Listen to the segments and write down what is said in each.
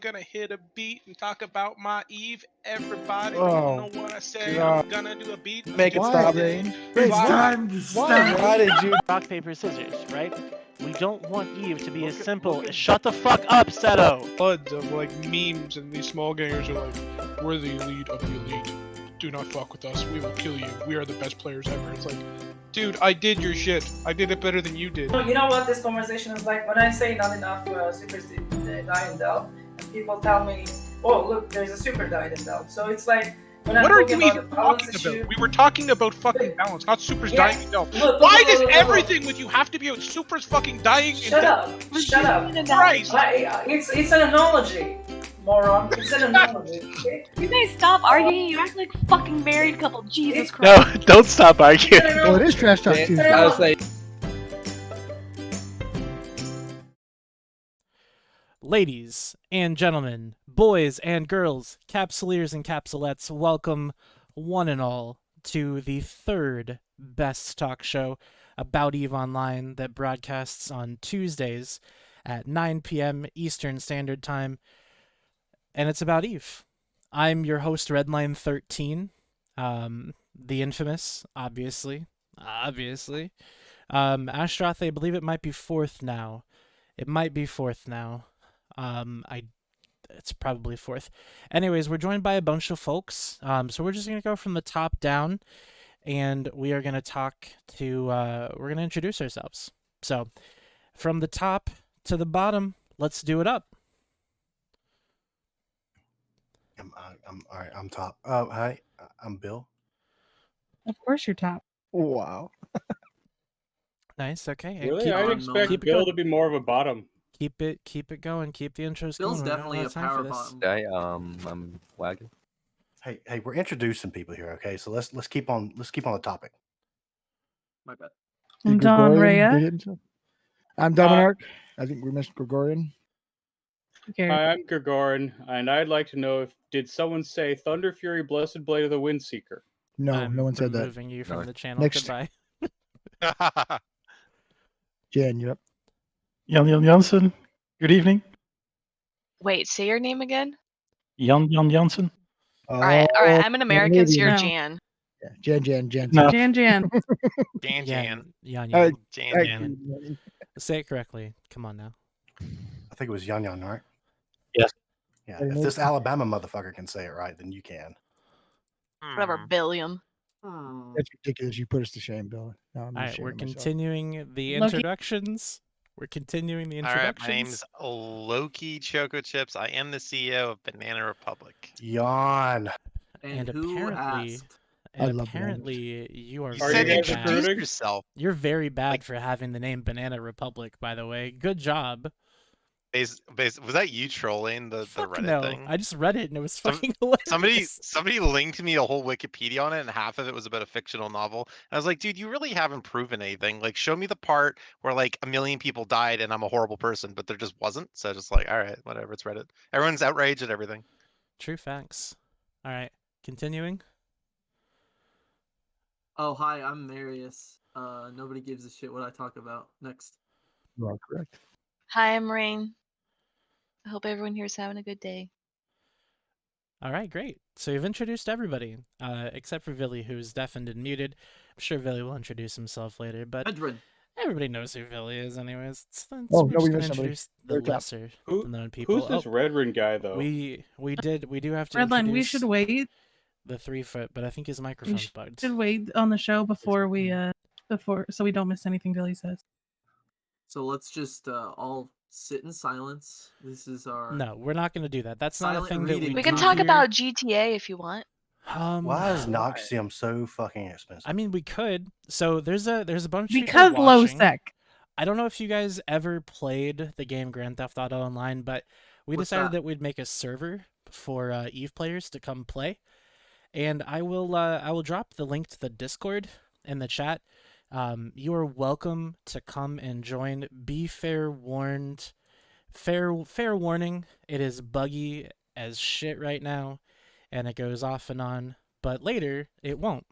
gonna hit a beat and talk about my Eve. Everybody, Oh, know what I say. God. I'm gonna do a beat. Make it Why, stop. Rain? Rain, It's why? time to stop. Why did you? Rock, paper, scissors, right? We don't want Eve to be as simple as shut the fuck up, Seto! Floods of like memes, and these small gamers are like, we're the elite of the elite. Do not fuck with us. We will kill you. We are the best players ever. It's like, dude, I did your shit. I did it better than you did. You know what this conversation is like? When I say not enough supers die in Delve, and people tell me, oh, look, there's a super died in Delve. So it's like, when What I'm are talking you about even the balance talking issue, about? We were talking about fucking balance, not supers Yeah. dying in Delph. Look, Why does look. everything with you have to be about supers fucking dying in Shut Delph? up! Shut up! Christ! It's an analogy, moron. It's an analogy. Okay? You guys stop arguing. You act like a fucking married couple. Jesus No, Christ. don't stop arguing. It's an Well, it analogy. is trash talk too. I was like, Ladies and gentlemen, boys and girls, capsuleers and capsulettes, welcome one and all to the third best talk show about EVE Online that broadcasts on Tuesdays at 9 p.m. Eastern Standard Time, and it's about EVE. I'm your host, Redline13, the infamous, obviously. Ashtroth, I believe it might be fourth now. It's probably fourth. Anyways, we're joined by a bunch of folks. So we're just gonna go from the top down, and we are gonna we're gonna introduce ourselves. So, from the top to the bottom, let's do it up. I'm all right. I'm top. Hi, I'm Bill. Of course you're top. Wow. Nice. Okay. and really? keep- I'd expect keep it Bill going. to be more of a bottom. Keep it going. Keep the intros Bill's going. We don't definitely have a time for power this. bottom. Okay, I'm Wagon. Hey, we're introducing people here, okay? So let's keep on the topic. My bad. I'm Don Gregorian Rhea. did himself. I'm Dominark. I think we missed Gregorian. Okay. Hi, I'm Gregorian, and I'd like to know did someone say Thunder Fury, Blessed Blade of the Windseeker? No, I'm no one said that. removing you from No. the channel. Next. Goodbye. Jan, you're up. Jan Jansen. Good evening. Wait, say your name again? Jan Jansen. Alright, I'm an American, so you're No. Jan. Yeah, Jan. No. Jan. Jan. Uh, Jan. Say it correctly. Come on now. I think it was Yan, right? Yes. Yeah. I If know. this Alabama motherfucker can say it right, then you can. Whatever, Billiam. That's ridiculous. You put us to shame, Bill. No, I'm All right, ashamed we're of myself. continuing the Loki- introductions. We're continuing the All right, introductions. my name's Loki Choco Chips. I am the CEO of Banana Republic. Yawn. And who apparently, asked? I love you are You Are said you very guys bad. recruiting? introduce yourself. You're very bad Like- for having the name Banana Republic, by the way. Good job. Was that you trolling the Fuck Reddit no. thing? I just read it and it was Some- fucking hilarious. Somebody linked me a whole Wikipedia on it, and half of it was about a fictional novel. And I was like, dude, you really haven't proven anything. Like, show me the part where like 1 million people died and I'm a horrible person, but there just wasn't. So I just like, all right, whatever, it's Reddit. Everyone's outraged at everything. True facts. All right, continuing. Oh, hi, I'm Marius. Nobody gives a shit what I talk about. Next. You are correct. Hi, I'm Rain. I hope everyone here is having a good day. All right, great. So you've introduced everybody, except for Villy, who's deafened and muted. I'm sure Villy will introduce himself later, but Edrin. everybody knows who Villy is, anyways. Oh, we're no, just we gonna missed somebody. introduce the Very top. lesser Who- known people. Who's this Redrin guy, though? We do have to Redline, we introduce should wait. the 3-foot, but I think his We microphone's bugged. should wait on the show before so we don't miss anything Billy says. So let's just all sit in silence. This is our. No, we're not going to do that. That's not a Silent thing that reading. we We do can talk here. about GTA if you want. Why is Noxium so fucking expensive? I mean, we could. So there's a bunch of Because people low watching. sec. I don't know if you guys ever played the game Grand Theft Auto Online, but we What's decided that? that we'd make a server for EVE players to come play, and I will drop the link to the Discord in the chat. You are welcome to come and join. Be fair warned. Fair warning. It is buggy as shit right now, and it goes off and on. But later it won't.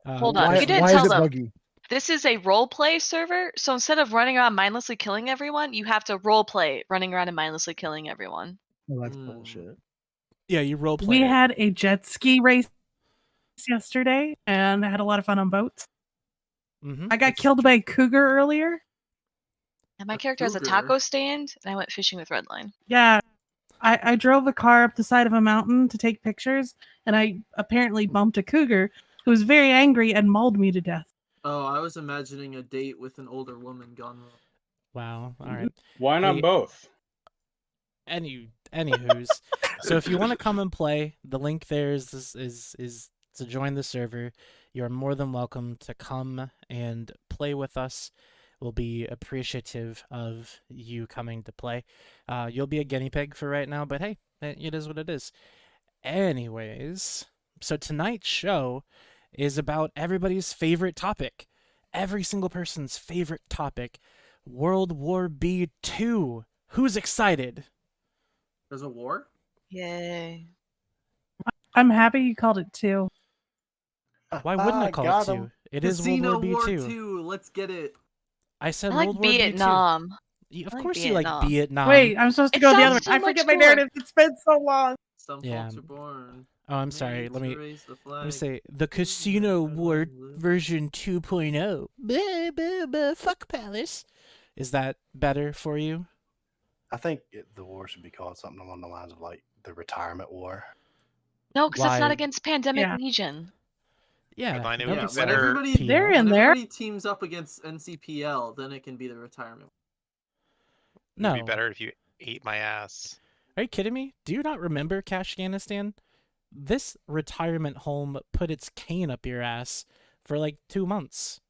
Hold on, Why, you didn't why tell is it them. buggy? This is a roleplay server, so instead of running around mindlessly killing everyone, you have to roleplay running around and mindlessly killing everyone. Well, that's bullshit. Yeah, you role play. We had a jet ski race yesterday and had a lot of fun on boats. I got killed by a cougar earlier. And my character has a taco stand, and I went fishing with Redline. Yeah. I drove a car up the side of a mountain to take pictures, and I apparently bumped a cougar who was very angry and mauled me to death. Oh, I was imagining a date with an older woman gone wrong. Wow. All right. Why not Hey, both? Anywho's. So if you want to come and play, the link there is to join the server. You're more than welcome to come and play with us. We'll be appreciative of you coming to play. You'll be a guinea pig for right now, but hey, it is what it is. Anyways, so tonight's show is about everybody's favorite topic. Every single person's favorite topic. World War B2. Who's excited? There's a war? Yay. I'm happy you called it 2. Why wouldn't I call it 2? It is World Casino War B2. War 2. Let's get it. I said I like World War Vietnam. B2. Of I like course you like Vietnam. Vietnam. Wait, I'm supposed to It go the other way. sounds so I forget much my cooler. narrative. It's been so long. Some Yeah. folks are born. Oh, I'm sorry. made Let to me raise the let me flag. say the Casino War version 2.0. Fuck Palace. Is that better for you? I think the war should be called something along the lines of like the retirement war. No, because it's Why? not against Pandemic Yeah. Legion. Yeah. Redline, it would Yeah, be nobody's when better. everybody, P. They're in when there. everybody teams up against NCPL, then it can be the retirement. It would be No. better if you ate my ass. Are you kidding me? Do you not remember Afghanistan? This retirement home put its cane up your ass for like 2 months.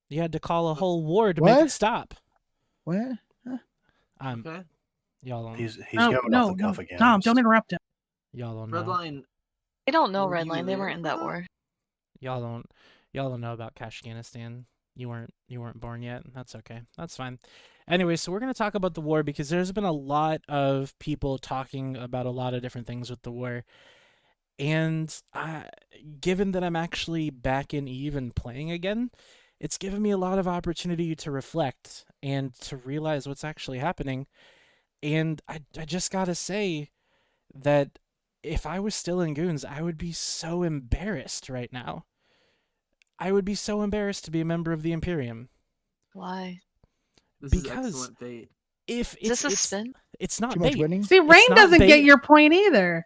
You had to call a whole ward to make it What? stop. What? Okay. Y'all don't. He's No, going no, off the no. cuff again. Tom, don't interrupt him. Y'all don't know. Redline. I don't know Were you Redline. They there weren't in for that that? war. Y'all don't know about Afghanistan. You weren't born yet. That's okay. That's fine. Anyway, so we're gonna talk about the war because there's been a lot of people talking about a lot of different things with the war. And given that I'm actually back in EVE and playing again, it's given me a lot of opportunity to reflect and to realize what's actually happening. And I just gotta say that if I was still in Goons, I would be so embarrassed right now. I would be so embarrassed to be a member of the Imperium. Why? This is Because excellent bait. If Is this a it's spin? it's not Too much bait. winning? See, Rain not doesn't get bait. your point either.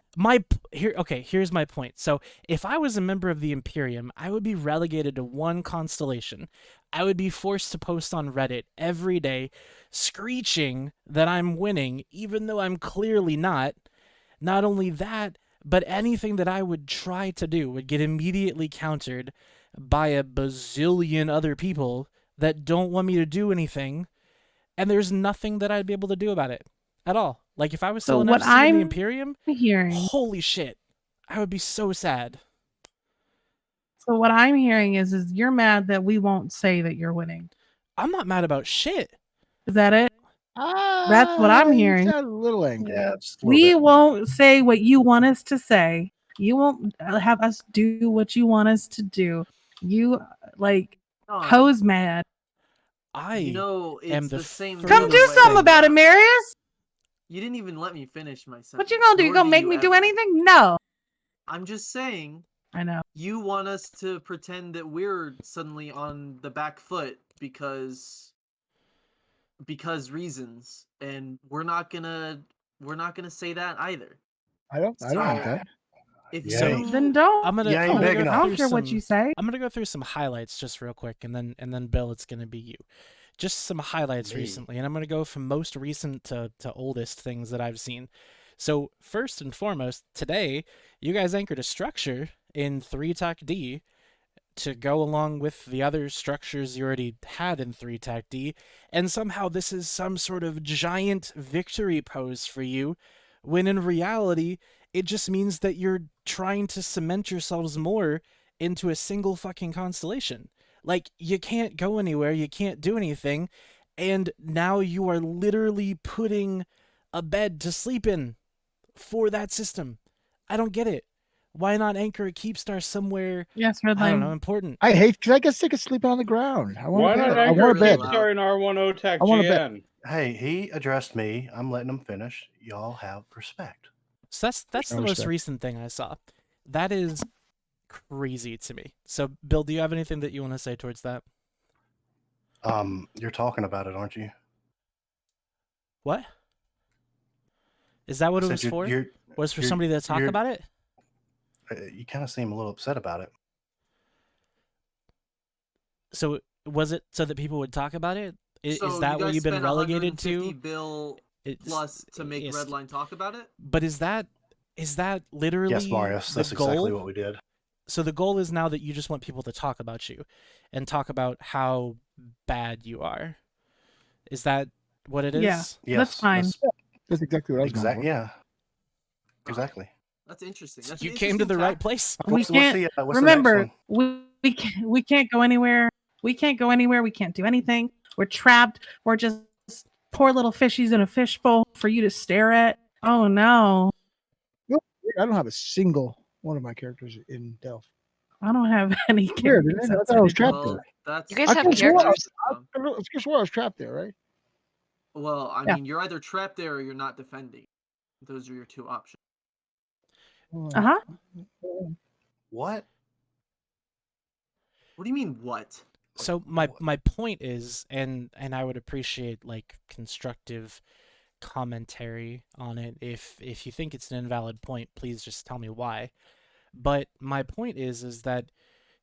Here's my point. So if I was a member of the Imperium, I would be relegated to one constellation. I would be forced to post on Reddit every day, screeching that I'm winning, even though I'm clearly not. Not only that, but anything that I would try to do would get immediately countered by a bazillion other people that don't want me to do anything, and there's nothing that I'd be able to do about it at all. Like if I was still So an what FC in the I'm Imperium, hearing. holy shit, I would be so sad. So what I'm hearing is you're mad that we won't say that you're winning. I'm not mad about shit. Is that it? That's what I'm You hearing. sound a little angry. Yeah, just a little We bit. won't say what you want us to say. You won't have us do what you want us to do. You like Don, Poe's mad. I you know, am it's the the same. first- Come the do other way something about it, around. Marius. You didn't even let me finish my sentence. What you gonna do? You nor gonna do make you me do ever. anything? No. I'm just saying. I know. You want us to pretend that we're suddenly on the back foot because reasons, and we're not gonna say that either. I don't want that. If Yeah. you Then don't. I'm gonna, Yeah, I'm ain't gonna big go enough. I don't through care what some- you say. I'm gonna go through some highlights just real quick, and then Bill, it's gonna be you. Just some highlights Me. recently, and I'm gonna go from most recent to oldest things that I've seen. So first and foremost, today you guys anchored a structure in 3-Tac D to go along with the other structures you already had in 3-Tac D, and somehow this is some sort of giant victory pose for you, when in reality it just means that you're trying to cement yourselves more into a single fucking constellation. Like, you can't go anywhere, you can't do anything, and now you are literally putting a bed to sleep in for that system. I don't get it. Why not anchor a Keepstar somewhere, Yes, I don't know, Redline. important? I hate because I get sick of sleeping on the ground. I want Why a not bed. I anchor want a a bed. Keepstar in R10 TAC I want a bed. GN? Hey, he addressed me. I'm letting him finish. Y'all have respect. So that's no the most respect. recent thing I saw. That is crazy to me. So, Bill, do you have anything that you want to say towards that? You're talking about it, aren't you? What? Is that what I it said was you're- for? you're- Was for you're- somebody to talk you're- about it? You kind of seem a little upset about it. So was it so that people would talk about it? Is So that you what guys you've been spent relegated 150 to? bill plus to make it's- Redline talk about it? But is that literally Yes, Marius, the that's goal? exactly what we did. So the goal is now that you just want people to talk about you and talk about how bad you are. Is that what it is? Yeah, that's fine. That's exactly what I was going for. Yeah. Exactly. That's interesting. That's You an came to the interesting right tact. place. We can't remember. We can't go anywhere. We can't go anywhere. We can't do anything. We're trapped. We're just poor little fishies in a fishbowl for you to stare at. Oh no! I don't have a single one of my characters in Delph. I don't have any Weird, characters. isn't it? I thought I was trapped Well, there. that's You guys I have could've sworn I characters. could've sworn I was trapped there, right? Well, I Yeah. mean, you're either trapped there or you're not defending. Those are your two options. Uh-huh. What? What do you mean, what? So my point is, and I would appreciate like constructive commentary on it. If you think it's an invalid point, please just tell me why. But my point is that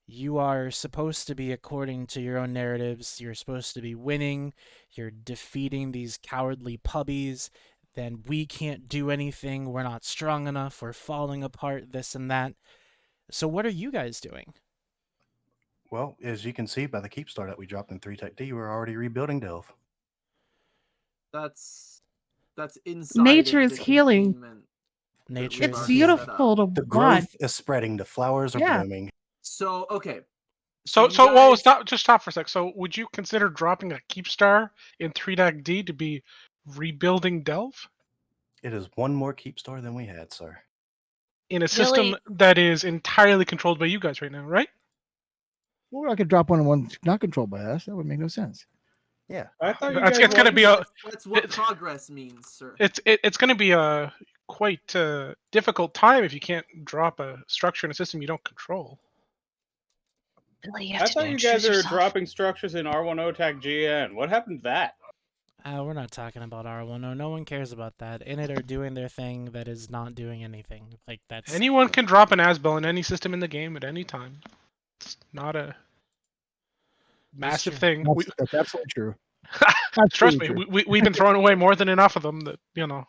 you are supposed to be, according to your own narratives, you're supposed to be winning, you're defeating these cowardly puppies, then we can't do anything, we're not strong enough, we're falling apart, this and that. So what are you guys doing? Well, as you can see by the Keepstar that we dropped in 3 Tech D, we're already rebuilding Delph. That's inside. Nature of is the healing. containment that Nature we've It's already set up. beautiful to The watch. growth is spreading. The flowers are Yeah. blooming. So okay. So, you whoa, guys- stop for a sec. So, would you consider dropping a Keepstar in 3 D to be rebuilding Delph It is one more Keepstar than we had, sir. in a system that is entirely controlled by you guys right now, right? Well, I could drop one not controlled by us. That would make no sense. Yeah. I thought you It's guys going to be a That's what progress means, sir. it's going to be a quite difficult time if you can't drop a structure in a system you don't control. Billy, you I have to thought you introduce guys were yourself. dropping structures in R1 OTAC GN. What happened to that? We're not talking about R1. No one cares about that. Init are doing their thing that is not doing anything. Like that's Anyone can drop an Asbel in any system in the game at any time. It's not a massive thing. That's absolutely true. Trust me, Absolutely we've been throwing away more than enough of them that, you know.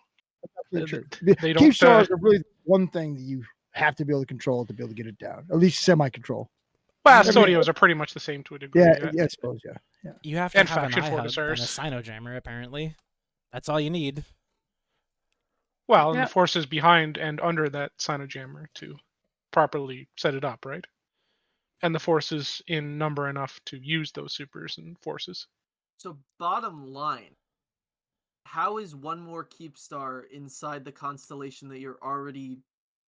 Absolutely true. They don't, Keepstars are really one thing that you have to be able to control to be able to get it down. At least semi-control. Well, Sodios are pretty much the same to a degree. Yeah, I suppose, yeah. You have to And have an faction iHub and a Fortisars. Sinojammer, apparently. That's all you need. Well, and Yep. the forces behind and under that Sinojammer to properly set it up, right? And the forces in number enough to use those supers and forces. So bottom line, how is one more Keepstar inside the constellation that you're already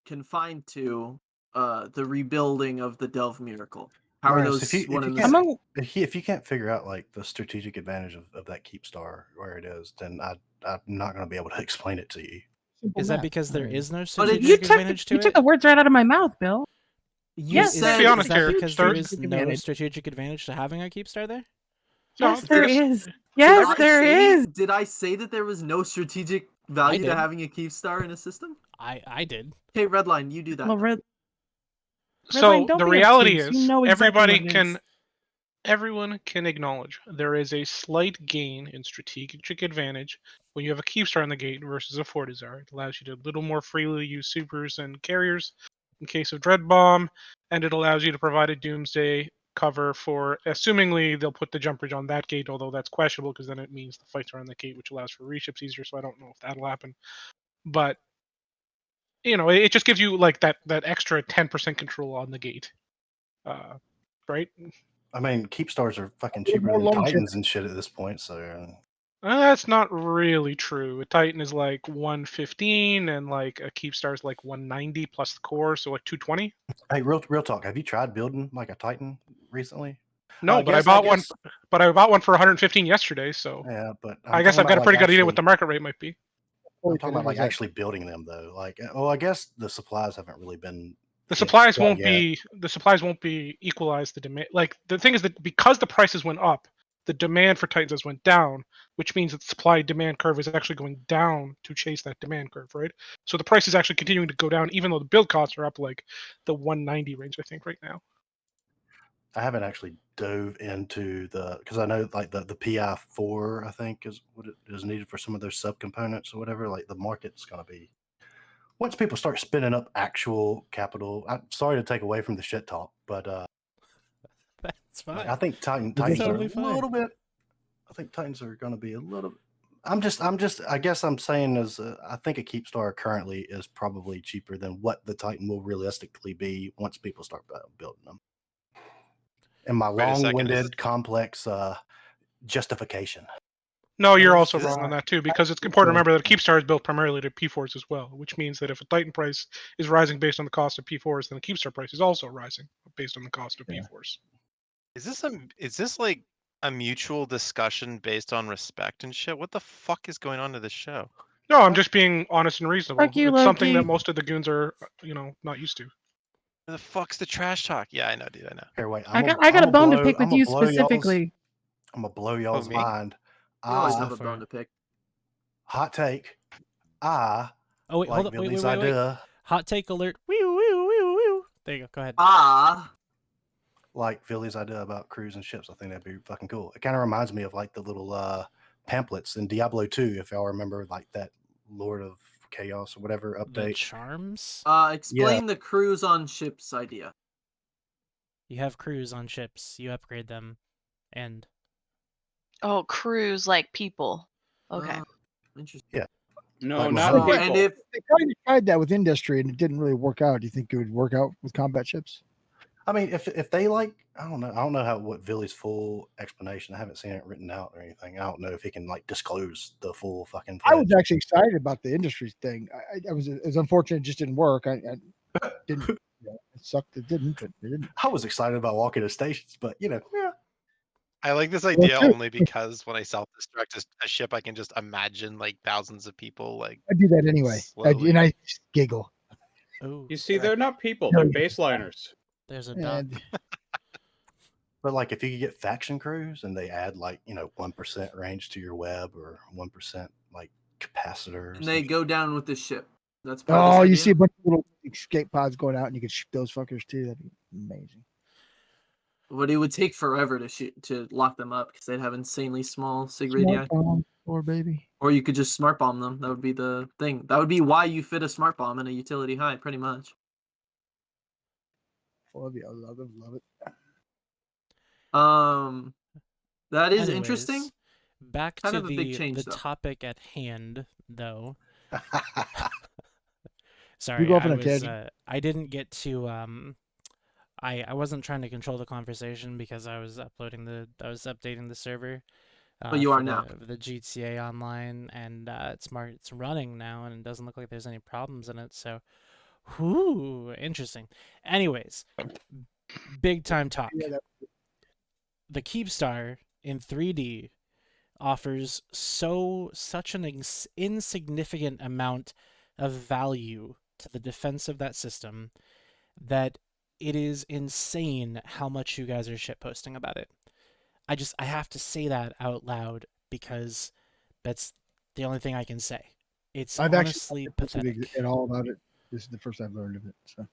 confined to the rebuilding of the Delph Miracle? How are Marius, those if one you and the can't- same? if you can't figure out like the strategic advantage of that Keepstar where it is, then I'm not going to be able to explain it to you. Is that because there is no But strategic you took advantage to you it? took the words right out of my mouth, Bill. Yes, Is To be honest, that Garrett, because there there- is no strategic advantage to having a Keepstar there? No, Yes, there there's- is. Yes, Did I there say- is. Did I say that there was no strategic value to did. having a Keepstar in a system? I did. Okay, Redline, you do that. Well, So Redline, don't the be reality obtuse. is, You know exactly everybody what it can is. everyone can acknowledge there is a slight gain in strategic advantage when you have a Keepstar on the gate versus a Fortizar. It allows you to a little more freely use supers and carriers in case of Dread Bomb, and it allows you to provide a Doomsday cover for, assumingly they'll put the jump bridge on that gate, although that's questionable because then it means the fights are on the gate, which allows for reships easier, so I don't know if that'll happen. But, you know, it just gives you like that extra 10% control on the gate. Right? I mean, Keepstars are fucking little cheaper more than longevity. Titans and shit at this point, so That's not really true. A Titan is like 115, and like a Keepstar is like 190 plus the core, so like 220. hey, real talk. Have you tried building like a Titan recently? No, but I bought one. But I bought one for 115 yesterday, so Yeah, but I guess I've got a pretty good idea what the market rate might be. I'm talking about like actually building them though. Like, well, I guess the supplies haven't really been. The supplies won't be equalized the demand. Like the thing is that because the prices went up, the demand for Titans went down, which means that the supply demand curve is actually going down to chase that demand curve, right? So the price is actually continuing to go down, even though the build costs are up like the 190 range, I think, right now. I haven't actually dove into because I know like the PI4 I think is what it is needed for some of those subcomponents or whatever. Like the market's gonna be once people start spinning up actual capital. I'm sorry to take away from the shit talk, but that's fine. I think Titans totally are a little bit. I think Titans are going to be a little. I guess I'm saying is I think a Keepstar currently is probably cheaper than what the Titan will realistically be once people start building them. And my long-winded, complex justification. No, you're also wrong on that too, because it's important to remember that Keepstar is built primarily to P4s as well, which means that if a Titan price is rising based on the cost of P4s, then the Keepstar price is also rising based on the cost of P4s. Is this like a mutual discussion based on respect and shit? What the fuck is going on to this show? No, I'm just being honest and reasonable. Fuck you, it's something that Loki. most of the goons are, not used to. Where the fuck's the trash talk? Yeah, I know, dude. I know. Here, wait. I got a bone to pick with you specifically. I'm gonna blow y'all's mind. You always have a bone to pick. Hot take. Oh wait, like hold on. Billy's Wait. idea. Hot take alert. Wee wee wee wee. There you go. Go ahead. Like Philly's idea about crews and ships. I think that'd be fucking cool. It kind of reminds me of like the little pamphlets in Diablo 2, if y'all remember like that Lord of Chaos or whatever update. The charms? Explain the crews on ships idea. You have crews on ships. You upgrade them, and Oh, crews like people. Okay. Interesting. Yeah. No, Like not Muhammad. people. And if they kind of tried that with industry and it didn't really work out, do you think it would work out with combat ships? I mean, if they like, I don't know what Villy's full explanation. I haven't seen it written out or anything. I don't know if he can like disclose the full fucking. I was actually excited about the industry thing. It was unfortunate it just didn't work. I didn't. It sucked. It didn't. But it didn't. I was excited about walking to stations, but yeah. I like this idea only because when I self-destruct a ship, I can just imagine like thousands of people like. I do that anyway, and I just giggle. Oh, you see, they're not people; they're baseliners. There's a duck. But like, if you could get faction crews and they add like 1% range to your web or 1% like capacitor, And they go down with the ship. That's you see a bunch of little escape pods going out, and you could shoot those fuckers too. That'd be amazing. But it would take forever to lock them up because they'd have insanely small sig radii. Baby. Or you could just smart bomb them. That would be the thing. That would be why you fit a smart bomb in a utility high, pretty much. I love it. That is Anyways, interesting. Back Kind to of a big change, the though. topic at hand, though. You Sorry, go off on a tangent. I didn't get to I wasn't trying to control the conversation because I was updating the server. But you are now. The GTA Online, and it's running now, and it doesn't look like there's any problems in it. So, interesting. Anyways, big time talk. The Keepstar in 3D offers such an insignificant amount of value to the defense of that system that it is insane how much you guys are shitposting about it. I have to say that out loud because that's the only thing I can say. It's honestly pathetic. At all about it. This is the first I've learned of it. So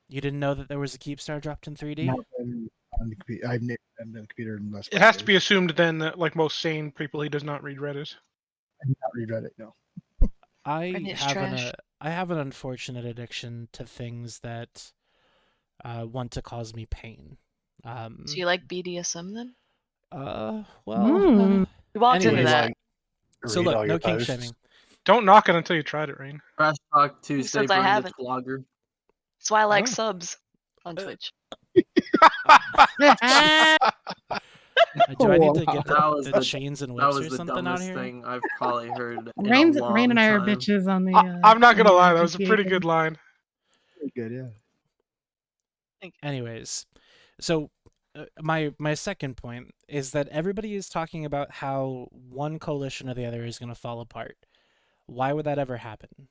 you didn't know that there was a Keepstar dropped in 3D? On the computer. I've never been on the computer in less. It has to be assumed then that, like most sane people, he does not read Reddit. I did not read Reddit. No. I have an unfortunate addiction to things that want to cause me pain. So you like BDSM then? Well, We walked into anyways, that. So look, no kink shaming. Don't knock it until you tried it, Rain. Trash Talk Tuesday, Since I Branded haven't. Vlogger. That's why I like subs on Twitch. Do I need to get That was the chains and whips or something out dumbest here? thing I've probably heard. In Rain a long and I are time. bitches on the. I'm not gonna on lie, the that was a GTA pretty thing. good line. Pretty good, yeah. Anyways, so my second point is that everybody is talking about how one coalition or the other is going to fall apart. Why would that ever happen?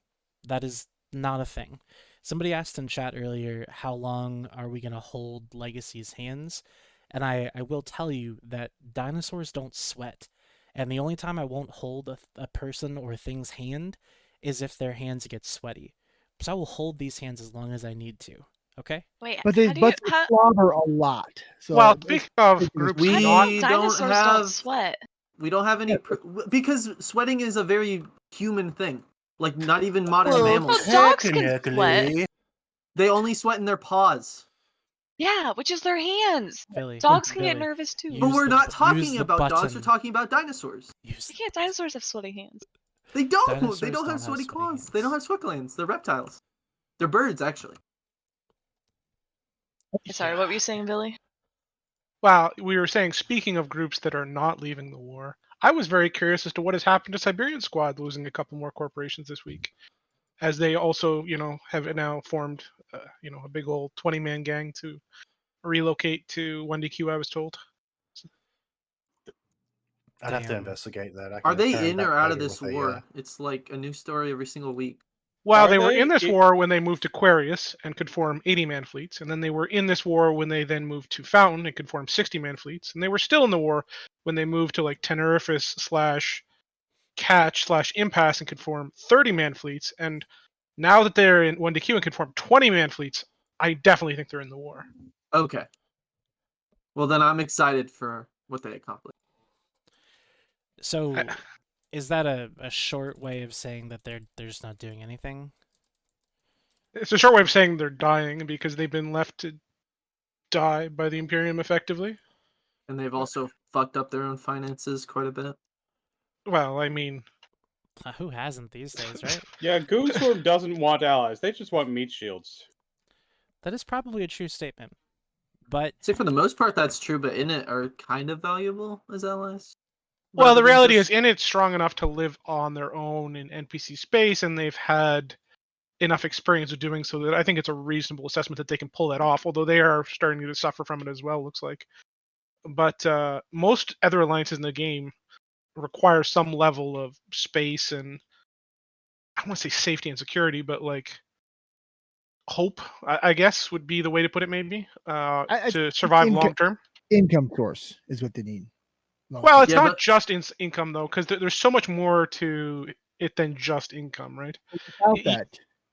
That is not a thing. Somebody asked in chat earlier, how long are we going to hold Legacy's hands? And I will tell you that dinosaurs don't sweat. And the only time I won't hold a person or thing's hand is if their hands get sweaty. So I will hold these hands as long as I need to. Okay? Wait, But they how do you, but they slobber a lot. So Well, it's- speaking of it's- groups We not don't dinosaurs have don't sweat. we don't have any because sweating is a very human thing. Like not even modern mammals. Well, dogs can sweat. They only sweat in their paws. Yeah, which is their hands. Billy, Dogs can get Billy, nervous too. But Use we're the- not use talking the about dogs. We're button. talking about dinosaurs. You can't. Dinosaurs have sweaty hands. They don't. Dinosaurs They don't don't have have sweaty sweaty claws. They don't have sweat glands. They're reptiles. They're birds, actually. Sorry, what were you saying, Billy? Well, we were saying, speaking of groups that are not leaving the war, I was very curious as to what has happened to Siberian Squad losing a couple more corporations this week, as they also, have now formed, a big old 20-man gang to relocate to 1DQ, I was told. I'd have to Damn. investigate that. I Are can they turn in back or out of later this with a, war? It's like a new story every single week. Well, Are they were they? in this war when they moved to Aquarius and could form 80-man fleets, and then they were in this war when they then moved to Fountain and could form 60-man fleets, and they were still in the war when they moved to like Tenerifis / Catch / Impasse and could form 30-man fleets, and now that they're in 1DQ and can form 20-man fleets, I definitely think they're in the war. Okay. Well, then I'm excited for what they accomplish. So, is that a short way of saying that they're just not doing anything? It's a short way of saying they're dying because they've been left to die by the Imperium effectively. And they've also fucked up their own finances quite a bit. Well, I mean, Who hasn't these days, right? Yeah, Goonswarm doesn't want allies. They just want meat shields. That is probably a true statement. But See, for the most part, that's true, but in it are kind of valuable as allies. well, the rather than reality just- is, Init's strong enough to live on their own in NPC space, and they've had enough experience of doing so that I think it's a reasonable assessment that they can pull that off, although they are starting to suffer from it as well, looks like. But most other alliances in the game require some level of space and, I don't want to say safety and security, but like hope, I guess, would be the way to put it, maybe, I to think survive income- long term. Income source is what they need. Well, it's Yeah, not but- just income, though, because there's so much more to it than just income, right? Without Y- that,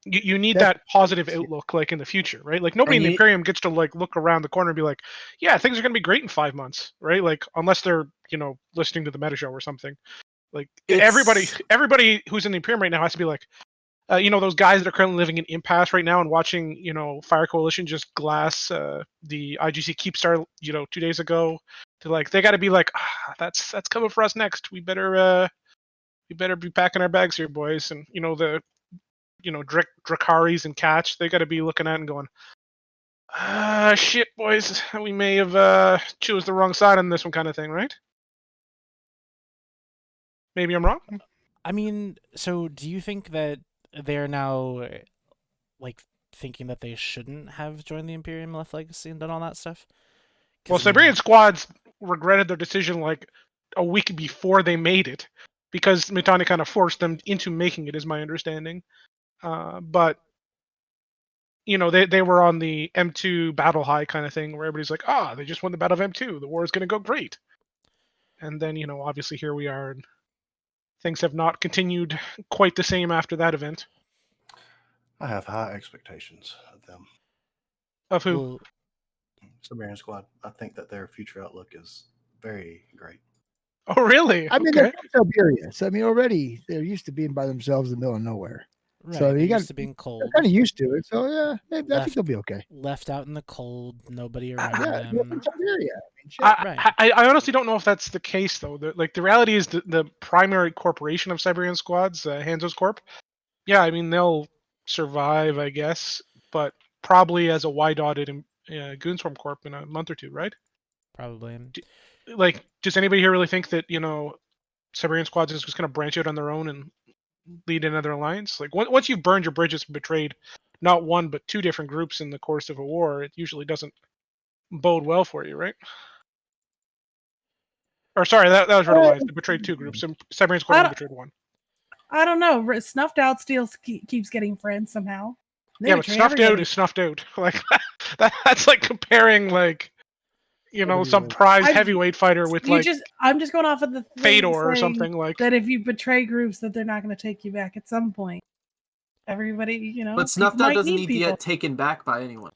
You need That's- that positive outlook, like in the future, right? Like nobody in the you- Imperium gets to like look around the corner and be like, "Yeah, things are going to be great in 5 months," right? Like unless they're listening to the meta show or something. Like everybody who's in the Imperium right now has to be like, those guys that are currently living in Impasse right now and watching, Fire Coalition just glass the IGC Keepstar, 2 days ago. They got to be like, that's coming for us next. We better be packing our bags here, boys. And the Drakaris and Catch, they got to be looking at and going, shit, boys, we may have chose the wrong side on this one, kind of thing, right? Maybe I'm wrong. I mean, so do you think that they're now like thinking that they shouldn't have joined the Imperium, left Legacy, and done all that stuff? Well, Siberian Squads regretted their decision like a week before they made it, because Mitani kind of forced them into making it, is my understanding. But they were on the M2 battle high kind of thing, where everybody's like, they just won the battle of M2. The war is going to go great. And then obviously here we are, and things have not continued quite the same after that event. I have high expectations of them. Of who? Well, Siberian Squad. I think that their future outlook is very great. Oh, really? I mean, Okay. they're from Siberia. So I mean, already they're used to being by themselves in the middle of nowhere. right, So they're you got used to being cold, they're kind of used to it. So yeah, maybe, I Left- think they'll be okay. left out in the cold, nobody around Yeah, they're them. from Siberia. I mean, shit. Right. I honestly don't know if that's the case, though. The reality is the primary corporation of Siberian Squads, Hanzo's Corp. Yeah, I mean, they'll survive, I guess, but probably as a Y-dotted Goonswarm Corp in a month or two, right? Probably. Like, does anybody here really think that, Siberian Squads is just going to branch out on their own and lead another alliance? Like, once you've burned your bridges and betrayed not one but two different groups in the course of a war, it usually doesn't bode well for you, right? Or sorry, that was Red Alliance. They betrayed 2 groups. Siberian Squad only betrayed 1. I don't know. Snuffed Out still keeps getting friends somehow. They Yeah, but betray snuffed out everybody. is snuffed out. Like that's like comparing like some prize heavyweight fighter with like I'm just going off of the thing Fedor or saying something like that. If you betray groups, that they're not going to take you back at some point. Everybody, But Snuffed Out doesn't need to get taken back by anyone.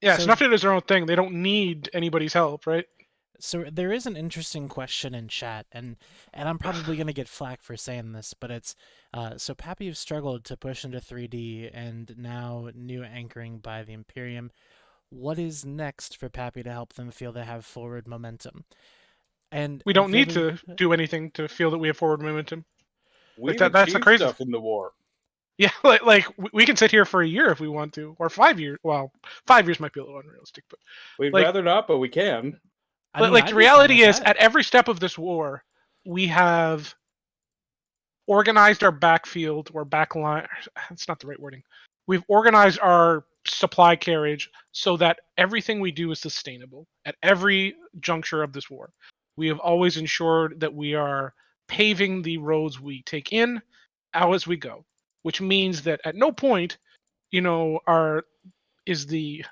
Yeah, So- snuffed out is their own thing. They don't need anybody's help, right? So there is an interesting question in chat, and I'm probably going to get flack for saying this, but it's, so Pappy have struggled to push into 3D, and now new anchoring by the Imperium. What is next for Pappy to help them feel they have forward momentum? And We don't need to do anything to feel that we have forward momentum. We've That's the achieved crazy stuff in the war. Yeah, like we can sit here for a year if we want to, or 5 years. Well, 5 years might be a little unrealistic, but We'd like, rather not, but we can. Like the reality is, at every step of this war, we have organized our backfield or backline. That's not the right wording. We've organized our supply carriage so that everything we do is sustainable at every juncture of this war. We have always ensured that we are paving the roads we take in, out as we go, which means that at no point, is the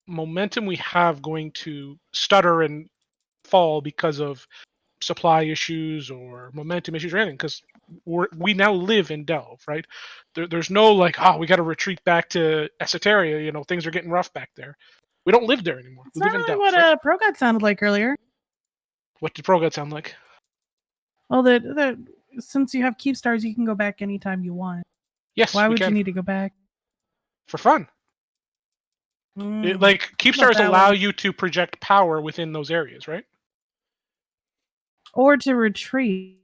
momentum we have going to stutter and fall because of supply issues or momentum issues or anything, because we now live in Delve, right? There's no like, we got to retreat back to Esoteria. Things are getting rough back there. We don't live there anymore. It's We not live in really Delve. what Right? ProGod sounded like earlier. What did ProGod sound like? Well, that since you have Keepstars, you can go back anytime you want. Yes. Why we would can. you need to go back? For fun. Like Keepstars allow you to project power within those areas, right? Or to retreat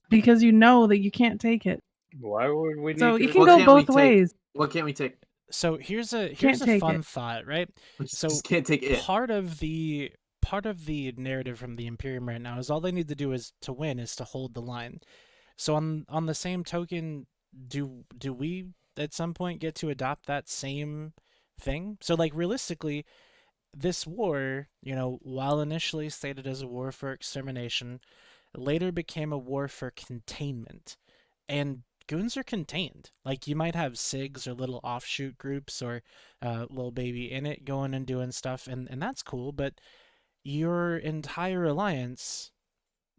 because you know that you can't take it. Why would we need So to you can go both ways. What can't we take? So here's a take fun it. thought, right? So just can't take it. Part of the narrative from the Imperium right now is all they need to do is to win is to hold the line. So on the same token, do we at some point get to adopt that same thing? So like realistically, this war, while initially stated as a war for extermination, later became a war for containment. And goons are contained. Like you might have SIGs or little offshoot groups or little baby in it going and doing stuff, and that's cool, but your entire alliance,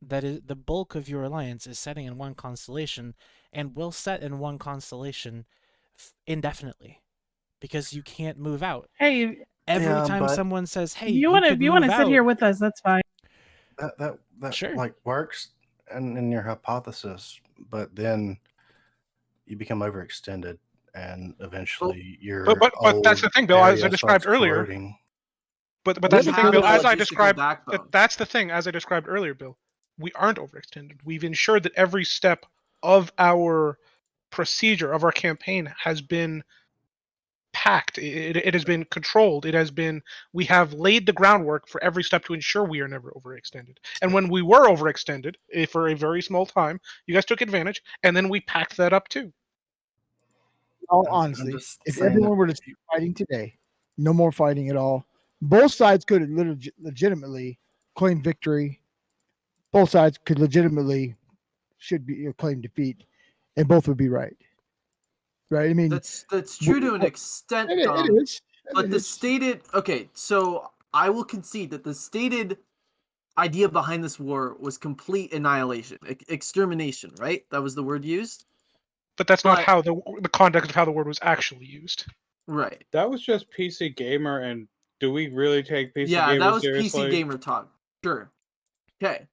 that is the bulk of your alliance, is setting in one constellation and will set in one constellation indefinitely because you can't move out. Hey, every time someone says, "Hey, if you want to sit here with us, that's fine." That sure. like works in your hypothesis, but then you become overextended, and eventually you're. But that's the thing, Bill, as I described earlier. But that's the thing, Bill. As I described, that's the thing. As I described earlier, Bill, we aren't overextended. We've ensured that every step of our procedure of our campaign has been packed. It has been controlled. We have laid the groundwork for every step to ensure we are never overextended. And when we were overextended for a very small time, you guys took advantage, and then we packed that up too. All honestly, if everyone were to keep fighting today, no more fighting at all. Both sides could legitimately claim victory. Both sides could legitimately claim defeat, and both would be right. Right? I mean, that's true to an extent, Dom, it is. But the stated so I will concede that the stated idea behind this war was complete annihilation, extermination. Right? That was the word used. But that's not how the context of how the word was actually used. Right. That was just PC Gamer, and do we really take PC Gamer seriously? Yeah, that was PC Gamer talk. Sure. Okay.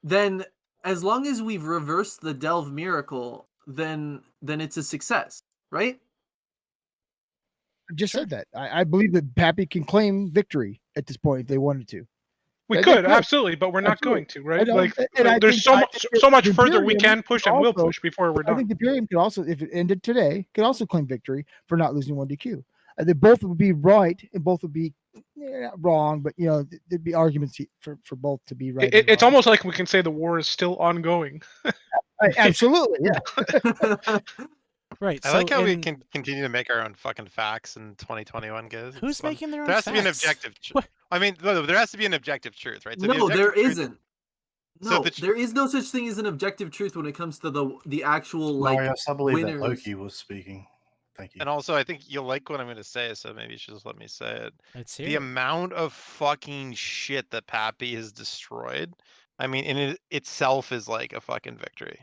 Then, as long as we've reversed the Delve miracle, then it's a success, right? I just said that. I believe that Pappy can claim victory at this point if they wanted to. We could, absolutely, but we're not going to, right? There's so much further we can push and will push before we're done. I think the Imperium could also, if it ended today, could also claim victory for not losing 1 DQ. They both would be right and both would be wrong, but there'd be arguments for both to be right. It's almost like we can say the war is still ongoing. Absolutely, yeah. Right. I so like how we in- can continue to make our own fucking facts in 2021, guys. Who's It's fun. making their own There has to be an facts? objective. What? I mean, no, there has to be an objective truth, right? So the No, there objective truth- isn't. So No, there is no such thing as an objective truth when it comes to the actual like Marius, I believe winners. that Loki was speaking. Thank you. And also, I think you'll like what I'm going to say, so maybe you should just let me say it. Let's The hear it. amount of fucking shit that Pappy has destroyed, I mean, in it itself is like a fucking victory.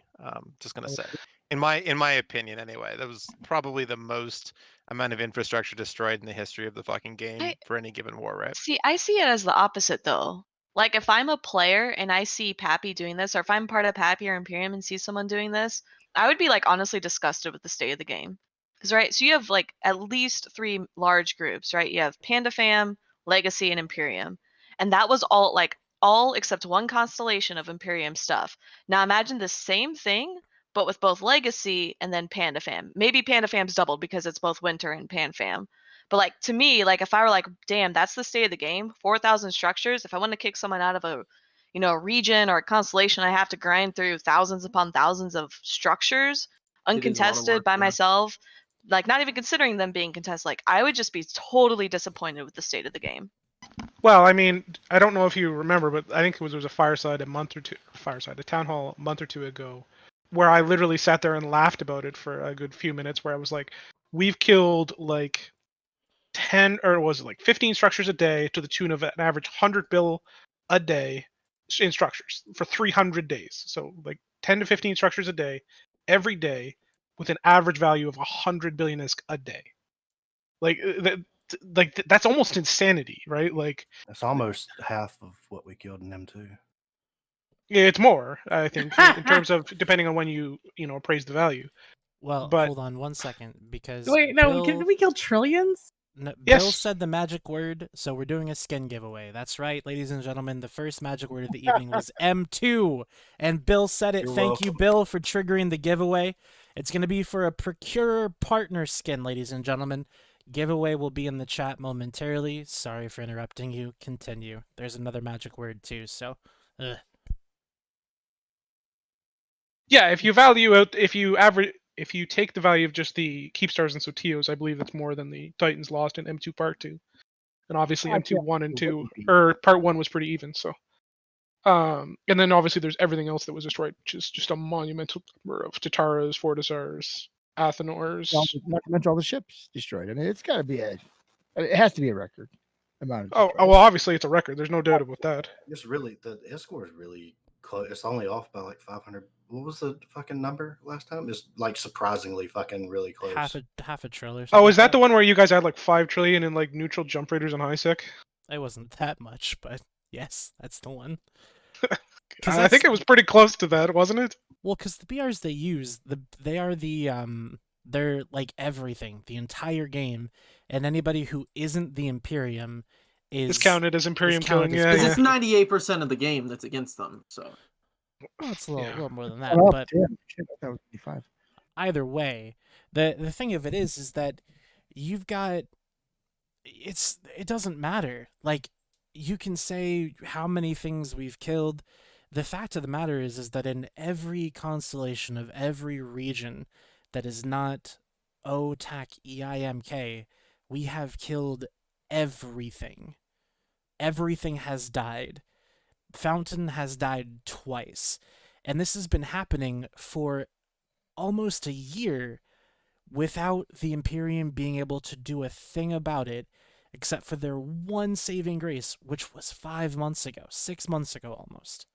Just gonna say, in my opinion, anyway, that was probably the most amount of infrastructure destroyed in the history of the fucking game for any given war, right? See, I see it as the opposite though. Like if I'm a player and I see Pappy doing this, or if I'm part of Pappy or Imperium and see someone doing this, I would be like honestly disgusted with the state of the game. Because right, so you have like at least 3 large groups, right? You have Panda Fam, Legacy, and Imperium, and that was all except one constellation of Imperium stuff. Now imagine the same thing, but with both Legacy and then Panda Fam. Maybe Panda Fam's doubled because it's both Winter and Pan Fam. But like to me, like if I were like, damn, that's the state of the game, 4,000 structures. If I want to kick someone out of a, region or a constellation, I have to grind through thousands upon thousands of structures, It is a lot of uncontested work, by yeah. myself. Like not even considering them being contested. Like I would just be totally disappointed with the state of the game. Well, I mean, I don't know if you remember, but I think there was a a town hall a month or two ago, where I literally sat there and laughed about it for a good few minutes, where I was like, we've killed like 10 or was it like 15 structures a day to the tune of an average 100 bill a day in structures for 300 days. So like 10 to 15 structures a day, every day, with an average value of 100 billion ISK a day. That's almost insanity, right? Like That's almost half of what we killed in M2. yeah, it's more, I think, in terms of depending on when you appraise the value. Well, But hold on 1 second because Wait, no, Bill, can we kill trillions? no, Yes. Bill said the magic word, so we're doing a skin giveaway. That's right, ladies and gentlemen. The first magic word of the evening was M2, and Bill said it. You're Thank you, welcome. Bill, for triggering the giveaway. It's going to be for a procurer partner skin, ladies and gentlemen. Giveaway will be in the chat momentarily. Sorry for interrupting you. Continue. There's another magic word too, so. Ugh. yeah, if you take the value of just the Keepstars and Sotios, I believe it's more than the Titans lost in M2 Part 2. And obviously M2 1 and 2, or Part 1 was pretty even, so. And then obviously there's everything else that was destroyed, which is just a monumental number of Tataras, Fortizars, Athenors. Not to mention all the ships destroyed. I mean, it's got to be it has to be a record amount. Oh, well, obviously it's a record. There's no doubt about that. It's really the S score is really close. It's only off by like 500. What was the fucking number last time? It's like surprisingly fucking really close. Half a trill or something. Oh, like is that the one where you guys had like 5 trillion in like neutral jump raiders on HiSec? It wasn't that much, but yes, that's the one. I think it was pretty close to that, wasn't it? Well, because the BRs they use, they're like everything, the entire game, and anybody who isn't the Imperium is counted as Imperium killing. Yeah, because it's 98% of the game that's against them. So well, it's a little more than that, Oh, but damn, shit, that was 85. either way, the thing of it is that you've got it doesn't matter. Like you can say how many things we've killed. The fact of the matter is that in every constellation of every region that is not OTAC EIMK, we have killed everything. Everything has died. Fountain has died twice. And this has been happening for almost a year without the Imperium being able to do a thing about it, except for their one saving grace, which was 5 months ago, 6 months ago almost.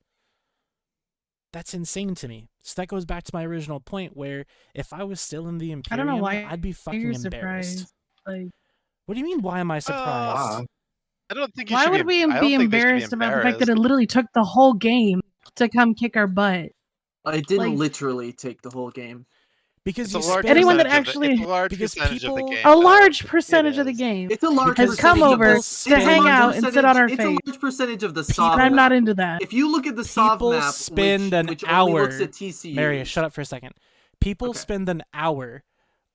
That's insane to me. So that goes back to my original point where if I was still in the Imperium, I don't know why I'd be fucking you're embarrassed. surprised. Like, What do you mean, why am I surprised? I don't think you why should would we I don't be think they should embarrassed about the fact that it embarrassed. literally took the whole game to come kick our butt? it didn't Like- literally take the whole game. Because It's a you large spend Anyone that percentage of the- actually- it's a large because percentage of the people- game. A though. large percentage of the is. game It's a large has come percentage of over the- to it's a hang large out and sit on our percentage- face. It's a large percentage of the Sov And I'm map. not into that. If you look at the Sov People map, spend an which hour. only looks at TCU. Marius, shut up for a second. People Okay. spend an hour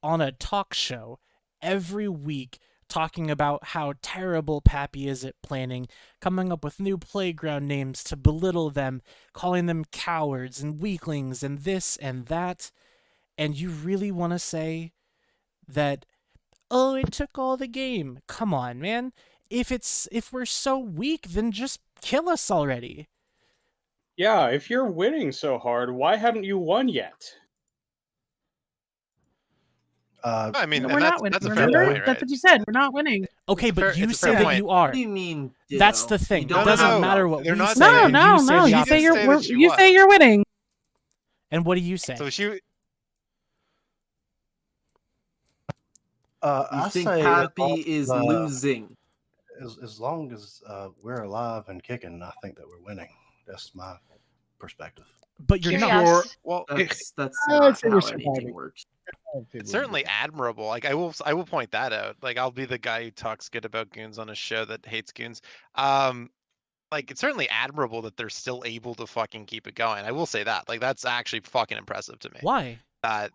on a talk show every week talking about how terrible Pappy is at planning, coming up with new playground names to belittle them, calling them cowards and weaklings and this and that. and you really want to say that, oh, it took all the game. Come on, man. If we're so weak, then just kill us already. Yeah, if you're winning so hard, why haven't you won yet? I mean, we're not winning. that's a fair Remember? point, That's right? what you said. We're not winning. Okay, but you it's a say fair that point. you are. What do you mean? That's Ditto? the thing. You It don't doesn't know. matter what They're we not say. saying- No. You say You the say opposite. you say you're winning. And what do you say? So she. You I think say Pappy is losing? as long as we're alive and kicking, I think that we're winning. That's my perspective. But you're not. Curiosity. Well, That's I'd not say how we're anything surviving. works. it's certainly admirable. Like I will point that out. Like I'll be the guy who talks good about goons on a show that hates goons. Like it's certainly admirable that they're still able to fucking keep it going. I will say that. Like that's actually fucking impressive to me. Why? That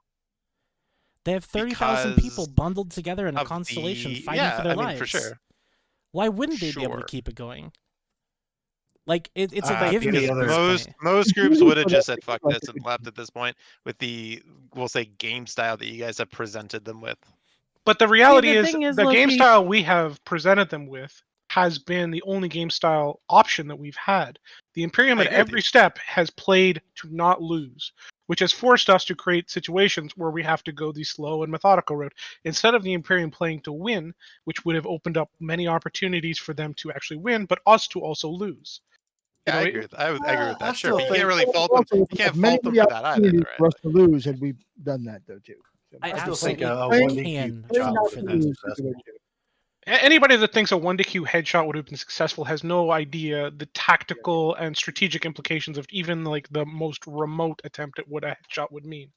They have 30,000 people bundled together in a constellation fighting for their lives. For sure. Why wouldn't they be able to Sure. keep it going? Like it's I a think gimme at this point. most groups would have just said fuck this and left at this point with the, we'll say, game style that you guys have presented them with. But the reality the is, thing is, the game Loki- style we have presented them with has been the only game style option that we've had. The Imperium I at agree with every you. step has played to not lose, which has forced us to create situations where we have to go the slow and methodical route instead of the Imperium playing to win, which would have opened up many opportunities for them to actually win, but us to also lose. Yeah, I know, agree with that. I agree with I that. Sure, still but you think- can't really fault them. Also, You can't many fault them for that either, opportunities right? for us to lose had we done that though too. So I still think absolutely a 1DQ can shot fault would for have that. been lose successful. situation. Anybody that thinks a 1DQ headshot would have been successful has no idea the tactical and strategic implications of even like the most remote attempt at what a headshot would mean.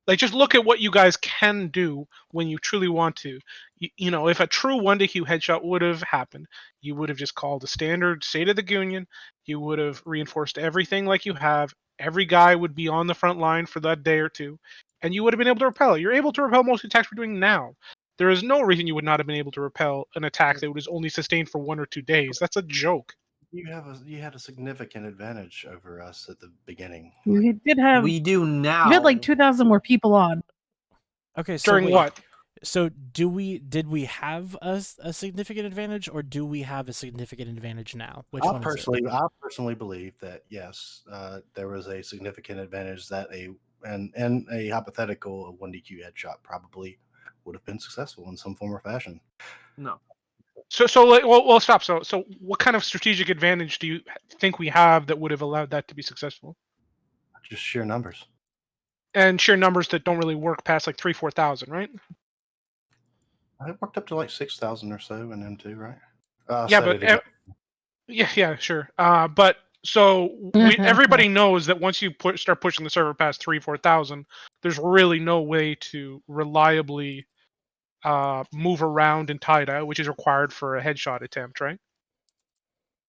Like, just look at what you guys can do when you truly want to. You know, if a true 1DQ headshot would have happened, you would have just called a standard State of the Union. You would have reinforced everything like you have. Every guy would be on the front line for that day or two, and you would have been able to repel it. You're able to repel most of the attacks we're doing now. There is no reason you would not have been able to repel an attack that was only sustained for 1 or 2 days. That's a joke. You had a significant advantage over us at the beginning. We did have. We do now. You had like 2,000 more people on. Okay, so During wait. what? So did we have a significant advantage, or do we have a significant advantage now? Which I one is it? personally believe that yes, there was a significant advantage that and a hypothetical 1DQ headshot probably would have been successful in some form or fashion. No. Well, stop. So what kind of strategic advantage do you think we have that would have allowed that to be successful? Just sheer numbers. And sheer numbers that don't really work past like 3,000-4,000, right? It worked up to like 6,000 or so in M2, right? Yeah, but yeah, sure. But so everybody knows that once you start pushing the server past 3,000-4,000, there's really no way to reliably move around and tie it out, which is required for a headshot attempt, right?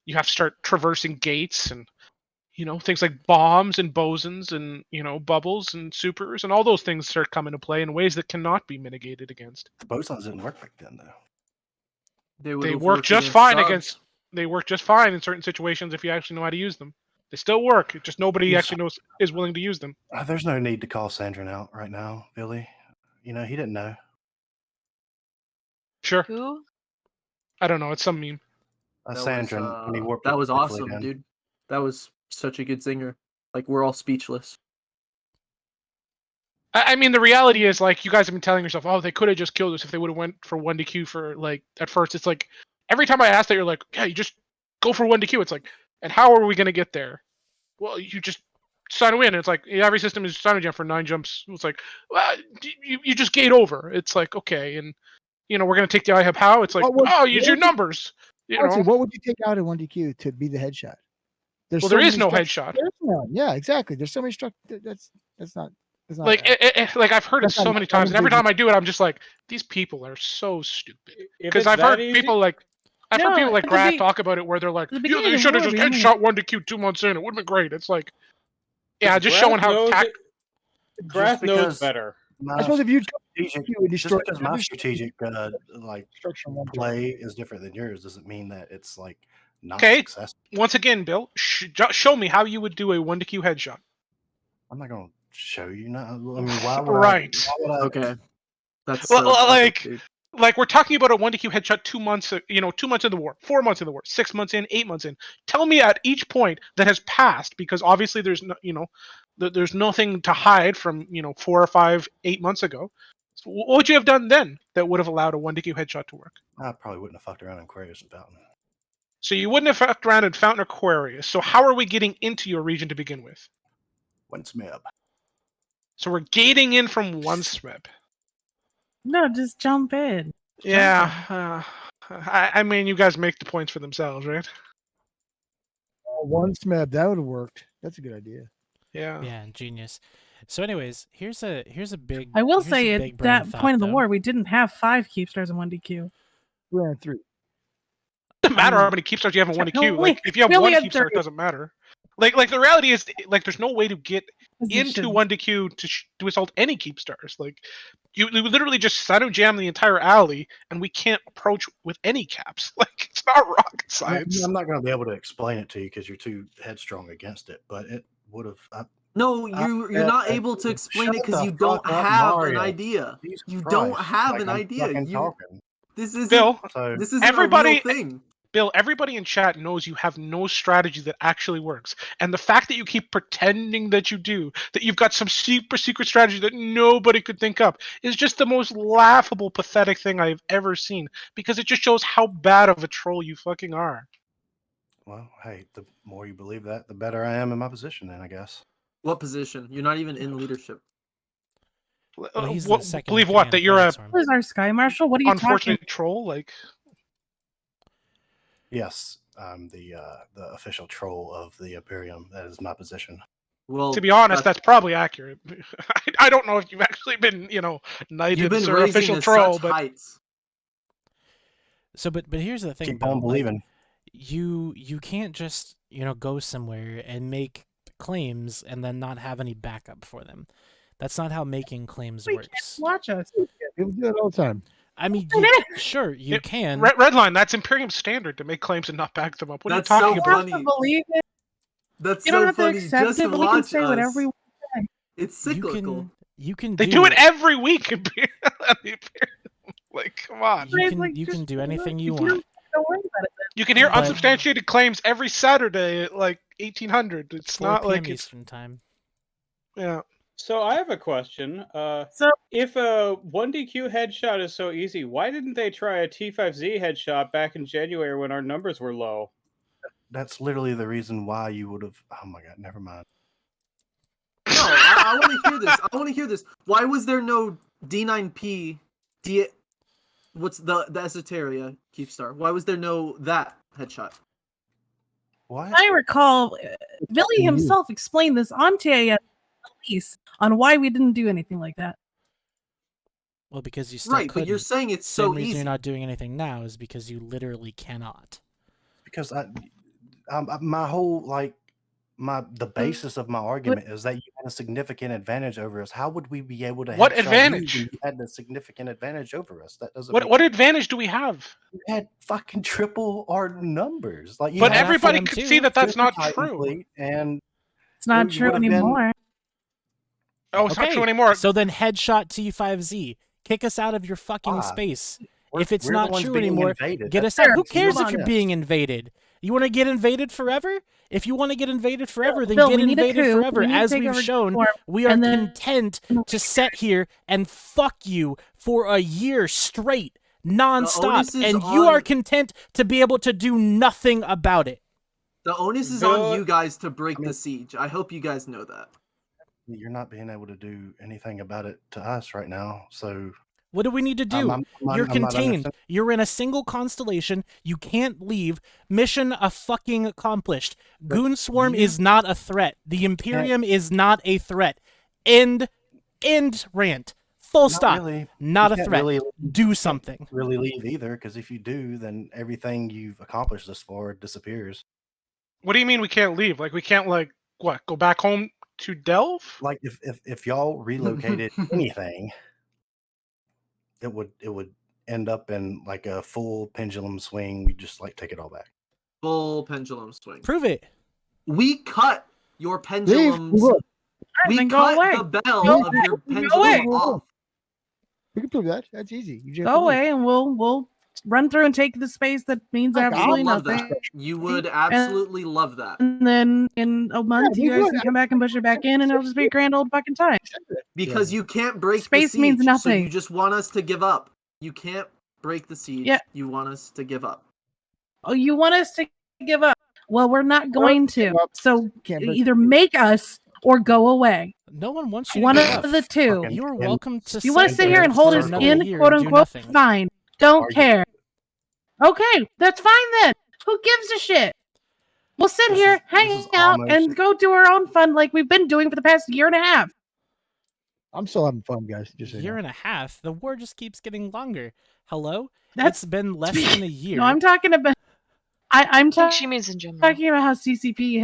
You have to start traversing gates and things like bombs and bosons and bubbles and supers and all those things start coming into play in ways that cannot be mitigated against. The bosons didn't work back then, though. They work just fine against. They work just fine in certain situations if you actually know how to use them. They still work. It's just nobody actually is willing to use them. There's no need to call Sandrin out right now, Billy. He didn't know. Sure. Who? I don't know. It's some meme. Sandrin, when he warped that was briefly awesome, in. dude. That was such a good zinger. Like, we're all speechless. I mean, the reality is, like, you guys have been telling yourself, oh, they could have just killed us if they would have went for 1DQ for, like, at first. It's like, every time I ask that, you're like, yeah, you just go for 1DQ. It's like, and how are we going to get there? Well, you just sign a win. It's like, every system is sign a jump for 9 jumps. It's like, well, you just gate over. It's like, okay, and, we're going to take the IHub how? It's like, use your numbers. What would you take out in 1DQ to be the headshot? There is no headshot. Yeah, exactly. There's so many that's not like I've heard it so many times, and every time I do it, I'm just like, these people are so stupid. Because I've heard people like Graf talk about it, where they're like, yeah, they should have just headshot 1DQ 2 months in. It would have been great. It's like, yeah, just showing how Graf knows better. I suppose if you just because my strategic play is different than yours doesn't mean that it's like not successful. Once again, Bill, show me how you would do a 1DQ headshot. I'm not going to show you now. I mean, why would Right. Okay. That's like we're talking about a 1DQ headshot 2 months, 2 months in the war, 4 months in the war, 6 months in, 8 months in. Tell me at each point that has passed, because obviously there's no, there's nothing to hide from 4 or 5, 8 months ago. So what would you have done then that would have allowed a 1DQ headshot to work? I probably wouldn't have fucked around in Aquarius and Fountain. So you wouldn't have fucked around in Fountain or Aquarius. So how are we getting into your region to begin with? One smeb. So we're gating in from one smeb. No, just jump in. Yeah. I mean, you guys make the points for themselves, right? One smeb, that would have worked. That's a good idea. Yeah. Yeah, genius. So, anyways, here's a big. I will here's a say big at brain that thought, point of the though. war, we didn't have 5 Keepstars in 1DQ. We ran 3. It doesn't matter how many keepstars you have in 1DQ. Like, if you have one keepstar, it doesn't matter. Like the reality is, like, there's no way to get into 1DQ to assault any keepstars. Like, you literally just shadow jam the entire alley, and we can't approach with any caps. Like, it's not rocket science. I'm not going to be able to explain it to you because you're too headstrong against it, but it would have. No, you're not able to explain it because you don't have an idea. You don't have an idea. This isn't Bill, this isn't a real thing. Bill, everybody in chat knows you have no strategy that actually works. And the fact that you keep pretending that you do, that you've got some super secret strategy that nobody could think up, is just the most laughable, pathetic thing I've ever seen. Because it just shows how bad of a troll you fucking are. Well, hey, the more you believe that, the better I am in my position then, I guess. What position? You're not even in leadership. Well, he's the second believe in what? command That of you're a Storm. Who's our Sky Marshal? What are you unfortunate talking? troll? Like, yes, I'm the official troll of the Imperium. That is my position. Well, to be honest, that's probably accurate. I don't know if you've actually been, knighted you've been or raising official to troll, such but heights. So, but here's the thing. Keep on believing. You can't just go somewhere and make claims and then not have any backup for them. That's not how making claims works. Watch us. People do it all the time. I mean, sure, you can. Redline, that's Imperium standard to make claims and not back them up. What That's are you talking so about? funny. Believe it. That's You don't so have to funny. accept Just it, but we can watch say us. whatever we want. It's cyclical. You can. They do it every week. Like, come on. You can do anything you want. Don't worry about it. You can hear But- unsubstantiated claims every Saturday at like 1800. It's 4 not p.m. like it's Eastern time. yeah. So I have a question. So if a 1DQ headshot is so easy, why didn't they try a T5Z headshot back in January when our numbers were low? That's literally the reason why you would have. Oh my god, never mind. No, I want to hear this. I want to hear this. Why was there no D9P? What's the Esoteria Keepstar? Why was there no that headshot? What? I recall Billy himself explained this on TAS release on why we didn't do anything like that. Well, because you still Right, but couldn't. you're saying it's Same so reason easy. you're not doing anything now is because you literally cannot. Because my whole the basis of my argument is that you had a significant advantage over us. How would we be able to? What headshot advantage? You when you had a significant advantage over us. That doesn't. What advantage do we have? You had fucking triple our numbers. Like, you But had everybody them could too. see that that's not Titan true. fleet, and It's not you true would've been- anymore. Oh, it's not Okay, true anymore. So then headshot T5Z. Kick us out of your fucking Why? space. We're- If it's we're the not ones true being anymore, invaded. get That's us out. Who fair. cares Come if on you're in. being invaded? You want to get invaded forever? If you want to get invaded forever, then Bill, get we need a invaded coup. forever. We need to As take we've over shown, Form, we are and then- content to sit here and fuck you for a year straight, nonstop, onus is and you are on- content to be able to do nothing about it. The onus is Bill- on you guys to break the siege. I hope you guys know that. You're not being able to do anything about it to us right now. So What do we need to do? I'm You're not contained. understanding. You're in a single constellation. You can't leave. Mission a fucking accomplished. Goon Swarm is not a threat. The Imperium is not a threat. End rant. Full Not stop. really. Not You a can't threat. really- Do something. really leave either, because if you do, then everything you've accomplished thus far disappears. What do you mean we can't leave? Like, we can't, like, what, go back home to Delve? Like if y'all relocated anything, it would end up in like a full pendulum swing. We just like take it all back. Full pendulum swing. Prove it. We cut your pendulums. Look, Alright, We then go cut away. the bell Go of away. your Go pendulum away. off. We can prove that. That's easy. You just Go away, and we'll run through and take the space that means Like, absolutely You would love nothing. that. You would absolutely love that. And then in a month, we you guys would. can come back and push it back in, and it'll just be a grand old fucking time. Because you can't break Space the means siege, so nothing. you just want us to give up. You can't break the siege. Yeah. You want us to give up. Oh, you want us to give up? Well, we're not going to. So Can't break either make us or go away. No one wants you to One give of up. the two. You are And- welcome to You want to sit here and hold us another in, year quote and do unquote? nothing. Fine. Don't Argue. care. Okay, that's fine then. Who gives a shit? We'll sit This here, is hang out, almost- and go do our own fun like we've been doing for the past year and a half. I'm still having fun, guys. Just so you Year know. and a half. The war just keeps getting longer. Hello? That's It's been less than a year. No, I'm talking about. I'm I think she means in general. talking about how CCP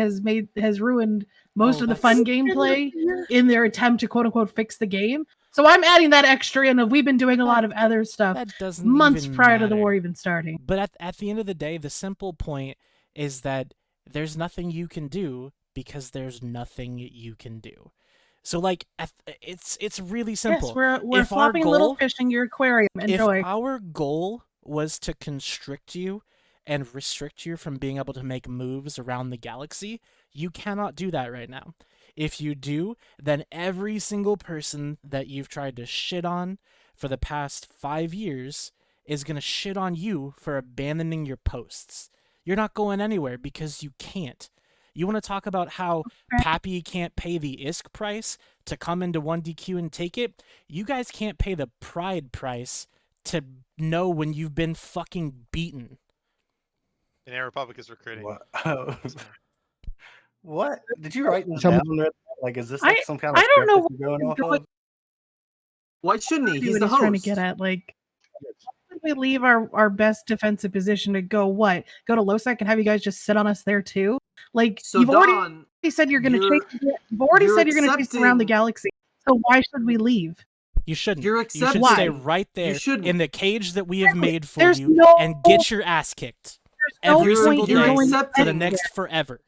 has ruined most of the that's- fun gameplay in their attempt to quote unquote fix the game. So I'm adding that extra in of we've been doing a lot of other stuff That doesn't months even prior to the matter. war even starting. But at the end of the day, the simple point is that there's nothing you can do because there's nothing you can do. So like it's really simple. Yes, we're If our flopping little goal- fish in your aquarium. Enjoy. If our goal was to constrict you and restrict you from being able to make moves around the galaxy, you cannot do that right now. If you do, then every single person that you've tried to shit on for the past 5 years is going to shit on you for abandoning your posts. You're not going anywhere because you can't. You want to talk about how Pappy can't pay the ISK price to come into 1DQ and take it? You guys can't pay the pride price to know when you've been fucking beaten. And Air Republic is recruiting. What? What? Did you write this Tell me- down? Like, is this like some kind of I don't script know that what you're going off going- of? Why shouldn't he? See He's what the he's trying to host. get at. Like, why would we leave our best defensive position to go what? Go to Losec and have you guys just sit on us there too? Like, So you've already Don, said you're going to you're- chase. You've already you're said you're going to chase around the accepting- galaxy. So why should we leave? You shouldn't. You're You should accepting. stay right there shouldn't. in the cage that we have made for There's you no- and get your ass kicked no every point single in day going for the accepting- next forever.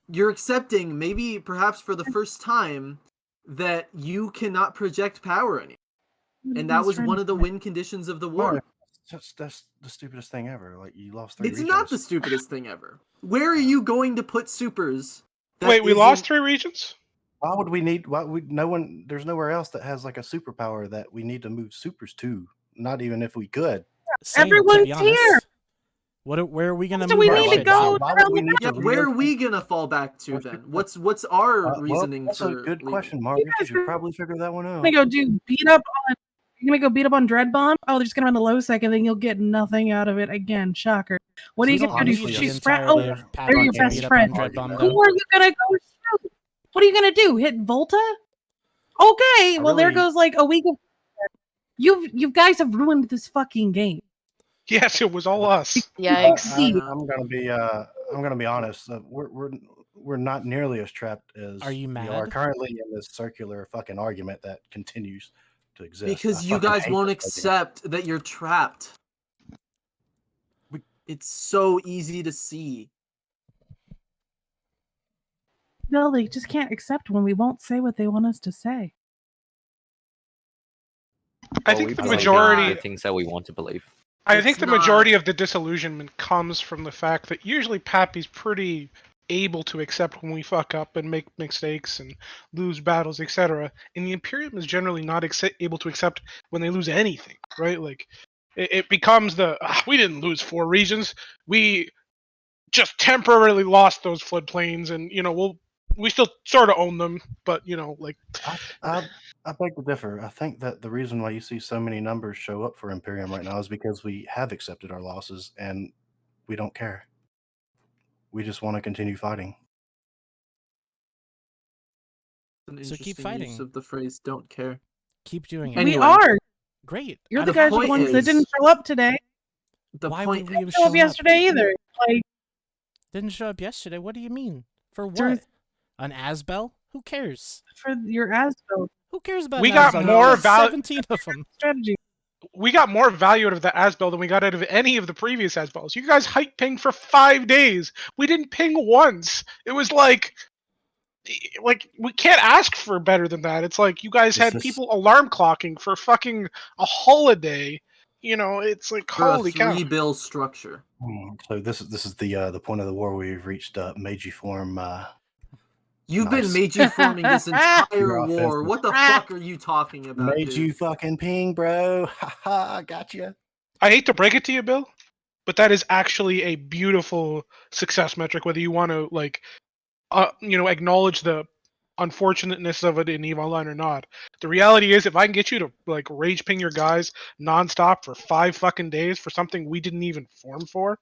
You're accepting, maybe perhaps for the first time, that you cannot project power anymore. And that was one of the win conditions of the war. That's the stupidest thing ever. Like, you lost 3 It's not the regions. stupidest thing ever. Where are you going to put supers? that Wait, we lost isn't- 3 regions? Why would we need? Why would no one? There's nowhere else that has like a superpower that we need to move supers to. Not even if we could. Same, to Everyone's be honest. here. Where are we gonna So move we our need to shit go Why would around we the need Yeah, to where are relocate? we gonna fall back to then? What's our Well, reasoning that's for a good leaving? question, Mark. You should probably figure that one out. You're gonna go do beat up on. You're gonna go beat up on Dread Bomb. Oh, they're just gonna run the low sec, and then you'll get nothing out of it again. Shocker. What are you We gonna don't do? honestly need Shoot the Sprat? entirety Oh, of Pat they're your getting best beat up friend. on Dread Bomb, Who though. who are you gonna go shoot? What are you gonna do? Hit Volta? Okay, well there really- goes like a week of. You guys have ruined this fucking game. Yes, it was all us. Yikes. I'm gonna be honest. We're not nearly as trapped as Are you we mad? are currently in this circular fucking argument that continues to exist. Because I you fucking guys hate won't this idea. accept that you're trapped. It's so easy to see. No, they just can't accept when we won't say what they want us to say. I Well, think we the believe majority. the things that we want to believe. I It's think the not- majority of the disillusionment comes from the fact that usually Pappy's pretty able to accept when we fuck up and make mistakes and lose battles, etc. And the Imperium is generally not able to accept when they lose anything, right? Like, it becomes we didn't lose 4 regions, we just temporarily lost those floodplains, and we still sort of own them, but like. I beg to differ. I think that the reason why you see so many numbers show up for Imperium right now is because we have accepted our losses and we don't care. We just want to continue fighting. An So keep interesting fighting. use of the phrase "don't care." Keep doing it. Anyway. We are. Great. You're I the the guys point ones that is- didn't show up today. The Why point would we have Show up shown yesterday either. Like Didn't show up yesterday. What do you mean? For There what? was- An Asbel? Who cares? for your ASBO Who cares about We an got Asbel? more There's val- 17 of them. strategy. We got more value out of the Asbel than we got out of any of the previous Asbels. You guys hype ping for 5 days. We didn't ping once. It was like like we can't ask for better than that. It's like you guys had people alarm clocking for fucking a holiday. You know, it's like For holy a cow. 3-bill structure. So this is the point of the war we've reached. Meiji form. You've been Meiji forming this entire You're war. offensive. What the fuck are you talking about, Made dude? you fucking ping, bro. Haha, gotcha. I hate to break it to you, Bill, but that is actually a beautiful success metric. Whether you want to like, acknowledge the unfortunateness of it in EVE Online or not. The reality is, if I can get you to like rage ping your guys nonstop for 5 fucking days for something we didn't even form for,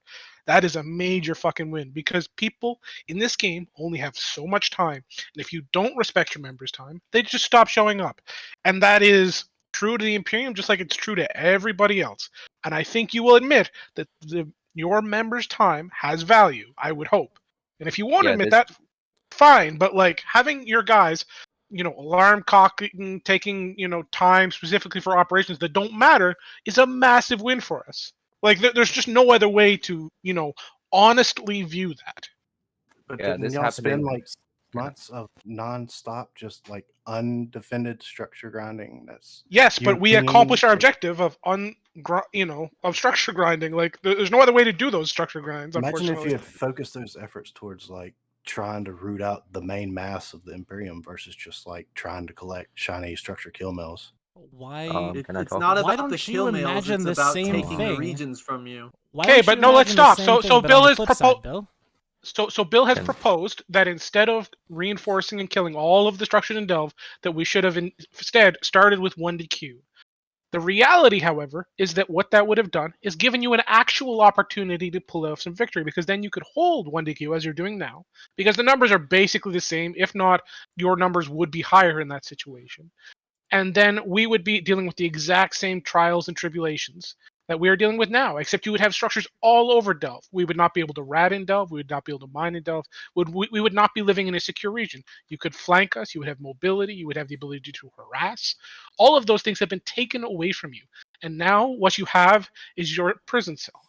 that is a major fucking win, because people in this game only have so much time, and if you don't respect your members' time, they just stop showing up. And that is true to the Imperium just like it's true to everybody else. And I think you will admit that your members' time has value, I would hope. And if you won't admit that, fine, but like having your guys, alarm clocking, taking, time specifically for operations that don't matter is a massive win for us. Like there's just no other way to, honestly view that. But Yeah, didn't this y'all spend happening- like months of non-stop just like undefended structure grinding? That's Yes, but we European, accomplished our like- objective of of structure grinding. Like there's no other way to do those structure grinds. Imagine if Unfortunately, you had focused those efforts towards like trying to root out the main mass of the Imperium versus just like trying to collect shiny structure kill mills. Why? It's not Why about the don't you kill mills. imagine It's the about same taking the thing? regions from you. Why okay, don't but you no, let's imagine the stop. same So thing, but on Bill the has flip proposed. side, Bill? So Bill has proposed that instead of reinforcing and killing all of the structures in Delve, that we should have instead started with 1DQ. The reality, however, is that what that would have done is given you an actual opportunity to pull off some victory, because then you could hold 1DQ as you're doing now, because the numbers are basically the same. If not, your numbers would be higher in that situation. And then we would be dealing with the exact same trials and tribulations that we are dealing with now, except you would have structures all over Delve. We would not be able to rat in Delve. We would not be able to mine in Delve. We would not be living in a secure region. You could flank us. You would have mobility. You would have the ability to harass. All of those things have been taken away from you. And now what you have is your prison cell.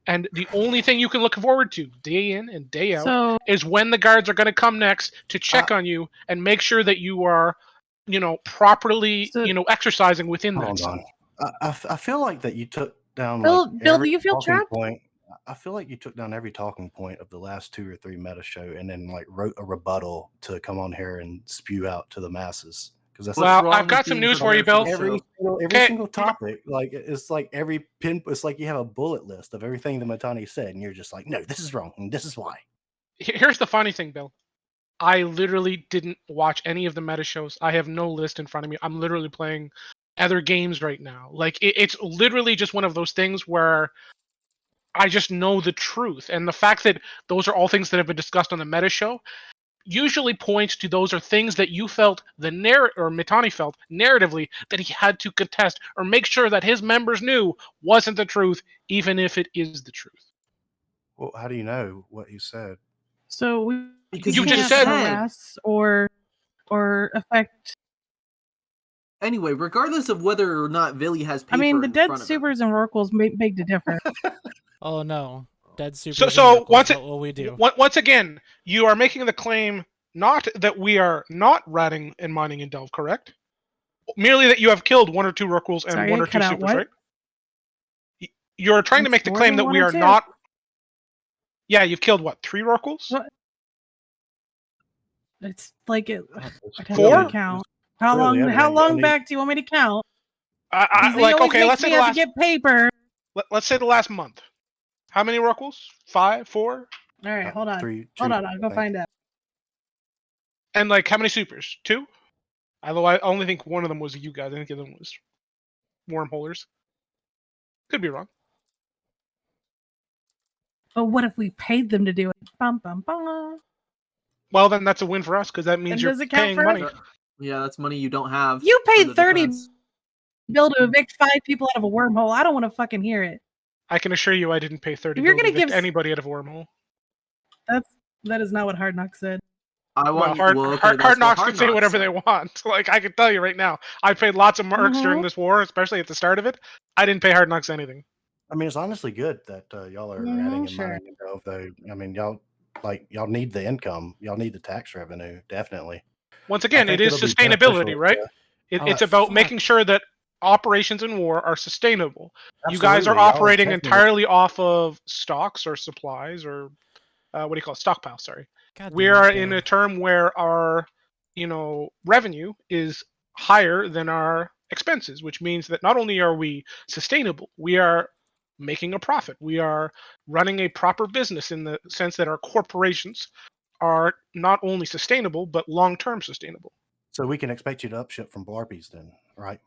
And the only thing you can look forward to day in and day out is when the guards are going to come next to check on you and make sure that you are, properly, exercising within that cell. I feel like that you took down Bill, like Bill, every do you feel talking trapped? point. I feel like you took down every talking point of the last 2 or 3 meta show and then like wrote a rebuttal to come on here and spew out to the masses. Because that's I've got some news for you, Bill. Every single topic, like it's like every pin. It's like you have a bullet list of everything that Matani said, and you're just like, no, this is wrong, and this is why. Here's the funny thing, Bill. I literally didn't watch any of the meta shows. I have no list in front of me. I'm literally playing other games right now. Like it's literally just one of those things where I just know the truth, and the fact that those are all things that have been discussed on the meta show usually points to those are things that you felt or Mitani felt narratively that he had to contest or make sure that his members knew wasn't the truth, even if it is the truth. Well, how do you know what he said? So we Because you can't just said harass or affect. Anyway, regardless of whether or not Villy has paper I mean, the in dead front of him, supers and oracles beg to differ. Oh no, dead supers. So what will we do? Once again, you are making the claim not that we are not ratting and mining in Delve, correct? Merely that you have killed 1 or 2 Rorquals and Sorry, 1 I or 2 cut out supers, what? right? You're trying to It's make the more claim than that 1 we or are 2. not. Yeah, you've killed what? 3 Rorquals? What? It's like it. I'd have 4? to count. How long back do you want me to count? Like okay, let's say the last. To get paper. Let's say the last month. How many Rorquals? 5, 4? All right, hold on. 3, Hold on, I'll go find out. And like how many supers? 2? Although I only think one of them was you guys. I think the other one was wormholers. Could be wrong. But what if we paid them to do it? Bum bum bum. Well, then that's a win for us because that means And you're does it count paying for money. us? Yeah, that's money you don't have. You for paid the 30 defense. bill to evict 5 people out of a wormhole. I don't want to fucking hear it. I can assure you, I didn't pay 30 If you're bill to gonna evict give anybody out of a wormhole. That is not what Hard Knock said. I want Hard that's Knocks what can say whatever they want. Like I can tell you right now, I paid lots of mercs during this war, especially at the start of it. I didn't pay Hard Knocks anything. I mean, it's honestly good that y'all are adding and mining in Delve, though. I mean, y'all Like y'all need the income, y'all need the tax revenue, definitely. Once again, it is sustainability, right? It's about making sure that operations in war are sustainable. You guys are operating entirely off of stocks or supplies or what do you call it? Stockpile? Sorry. We are in a term where our, revenue is higher than our expenses, which means that not only are we sustainable, we are making a profit. We are running a proper business in the sense that our corporations are not only sustainable but long-term sustainable. So we can expect you to upship from Blarpies then, right?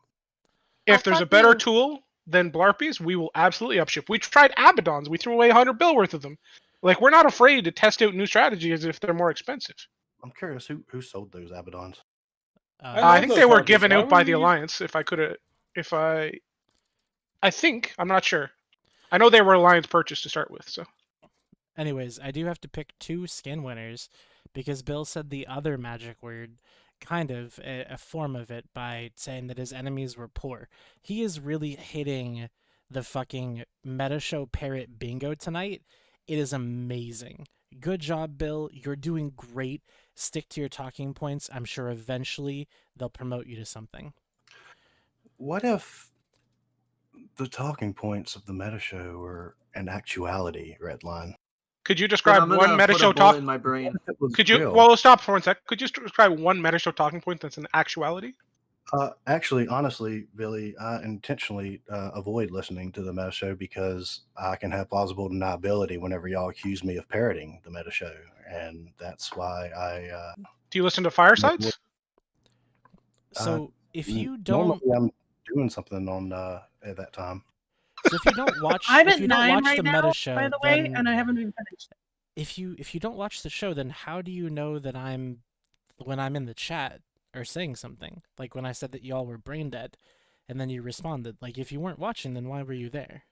If there's a better tool than Blarpies, we will absolutely upship. We tried Abaddons. We threw away 100 bill worth of them. Like, we're not afraid to test out new strategies if they're more expensive. I'm curious who sold those Abaddons. I think they were given out by the Alliance. I think, I'm not sure. I know they were Alliance purchased to start with. So, anyways, I do have to pick 2 skin winners because Bill said the other magic word, kind of a form of it, by saying that his enemies were poor. He is really hitting the fucking meta show parrot bingo tonight. It is amazing. Good job, Bill. You're doing great. Stick to your talking points. I'm sure eventually they'll promote you to something. What if the talking points of the meta show were an actuality, Redline? Could you describe one meta show talk in my brain? Could you? Well, stop for 1 sec. Could you describe one meta show talking point that's an actuality? Actually, honestly, Billy, I intentionally avoid listening to the meta show because I can have plausible deniability whenever y'all accuse me of parroting the meta show, and that's why I. Do you listen to Firesides? So if you don't, normally I'm doing something on at that time. So if you don't watch, I'm if at you 9 don't watch right the now, meta show, by the way, then and I haven't even finished it. If you don't watch the show, then how do you know that when I'm in the chat or saying something? Like when I said that y'all were brain dead, and then you responded. Like if you weren't watching, then why were you there?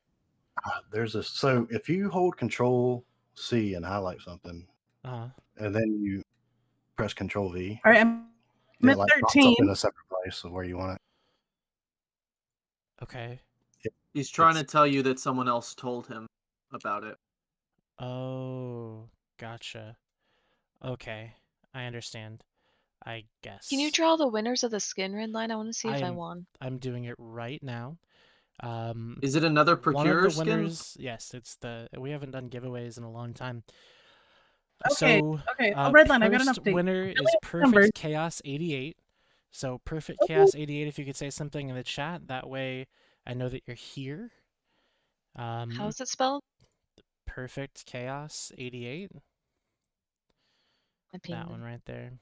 So if you hold Control C and highlight something, and then you press Control V. All right, I'm at 13. Up in a separate place of where you want it. Okay. He's trying to tell you that someone else told him about it. Oh, gotcha. Okay, I understand. I guess. Can you draw the winners of the skin red line? I want to see if I won. I'm doing it right now. Is it another procurer one of the skin? winners, yes, we haven't done giveaways in a long time. Okay, so, okay. Redline, I got an first update. winner is Perfect Chaos 88. So Perfect Chaos 88, if you could say something in the chat, that way I know that you're here. How is it spelled? Perfect Chaos 88. That one right there.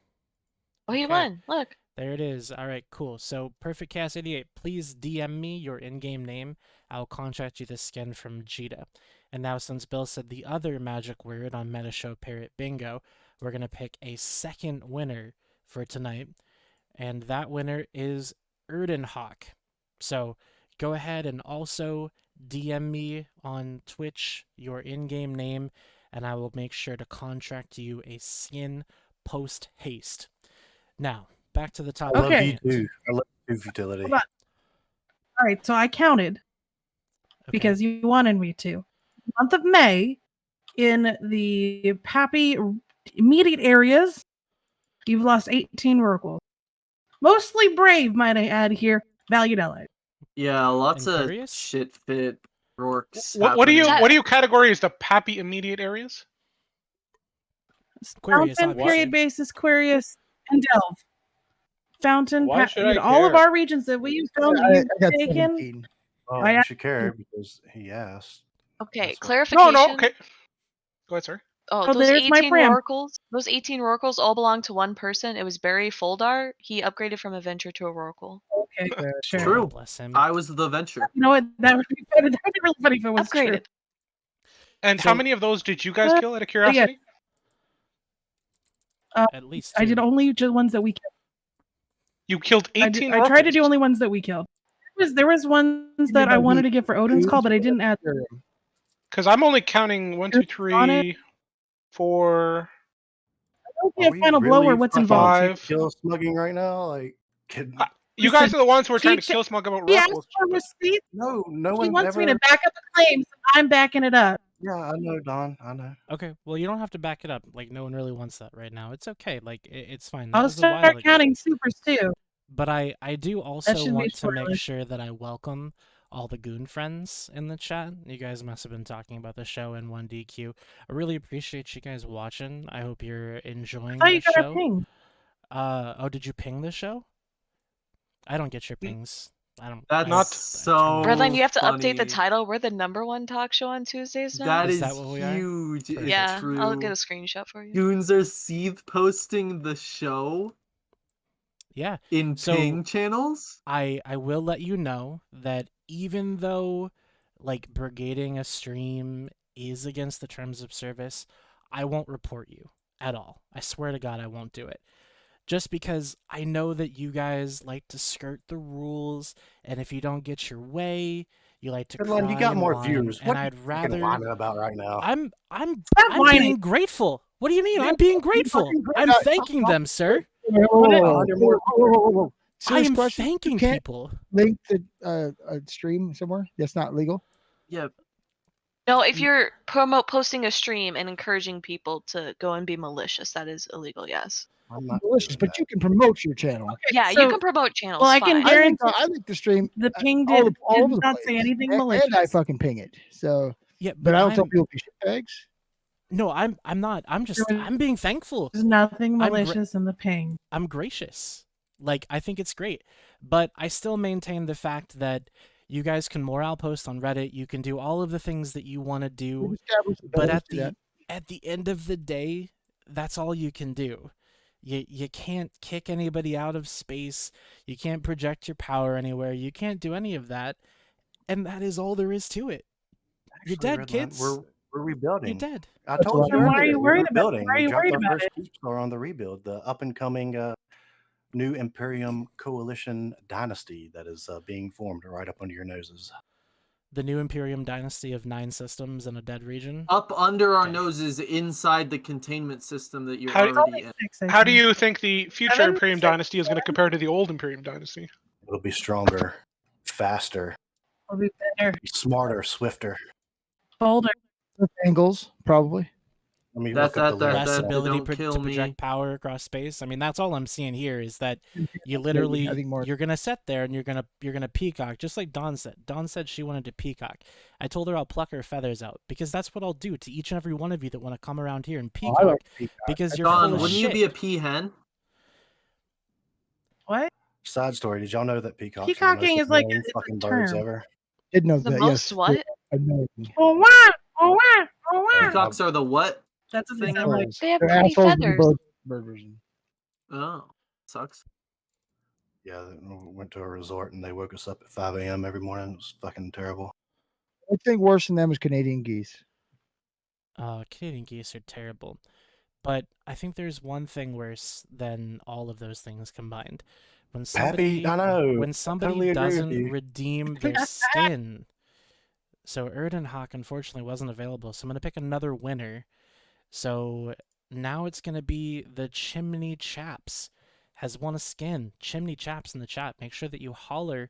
Oh, he won. Look. There it is. All right, cool. So Perfect Chaos 88, please DM me your in-game name. I'll contract you the skin from Jita. And now since Bill said the other magic word on Meta Show Parrot Bingo, we're going to pick a second winner for tonight. And that winner is Erdenhawk. So go ahead and also DM me on Twitch your in-game name, and I will make sure to contract you a skin post-haste. Now, back to the topic. I love you too. I love you, Futility. All right, so I counted because you wanted me to. Month of May, in the Pappy immediate areas, you've lost 18 Rorquals. Mostly brave, might I add here, valued allies. Yeah, lots of shit fit Rorks. What do you categorize as the Pappy immediate areas? Fountain, period basis, Quarius, and Delve. Fountain, Why should I all of care? our regions that we've done, I got taken. 17. Oh, you should care because he asked. Okay, clarification. No, okay. Go ahead, sir. Oh, those 18 Rorquals all belong to one person. It was Barry Foldar. He upgraded from a Venture to a Rorqual. Okay, sure. True. Bless him. I was the Venture. You know what? That would be funny. That would be really funny if it was Upgraded. true. And how many of those did you guys kill out of curiosity? At least I did only the ones that we killed. You killed 18 I tried to do only ones that we killed. There was ones that I wanted to get for Odin's Call, but I didn't add them. Because I'm only counting 1, 2, 3, 4. I don't see a final blow or what's involved here. Kill smugging right now, like. You guys are the ones who are trying to kill smug about He asked Rorquals. for receipts. No one He wants me ever. to back up the claims. I'm backing it up. Yeah, I know, Don. I know. Okay, well, you don't have to back it up. Like, no one really wants that right now. It's okay. Like, it's fine. That I'll was a while start ago. counting supers too. But I do also shouldn't be want to make spoilers. sure that I welcome all the goon friends in the chat. You guys must have been talking about the show in 1DQ. I really appreciate you guys watching. I hope you're enjoying I thought the you got a show. ping. Oh, did you ping the show? I don't get your pings. I don't. That's Not- so. Redline, you have to update the funny. title. We're the #1 talk show on Tuesdays now. That Is is that what we are? huge. It's yeah, true. I'll get a screenshot for you. Goons are Seeth posting the show Yeah. in So- ping channels. I will let you know that even though like brigading a stream is against the terms of service, I won't report you at all. I swear to God I won't do it. Just because I know that you guys like to skirt the rules, and if you don't get your way, you like to Redline, cry you got and more whine, viewers. and What I'd are you rather whining about right now? I'm Stop whining. being grateful. What do you mean? I'm being grateful. fucking great. I'm thanking them, sir. I Serious am question. thanking You can't people. link the stream somewhere. That's not legal. Yeah. No, if you're posting a stream and encouraging people to go and be malicious, that is illegal. Yes. I'm not Malicious, doing but you can promote your channel. Yeah, you so- can promote channels. Well, I can fine. guarantee I like the stream. the ping all did over the not place. say anything And I malicious. fucking ping it. So, Yeah, but I don't tell I'm- people to be shitbags. No, I'm not. I'm just There was- I'm being thankful. There's nothing I'm gra- malicious in the ping. I'm gracious. Like, I think it's great. But I still maintain the fact that you guys can morale post on Reddit. You can do all of the things that you want to do. But at the end of the day, that's all you can do. You can't kick anybody out of space. You can't project your power anywhere. You can't do any of that. And that is all there is to it. You're Actually, dead, Redline, kids. We're rebuilding. You're dead. I told you Then why are earlier, you we're worried about it? rebuilding. Why are We you dropped worried our about first it? Keepstar on the rebuild, the up and coming new Imperium Coalition dynasty that is being formed right up under your noses. The new Imperium dynasty of 9 systems in a dead region. Up under our Okay. noses inside the containment system that you're How- already in. How do you think the future 7, Imperium 6, dynasty is going to compare to the old Imperium dynasty? It'll be stronger, faster, Will be better, smarter, swifter. bolder. Angles, probably. Let me That's look up the that- lyrics. Less that- ability don't kill to project me. power across space. I mean, that's all I'm seeing here is that you Maybe, literally I think more. you're gonna sit there and you're gonna peacock, just like Dawn said. Dawn said she wanted to peacock. I told her I'll pluck her feathers out because that's what I'll do to each and every one of you that want to come around here and Oh, peacock I like peacock. because you're Don, full of wouldn't shit. you be a peahen? What? Side story: did y'all know that peacocks Peacocking are is the most like annoying it's a fucking birds term. ever? Did know The that? most Yes. what? I know. Oh wow! Oh wow! Oh wow! Peacocks are the what? That's what they Thing sound like. Birds. They have They're pretty assholes in the feathers. bird version. Oh, sucks. Yeah, we went to a resort and they woke us up at 5 a.m. every morning. It was fucking terrible. I think worse than them is Canadian geese. Canadian geese are terrible, but I think there's one thing worse than all of those things combined. When somebody, Pappy, I know. when I somebody totally agree with doesn't you. redeem their skin. So Erdenhawk unfortunately wasn't available, so I'm gonna pick another winner. So now it's gonna be the Chimney Chaps. Has won a skin. Chimney Chaps in the chat. Make sure that you holler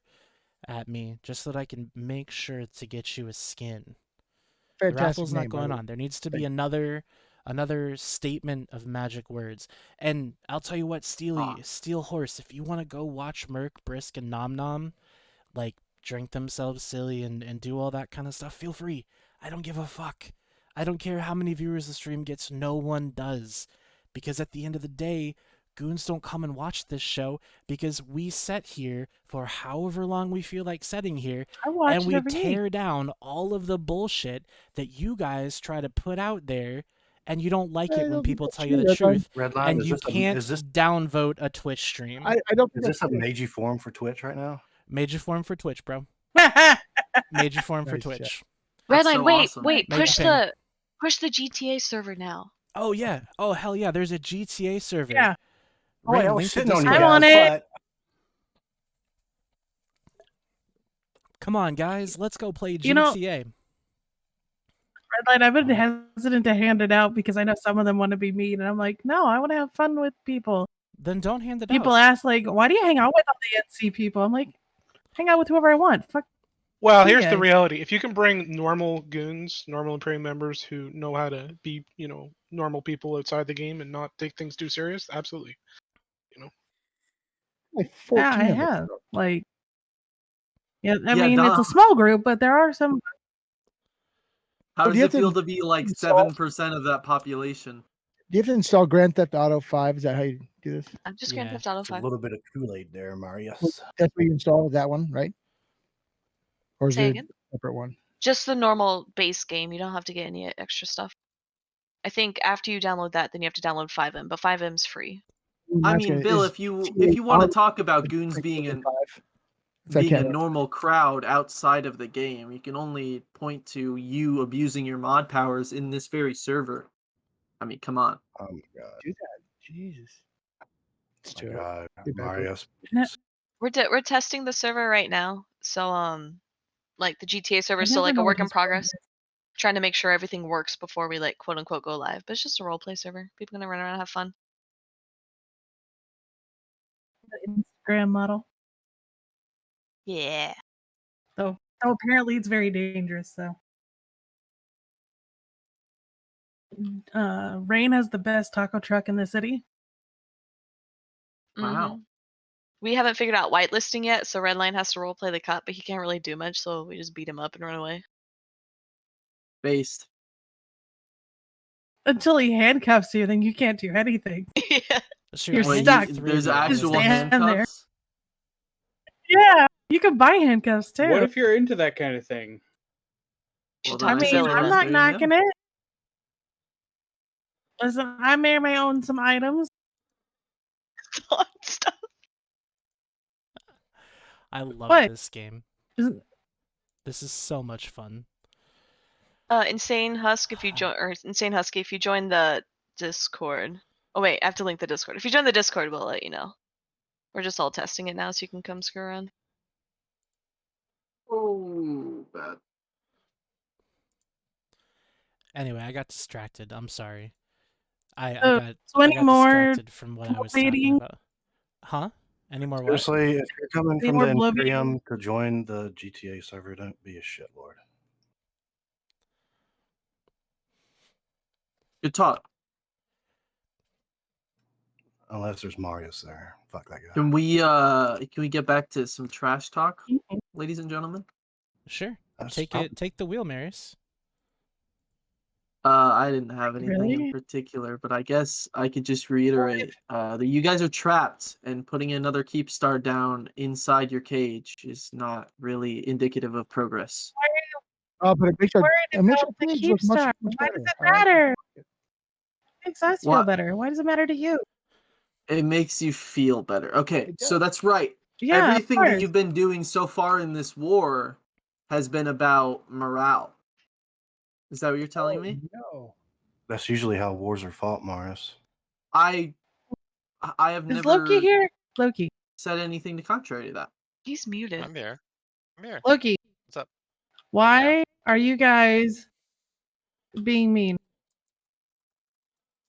at me just so that I can make sure to get you a skin. The Fantastic raffle's not name, by going the way. on. There needs to be another statement of magic words. And I'll tell you what, Steely, Steel Horse, if you want to go watch Merc, Brisk, and Nom Nom, like, drink themselves silly and do all that kind of stuff, feel free. I don't give a fuck. I don't care how many viewers the stream gets. No one does. Because at the end of the day, goons don't come and watch this show because we set here for however long we feel like setting here, I watch and it we every week. tear down all of the bullshit that you guys try to put out there, and you don't like it when people tell you the truth, Redline, and is you this can't is this downvote a Twitch stream. I don't. is this a Meiji form for Twitch right now? Major form for Twitch, bro. Major form for Nice, yeah. Twitch. That's Redline, so wait, awesome. wait, Make push ping. the GTA server now. Oh yeah. Oh hell yeah. There's a GTA server. Yeah. Oh, wait, Ray, I was link to sitting on Discord. your I'm on guys' it. butt. Come on, guys. Let's go play GTA. You know- Redline, I've been hesitant to hand it out because I know some of them want to be mean, and I'm like, no, I want to have fun with people. Then don't hand it People out. ask like, why do you hang out with all the NC people? I'm like, hang out with whoever I want. Fuck Well, You here's the guys. reality. If you can bring normal goons, normal Imperium members who know how to be, normal people outside the game and not take things too serious, absolutely. Like Yeah, 14 I of us. have. Like, yeah, I Yeah, mean, it's Dom, a small group, but there are some. how Do does you it have feel to to be like install? 7% of that population? Do you have to install Grand Theft Auto 5? Is that how you do this? I'm just Yeah. Grand Theft Auto It's a 5. little bit of Kool-Aid there, Marius. That's what you install that one, right? Or is Say it again? a separate one? Just the normal base game. You don't have to get any extra stuff. I think after you download that, then you have to download 5M, but 5M's free. I That's mean, gonna- Bill, is if you T8 want to out talk about with goons Grand being Theft an Auto 5? If I being a can't- normal crowd outside of the game, you can only point to you abusing your mod powers in this very server. I mean, come on. Oh my god. Do that. Jesus. Let's Oh do my it. god. Get back to it. Marius. We're testing the server right now. So like the GTA server I is still never like a know work what in his phone progress. is. Trying to make sure everything works before we like quote unquote go live. But it's just a roleplay server. People gonna run around and have fun. The Instagram model. Yeah. So apparently it's very dangerous. So, Rain has the best taco truck in the city. Wow. Mhm. We haven't figured out whitelisting yet, so Redline has to roleplay the cop, but he can't really do much, so we just beat him up and run away. Based. Until he handcuffs you, then you can't do anything. Yeah. Shoot, You're I Wait, stuck. handcuffed there's three of you actual guys. stand there. handcuffs? Yeah, you can buy handcuffs too. What if you're into that kind of thing? Should Well, talk then to I Billy I'm then. not doing knocking him. it. Listen, I may own some items. Stop. I love What? this game. Isn't- This is so much fun. Insane Husk, if you join, or Insane Husky, if you join the Discord. Oh wait, I have to link the Discord. If you join the Discord, we'll let you know. We're just all testing it now, so you can come screw around. Oh, bad. Anyway, I got distracted. I'm sorry. I Oh, got so any I got more distracted from what I was talking bloviating? about. Huh? Any more what? Seriously, if you're coming Any from more the bloviating? Imperium to join the GTA server, don't be a shitlord. Good talk. Unless there's Marius there. Fuck that guy. Can we get back to some trash talk, ladies and gentlemen? Sure. That's Take prob- it. Take the wheel, Marius. I didn't have anything in Really? particular, but I guess I could just reiterate that you guys are trapped, and putting another Keepstar down inside your cage is not really indicative of progress. Oh, but it makes our, Worried it makes our about the page look much, Keepstar. much Why better. does it I like matter? It makes us feel What? better. Why does it matter to you? It makes you feel better. Okay, It so does. that's right. Yeah, of Everything that course. you've been doing so far in this war has been about morale. Is that what you're telling me? No. That's usually how wars are fought, Marius. I have Is never Loki here? Loki. said anything to contrary to that. He's muted. I'm here. I'm here. Loki. What's up? Why are you guys being mean?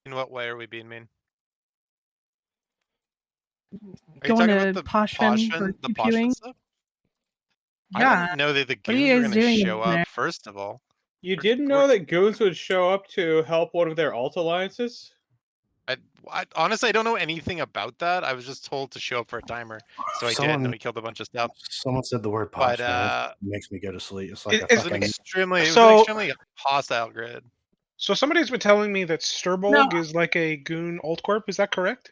In what way are we being mean? Are you Going talking to about the Poshvin for the Poshvin QQing? stuff? Yeah. I didn't know that the What are you goons were guys going to doing show in there? up, first of all. You didn't know that goons would show up to help one of their alt alliances? Honestly, I don't know anything about that. I was just told to show up for a timer. So I did, and then we killed a bunch of stuff. Someone said the word But, posh, man. It makes me go to sleep. It's like a Is- It was an fucking... extremely hostile grid. So somebody's been telling me that Sturbolg is like a goon alt corp. Is that correct?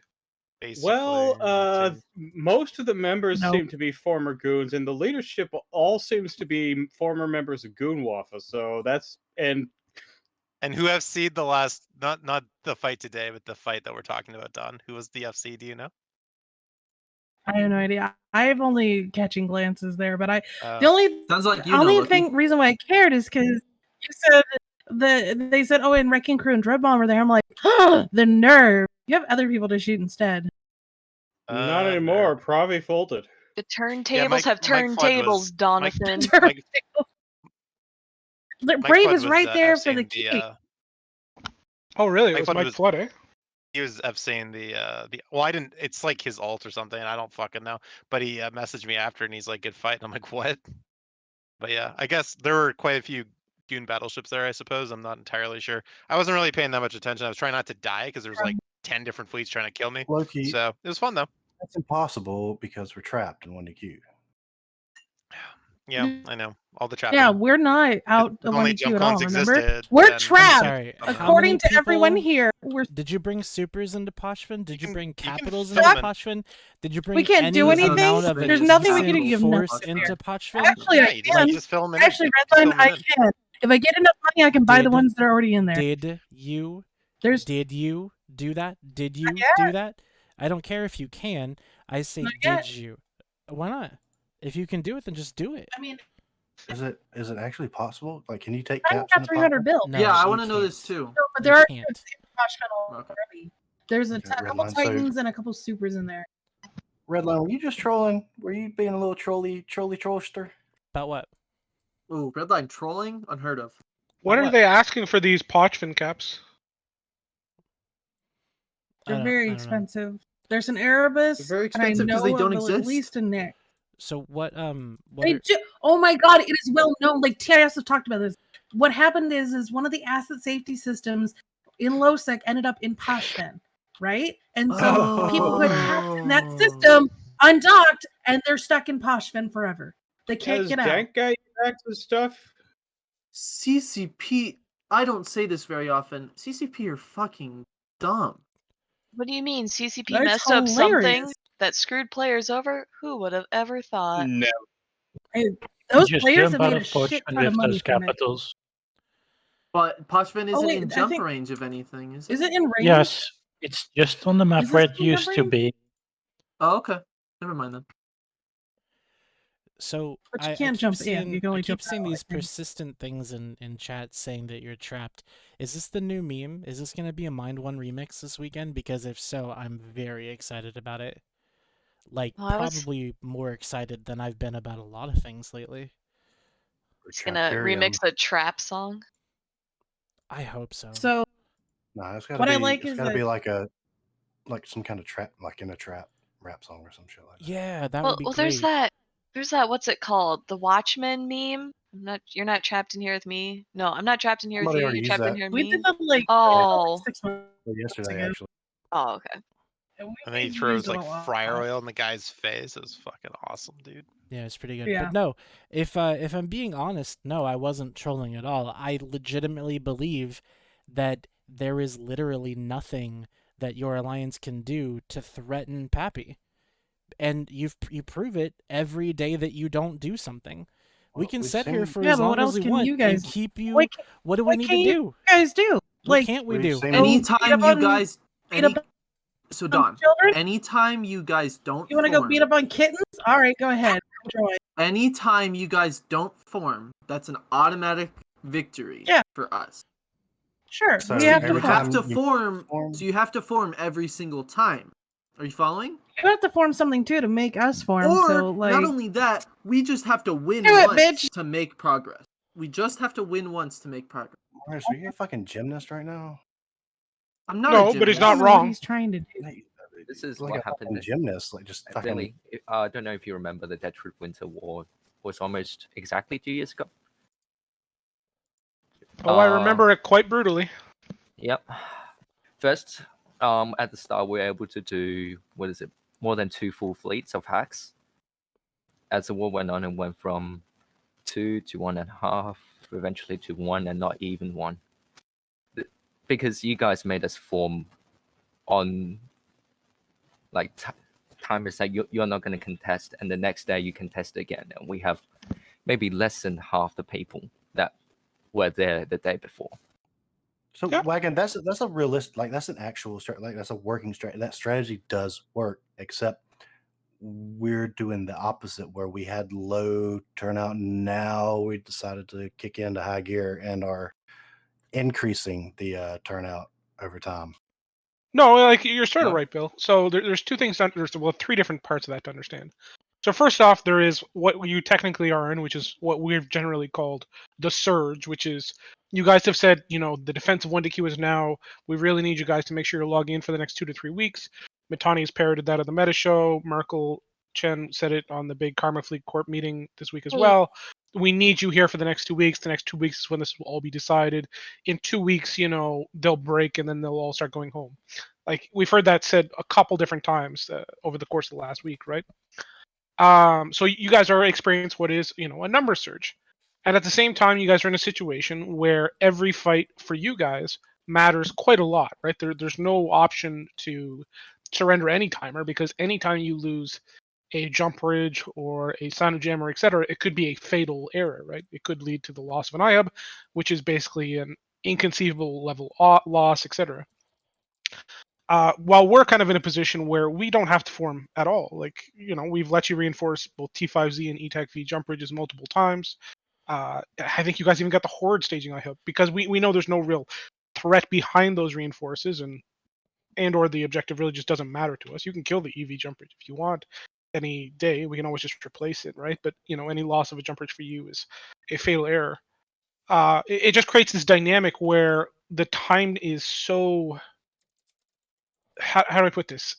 Basically. Well, most of the members No. seem to be former goons, and the leadership all seems to be former members of Goonwaffe. So that's And who FC'd the last, not the fight today, but the fight that we're talking about, Don? Who was the FC? Do you know? I have no idea. I have only catching glances there, but the Sounds like you know, only Loki. reason why I cared is because you said they said, oh, and Wrecking Crew and Dread Bomb were there. I'm like, the nerve. You have other people to shoot instead. not anymore. Pravi folded. The turntables have turntables, Donathan. Brave is right there for the key. Oh, really? It Mike was Flood Mike was- Flood, eh? He was FCing the well, I didn't. It's like his alt or something. I don't fucking know. But he messaged me after, and he's like, "Good fight." And I'm like, "What?" But yeah, I guess there were quite a few Dune battleships there. I suppose I'm not entirely sure. I wasn't really paying that much attention. I was trying not to die because there's like 10 different fleets trying to kill me. Loki, So it was fun though. that's impossible because we're trapped in 1DQ. Yeah, I know. All the trapping. Yeah, we're not out If of only 1DQ jump at all. clones Remember, existed, we're then- I'm trapped. sorry. How According many to everyone people- here, we're. Did you bring supers into Poshvin? Did you bring capitals film into it. Poshvin? Did you bring We can't any do anything. amount of There's nothing we can do. decent You have no force idea. into Poshvin? Actually, Yeah, I you can. just fill 'em in. Actually, Just Redline, fill 'em I in. can. If I get enough money, I can buy the Did- ones that are already in there. Did you do that? Did you do that? I don't care if you can. I say, Not yet. did you? Why not? If you can do it, then just do it. I mean, Is it actually possible? Like, can you take I caps got in the 300 pocket? bills. No, yeah, I you want to know can't. this too. No, but there are can't. already. There's a Okay, couple Redline, so- Titans and a couple Supers in there. Redline, were you just trolling? Were you being a little trollster? About what? Ooh, Redline trolling? Unheard of. What are What? they asking for these Pochvin caps? I They're don't- very I don't know. expensive. There's an Erebus, They're very and I expensive 'cause know they of don't at exist. least a Nick. So what? They do. Oh my god, it is well known. Like TIS have talked about this. What happened is one of the asset safety systems in LowSec ended up in Poshvin, right? And so people who had capped in that system undocked, and they're stuck in Poshvin forever. They can't Has get out. Dank got you back to stuff? CCP. I don't say this very often. CCP are fucking dumb. What do you mean? CCP That's messed up something hilarious. that screwed players over? Who would have ever thought? No. Those Just players jump have out made of a Pochvin shit ton of with money those from it. capitals. But Pochvin isn't wait, in I jump think- range of anything, is it? Is it in range? Yes, it's just on the map Is where this it used to be. Oh, okay. Never mind then. So But you I can't keep jump in, seeing, you can only I keep jump seeing out, I these think. persistent things in chat saying that you're trapped. Is this the new meme? Is this gonna be a Mind One remix this weekend? Because if so, I'm very excited about it. Like Oh, I was- probably more excited than I've been about a lot of things lately. It's gonna remix a trap song. I hope so. So No, it's gotta What be. I like it's is gotta be that- like some kind of trap, like in a trap rap song or some shit like that. Yeah, that Well, would be well, great. there's that. What's it called? The Watchmen meme. You're not trapped in here with me. No, I'm not trapped in here with Somebody you. already You're used trapped in that. here with we me. did that like Oh. 6 months Or yesterday, ago. actually. Oh, okay. And And then he we throws used it like a lot. fryer oil in the guy's face. It was fucking awesome, dude. Yeah, it's pretty good. Yeah. But no, if I'm being honest, no, I wasn't trolling at all. I legitimately believe that there is literally nothing that your alliance can do to threaten Pappy. And you prove it every day that you don't do something. We can we've sit here seen- for Yeah, as but long what as else we can want you guys- and keep you. What What do we what need can to you do? guys do? What Like, can't we we've do? seen- Go Anytime beat up you on- guys, beat up so on Don, children? anytime you guys don't You want to go form, beat up on kittens? All right, go ahead. Enjoy. anytime you guys don't form, that's an automatic victory Yeah. for us. Sure. So we have you to have to you form, form- so you have to form every single time. Are you following? You have to form something too to make us form. Or so like, not only that, we just have to win Do it, once bitch. to make progress. We just have to win once to make progress. Morris, are you a fucking gymnast right now? I'm not. No, a but he's I not don't know what wrong. he's trying to do. This is like what a happened. fucking gymnast, like just fucking. Really, I don't know if you remember the Deadwood Winter War was almost exactly 2 years ago. Oh, I remember it quite brutally. Yep. First, at the start, we were able to do more than 2 full fleets of hacks. As the war went on, it went from 2 to 1.5, eventually to 1, and not even 1. Because you guys made us form on like timers that you're not going to contest, and the next day you contest again, and we have maybe less than half the people that were there the day before. So Wagon, that's a realistic, like that's an actual like that's a working strategy. That strategy does work, except we're doing the opposite where we had low turnout and now we decided to kick into high gear and are increasing the turnout over time. No, like you're sort of No. right, Bill. So there's two things. There's three different parts of that to understand. So first off, there is what you technically are in, which is what we've generally called the surge, which is you guys have said, the defensive 1DQ is now. We really need you guys to make sure you're logging in for the next 2 to 3 weeks. Mitani has parroted that at the meta show. Merkel Chen said it on the big Karma Fleet Corp meeting this week as Hey. well. We need you here for the next 2 weeks. The next 2 weeks is when this will all be decided. In 2 weeks, they'll break and then they'll all start going home. Like we've heard that said a couple different times over the course of the last week, right? So you guys are experiencing what is, a number surge. And at the same time, you guys are in a situation where every fight for you guys matters quite a lot, right? There's no option to surrender any timer because anytime you lose a jump bridge or a Sino jammer, etc., it could be a fatal error, right? It could lead to the loss of an IUB, which is basically an inconceivable level loss, etc. While we're kind of in a position where we don't have to form at all, like we've let you reinforce both T5Z and ETAC-V jump bridges multiple times. I think you guys even got the horde staging, I hope, because we know there's no real threat behind those reinforces, and or the objective really just doesn't matter to us. You can kill the EV jump bridge if you want any day. We can always just replace it, right? But any loss of a jump bridge for you is a fatal error. It just creates this dynamic where the time is so. How do I put this?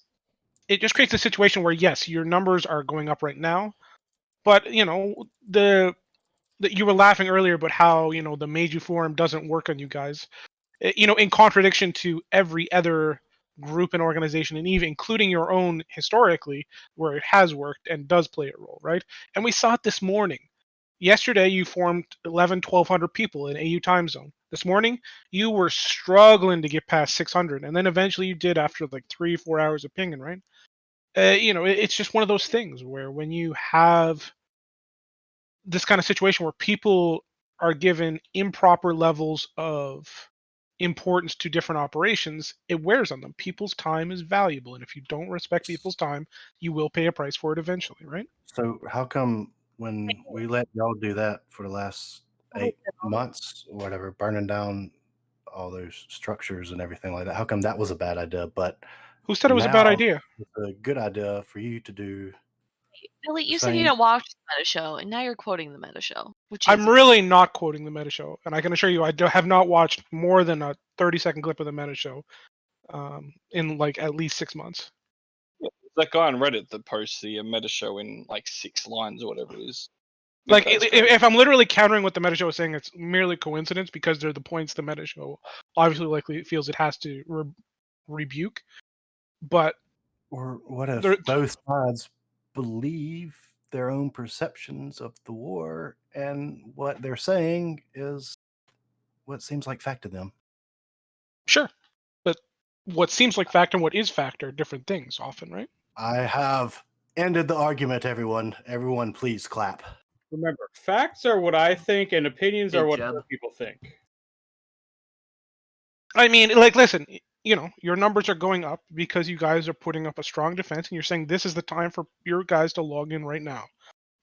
It just creates a situation where yes, your numbers are going up right now, but you were laughing earlier about how the Meiju Forum doesn't work on you guys. In contradiction to every other group and organization, and even including your own historically, where it has worked and does play a role, right? And we saw it this morning. Yesterday, you formed 1,200 people in AU time zone. This morning, you were struggling to get past 600, and then eventually you did after like 3-4 hours of pinging, right? It's just one of those things where when you have this kind of situation where people are given improper levels of importance to different operations, it wears on them. People's time is valuable, and if you don't respect people's time, you will pay a price for it eventually, right? So how come when we let y'all do that for the last 8 months or whatever, burning down all those structures and everything like that, how come that was a bad idea? But who said it was a bad idea? It's a good idea for you to do. Billy, you said you didn't watch the meta show, and now you're quoting the meta show. I'm really not quoting the meta show, and I can assure you I have not watched more than a 30-second clip of the meta show in like at least 6 months. Yeah, that guy on Reddit that posts the meta show in like 6 lines or whatever it is. Like, if I'm literally countering what the meta show is saying, it's merely coincidence because they're the points the meta show obviously likely feels it has to rebuke. But or what if both sides believe their own perceptions of the war, and what they're saying is what seems like fact to them? Sure, but what seems like fact and what is fact are different things often, right? I have ended the argument, everyone. Everyone, please clap. Remember, facts are what I think, and opinions are what other people think. I mean, like, listen, your numbers are going up because you guys are putting up a strong defense, and you're saying this is the time for your guys to log in right now.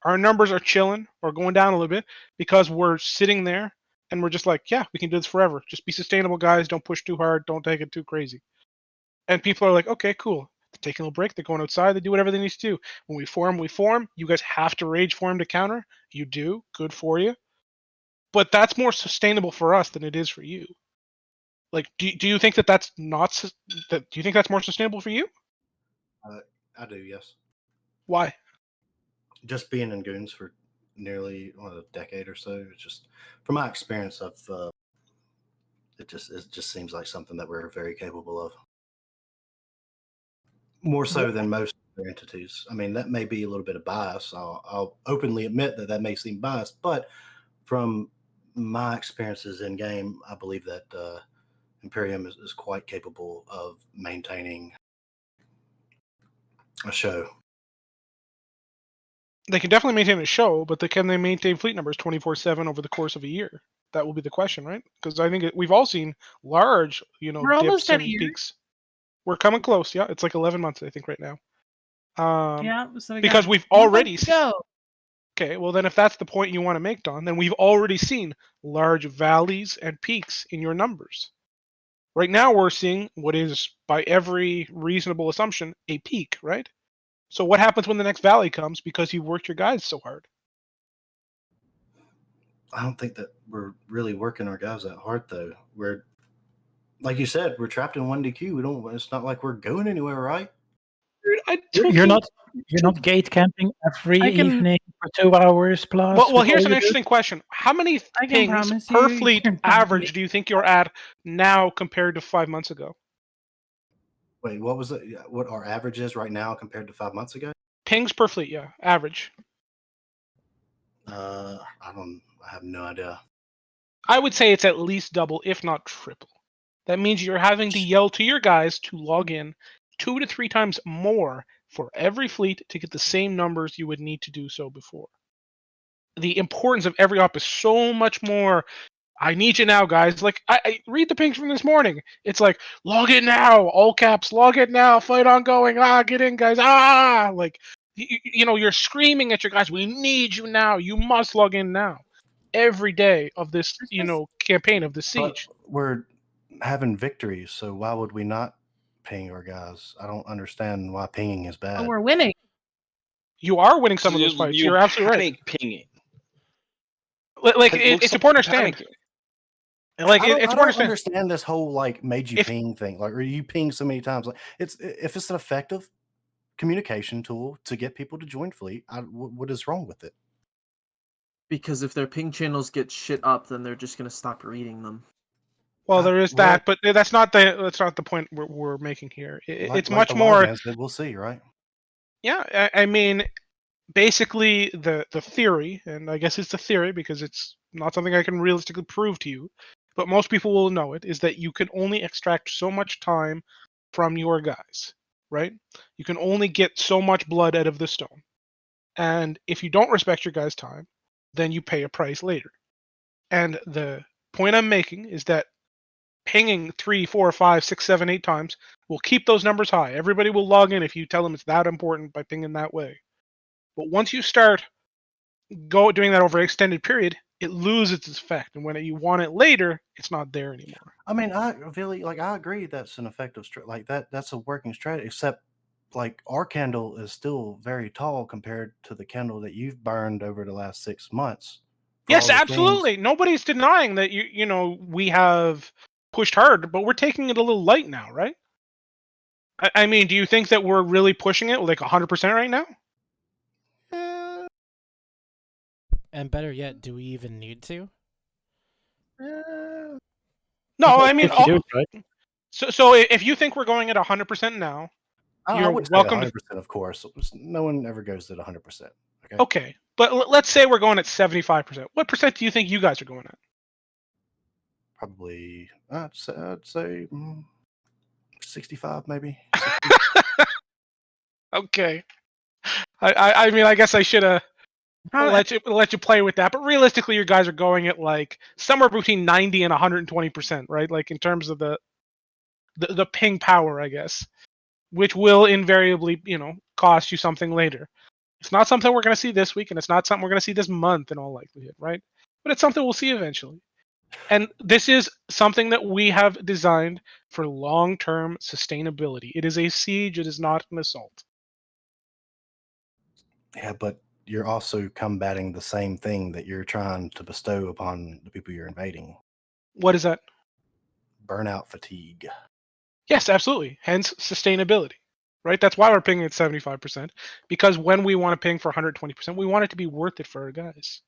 Our numbers are chilling or going down a little bit because we're sitting there and we're just like, yeah, we can do this forever. Just be sustainable, guys. Don't push too hard. Don't take it too crazy. And people are like, okay, cool. They're taking a little break. They're going outside. They do whatever they need to do. When we form, we form. You guys have to rage form to counter. You do. Good for you. But that's more sustainable for us than it is for you. Like, do you think that's not? Do you think that's more sustainable for you? I do, yes. Why? Just being in Goons for nearly a decade or so. It's just, from my experience, it just seems like something that we're very capable of. More so than most other entities. I mean, that may be a little bit of bias. I'll openly admit that may seem biased, but from my experiences in game, I believe that Imperium is quite capable of maintaining a show. They can definitely maintain a show, but can they maintain fleet numbers 24/7 over the course of a year? That will be the question, right? Because I think we've all seen large, We're almost dips at and a year. peaks. We're coming close. Yeah, it's like 11 months, I think, right now. Yeah, so because we've already Okay, well then if that's the point you want to make, Don, then we've already seen large valleys and peaks in your numbers. Right now we're seeing what is, by every reasonable assumption, a peak, right? So what happens when the next valley comes because you worked your guys so hard? I don't think that we're really working our guys that hard, though. We're, like you said, we're trapped in 1DQ. It's not like we're going anywhere, right? Dude, You're not gate camping every evening for 2 hours plus. Well, with here's all an you do? interesting question. How many I can pings promise per you, fleet you're not average do you think you're at now compared to 5 months ago? Wait, what was it? What our average is right now compared to 5 months ago? Pings per fleet, yeah, average. I have no idea. I would say it's at least double, if not triple. That means you're having to yell to your guys to log in 2 to 3 times more for every fleet to get the same numbers you would need to do so before. The importance of every op is so much more. I need you now, guys. Like, I read the pings from this morning. It's like, log in now, all caps, log in now, fight ongoing, get in, guys, like, you're screaming at your guys, we need you now, you must log in now. Every day of this, campaign of the siege. But we're having victories, so why would we not ping our guys? I don't understand why pinging is bad. Oh, we're winning. You are winning some of those fights. You're absolutely right. Pinging. Like, it's important to understand. Like, I don't understand this whole like made you ping thing. Like, or you ping so many times. Like, if it's an effective communication tool to get people to join fleet, what is wrong with it? Because if their ping channels get shit up, then they're just gonna stop reading them. Well, there is that, but that's not the point we're making here. It's much more. We'll see, right? Yeah, I mean, basically the theory, and I guess it's the theory because it's not something I can realistically prove to you, but most people will know it, is that you can only extract so much time from your guys, right? You can only get so much blood out of the stone. And if you don't respect your guys' time, then you pay a price later. And the point I'm making is that pinging 3, 4, 5, 6, 7, 8 times will keep those numbers high. Everybody will log in if you tell them it's that important by pinging that way. But once you start doing that over an extended period, it loses its effect. And when you want it later, it's not there anymore. I mean, I agree that's an effective that's a working strategy, except like our candle is still very tall compared to the candle that you've burned over the last 6 months. Yes, absolutely. Nobody's denying that we have pushed hard, but we're taking it a little light now, right? I mean, do you think that we're really pushing it like 100% right now? And better yet, do we even need to? No, I mean, if you do, right? So if you think we're going at 100% now, I would welcome 100%, of course. No one ever goes at 100%. Okay, but let's say we're going at 75%. What percent do you think you guys are going at? Probably, I'd say 65, maybe. Okay. I mean, I guess I should have let you play with that, but realistically, your guys are going at like somewhere between 90 and 120%, right? Like in terms of the ping power, I guess, which will invariably, cost you something later. It's not something we're going to see this week, and it's not something we're going to see this month in all likelihood, right? But it's something we'll see eventually. And this is something that we have designed for long-term sustainability. It is a siege. It is not an assault. Yeah, but you're also combating the same thing that you're trying to bestow upon the people you're invading. What is that? Burnout fatigue. Yes, absolutely. Hence sustainability, right? That's why we're pinging at 75%, because when we want to ping for 120%, we want it to be worth it for our guys.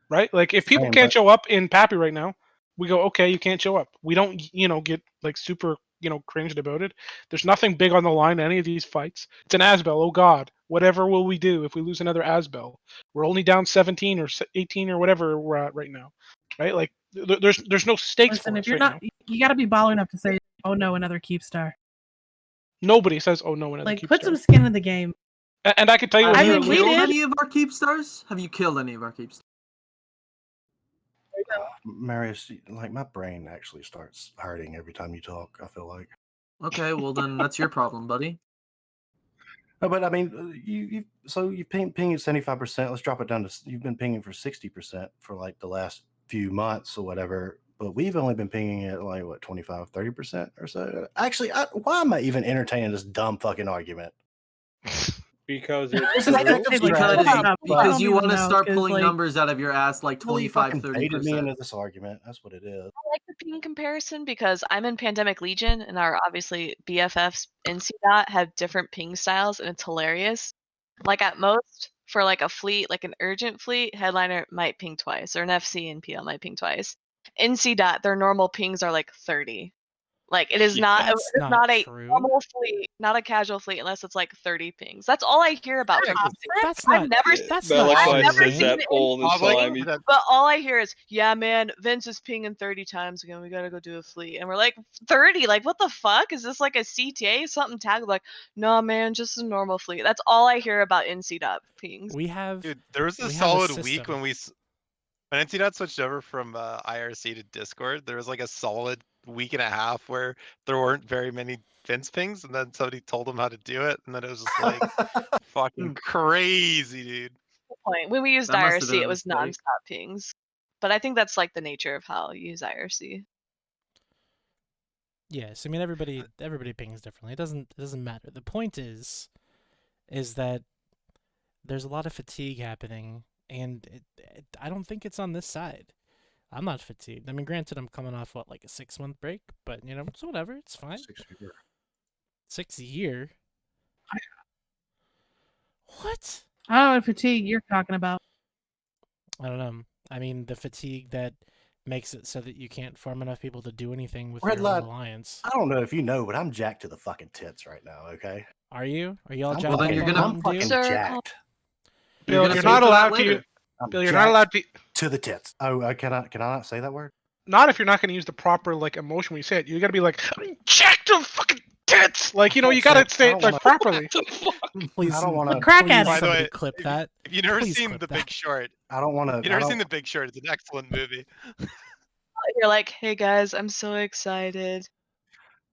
Right? Like if people can't show up in Pappy right now, we go, okay, you can't show up. We don't, get like super, cringed about it. There's nothing big on the line in any of these fights. It's an Asbel. Oh God, whatever will we do if we lose another Asbel? We're only down 17 or 18 or whatever we're at right now. Right? Like there's no stakes. Listen, for if you're right not, now. you got to be baller enough to say, "Oh no, another Keepstar." Nobody says, "Oh no, another Like, Keepstar." put some skin in the game. And I can tell you, have you killed any of our Keepstars? Have you killed any of our Keepstars? Marius, like my brain actually starts hurting every time you talk. I feel like. Okay, well then that's your problem, buddy. No, but I mean, you ping at 75%. Let's drop it down to you've been pinging for 60% for like the last few months or whatever. But we've only been pinging at like what 25, 30% or so. Actually, why am I even entertaining this dumb fucking argument? Because it's because you want to start pulling numbers out of your ass like 25, 30%. Baited me into this argument. That's what it is. I like the ping comparison because I'm in Pandemic Legion and our obviously BFFs in CDOT have different ping styles and it's hilarious. Like at most for like a fleet, like an urgent fleet, headliner might ping twice, or an FC and PL might ping twice. In CDOT, their normal pings are like 30. Like it is not That's it is not a true. normal fleet, not a casual fleet, unless it's like 30 pings. That's all I hear about. That's I've not. never That's seen, not I've Malachi never says seen that all the time. but all I hear is, yeah, man, Vince is pinging 30 times again. We gotta go do a fleet. And we're like, 30? Like, what the fuck? Is this like a CTA? Something tagged like, no, man, just a normal fleet. That's all I hear about NC pings. We have. Dude, there was a we have solid system. week when when NC switched over from IRC to Discord. There was like a solid week and a half where there weren't very many Vince pings, and then somebody told them how to do it, and then it was just like fucking crazy, dude. Point. When we used That must have been IRC, a it was mistake. nonstop pings. But I think that's like the nature of how you use IRC. Yes, I mean everybody pings differently. It doesn't matter. The point is that there's a lot of fatigue happening, and I don't think it's on this side. I'm not fatigued. I mean, granted, I'm coming off like a 6-month break, but it's whatever. It's fine. 6 year. What? I don't know what fatigue you're talking about. I don't know. I mean, the fatigue that makes it so that you can't farm enough people to do anything with Red your Light, alliance. I don't know if you know, but I'm jacked to the fucking tits right now. Okay. Are you? Are you all I'm jacked? fucking, up on I'm Mountain Dew? fucking jacked. Bill, you're not allowed to. I'm Bill, you're not allowed to the tits. Oh, can I not say that word? Not if you're not going to use the proper like emotion when you say it. You got to be like, jacked to fucking tits. Like you got to say it like properly. Please, I don't want to. Crack at By the somebody way, clip that. if you've never Please seen clip The that. Big Short, I don't want to. you've never seen The Big Short. It's an excellent movie. You're like, hey guys, I'm so excited.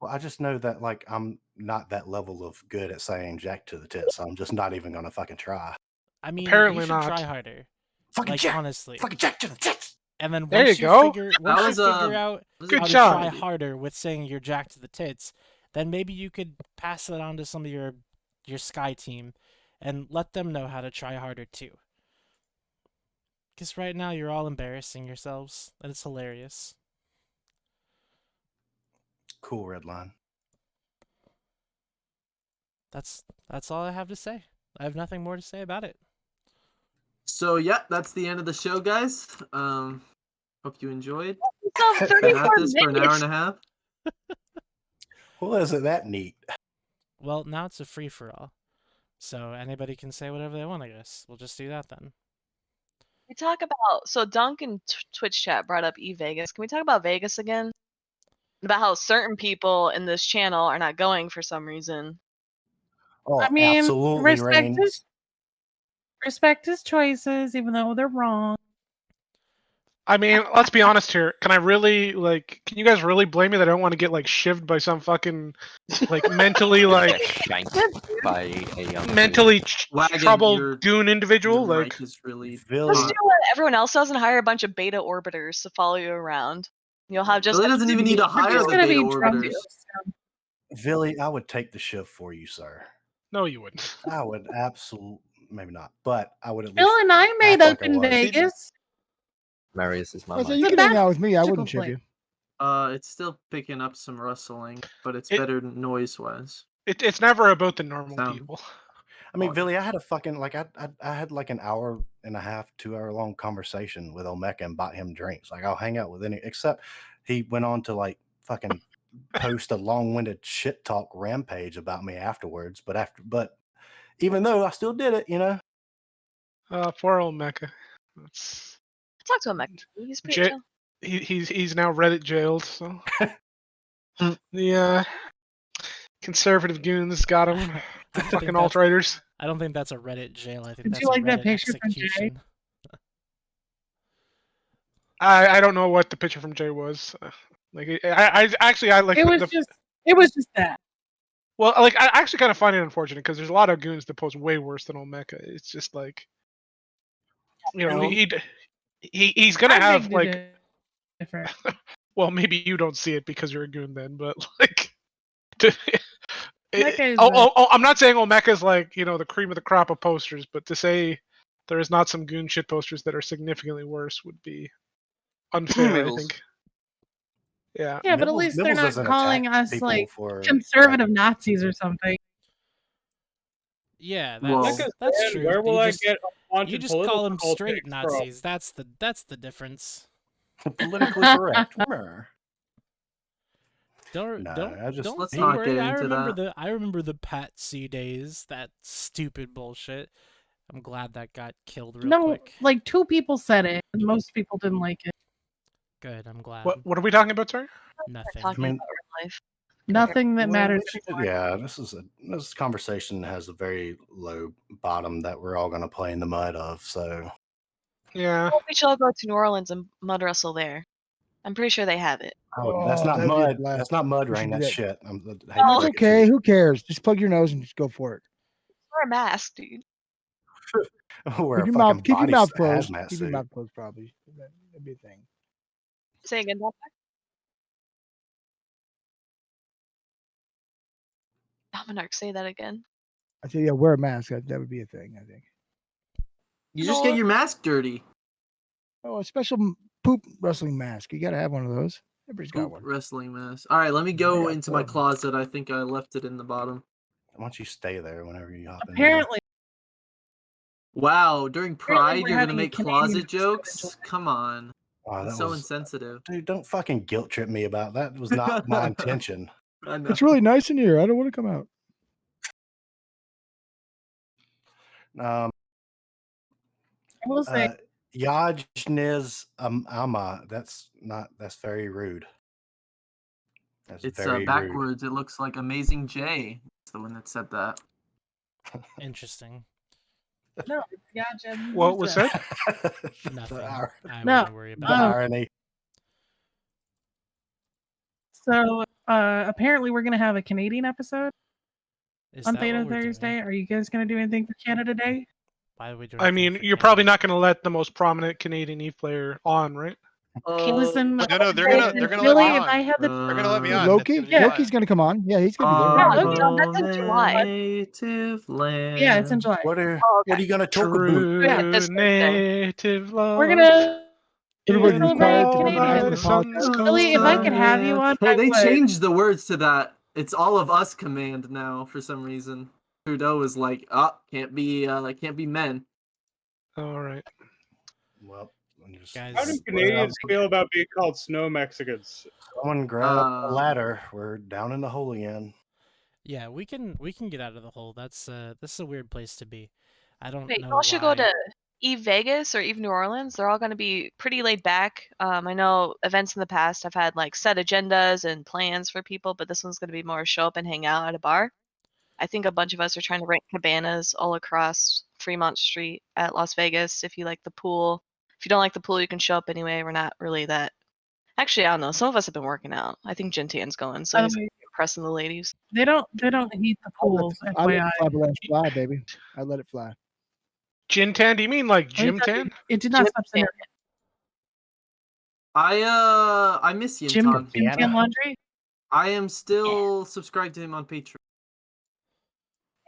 Well, I just know that like I'm not that level of good at saying jack to the tits, so I'm just not even gonna fucking try. I mean, Apparently you should not. try harder. Fucking like jack, honestly. fucking jack to the tits. And then There once you you go. figure out Good how to job. try harder with saying you're jacked to the tits, then maybe you could pass that on to some of your Sky team and let them know how to try harder too. Because right now you're all embarrassing yourselves, and it's hilarious. Cool, red line. That's all I have to say. I have nothing more to say about it. So yeah, that's the end of the show, guys. Hope you enjoyed. So Been at this for an hour and a half. Well, isn't that neat? Well, now it's a free-for-all. So anybody can say whatever they want, I guess. We'll just do that then. We talk about, so Dunk in Twitch chat brought up Vegas. Can we talk about Vegas again? About how certain people in this channel are not going for some reason. Oh, I mean, absolutely, Rain. respect his choices, even though they're wrong. I mean, let's be honest here. Can you guys really blame me that I don't want to get like shivved by some fucking like mentally like by a mentally Wagon, troubled goon individual? Your Like mic is really Just do what everyone else does and hire a bunch of beta orbiters to follow you around. You'll have just. Billy doesn't even need to hire the beta orbiters. Billy, I would take the shift for you, sir. No, you wouldn't. I would absolutely, maybe not, but I would at least. Bill and I made act up like I in was. Vegas. Marius is my I said, mic. you can hang out with me. I wouldn't shiv you. It's still picking up some rustling, but it's better noise-wise. It's never about the normal people. I mean, Billy, I had a fucking like I had like an hour and a half, 2 hour long conversation with Omeka and bought him drinks. Like I'll hang out with any, except he went on to like fucking post a long winded shit talk rampage about me afterwards. But even though I still did it, Poor old Mecca. Talk to him, Mecca. He's pretty chill. He's now Reddit jailed. So the conservative goons got him. Fucking alt-righters. I don't think that's a Reddit jail. I think Did that's you like a that Reddit picture from Jay? execution. I don't know what the picture from Jay was. Like I like It was just that. Well, like I actually kind of find it unfortunate because there's a lot of goons that post way worse than Omeka. It's just like, he's gonna have like. Well, maybe you don't see it because you're a goon then, but like. I'm not saying Omeka's like the cream of the crop of posters, but to say there is not some goon shit posters that are significantly worse would be unfair. I think. Yeah. Yeah, but at least they're not doesn't calling attack us people like for conservative Nazis or something. Yeah, Well, that's true. where will you I just, get you unwanted just call them political straight politics from? Nazis. That's the difference. politically correct. Don't No, don't I just don't Let's be not worried. get into that. I remember the Pat C days. That stupid bullshit. I'm glad that got killed real No, quick. like 2 people said it, and most people didn't like it. Good. I'm glad. What are we talking about, sorry? Nothing. Talking I mean- about real life. Nothing that Well, matters. yeah, this conversation has a very low bottom that we're all going to play in the mud of. So Yeah. Well, we should all go to New Orleans and mud wrestle there. I'm pretty sure they have it. that's not that'd be a mud. blast. That's not mud We should rain. do That's that. shit. I hate to Oh. That's break it to okay. you. Who cares? Just plug your nose and just go for it. Wear a mask, dude. Wear a Keep fucking your body mouth closed. hazmat Keep your suit. mouth closed, probably. That'd be a thing. Say again, Doctor. Dominark, say that again. I say, yeah, wear a mask. That would be a thing, I think. You just get your mask dirty. Oh, a special poop wrestling mask. You got to have one of those. Everybody's got Poop one. wrestling mask. All right, let me go Yeah, into my well. closet. I think I left it in the bottom. Why don't you stay there whenever you hop in? Apparently, Wow, during Pride, we're you're gonna having a make Canadian closet jokes? Come on. Oh, That's that so was insensitive. dude. Don't fucking guilt trip me about that. Was not my intention. I know. It's really nice in here. I don't want to come out. Uh, I will say, Yajniz Ama. That's very rude. That's It's very rude. backwards. It looks like Amazing J. It's the one that said that. Interesting. no, yeah, Jen. What was that? Nothing. ir- I No, wouldn't worry The about it. irony. So apparently we're gonna have a Canadian episode Is on that what Theta we're doing? Thursday. Are you guys gonna do anything for Canada Day? Why are we doing? I anything mean, for you're Canada? probably not going to let the most prominent Canadian Eve player on, right? Listen, No, they're gonna let Billy, me if on. I had the They're gonna let me on. Loki? It's gonna be fine. Loki's going to come on. Yeah, he's going to be there. Yeah, Loki- Loki, that's in July. Native land. yeah, it's in July. What are Oh, What are you gonna talk about? True Yeah, this Thursday. native love. We're gonna Everybody in celebrate required to all be guys in thy the Canadian. podcast. sons Billy, if I could have you on, Hey, I they would. changed the words to that. It's all of us command now for some reason. Trudeau is like, can't be men. All right. Well, just, Guys, How do Canadians feel about being called snow Mexicans? someone grab a ladder. We're down in the hole again. yeah, we can get out of the hole. This is a weird place to be. I don't Wait, know y'all should go why. to Eve Vegas or Eve New Orleans. They're all going to be pretty laid back. I know events in the past have had like set agendas and plans for people, but this one's going to be more show up and hang out at a bar. I think a bunch of us are trying to rent cabanas all across Fremont Street at Las Vegas. If you like the pool, if you don't like the pool, you can show up anyway. We're not really that. Actually, I don't know. Some of us have been working out. I think Jintan's going, so By the he's way, impressing the ladies. They don't heat the pools. I let FYI. the avalanche fly, baby. I let it fly. Gin tan? Do you mean like Let me Jim tell tan? you, it did not stop sending I miss Jim Yintan. Tan Laundry. I am still subscribed to him on Patreon.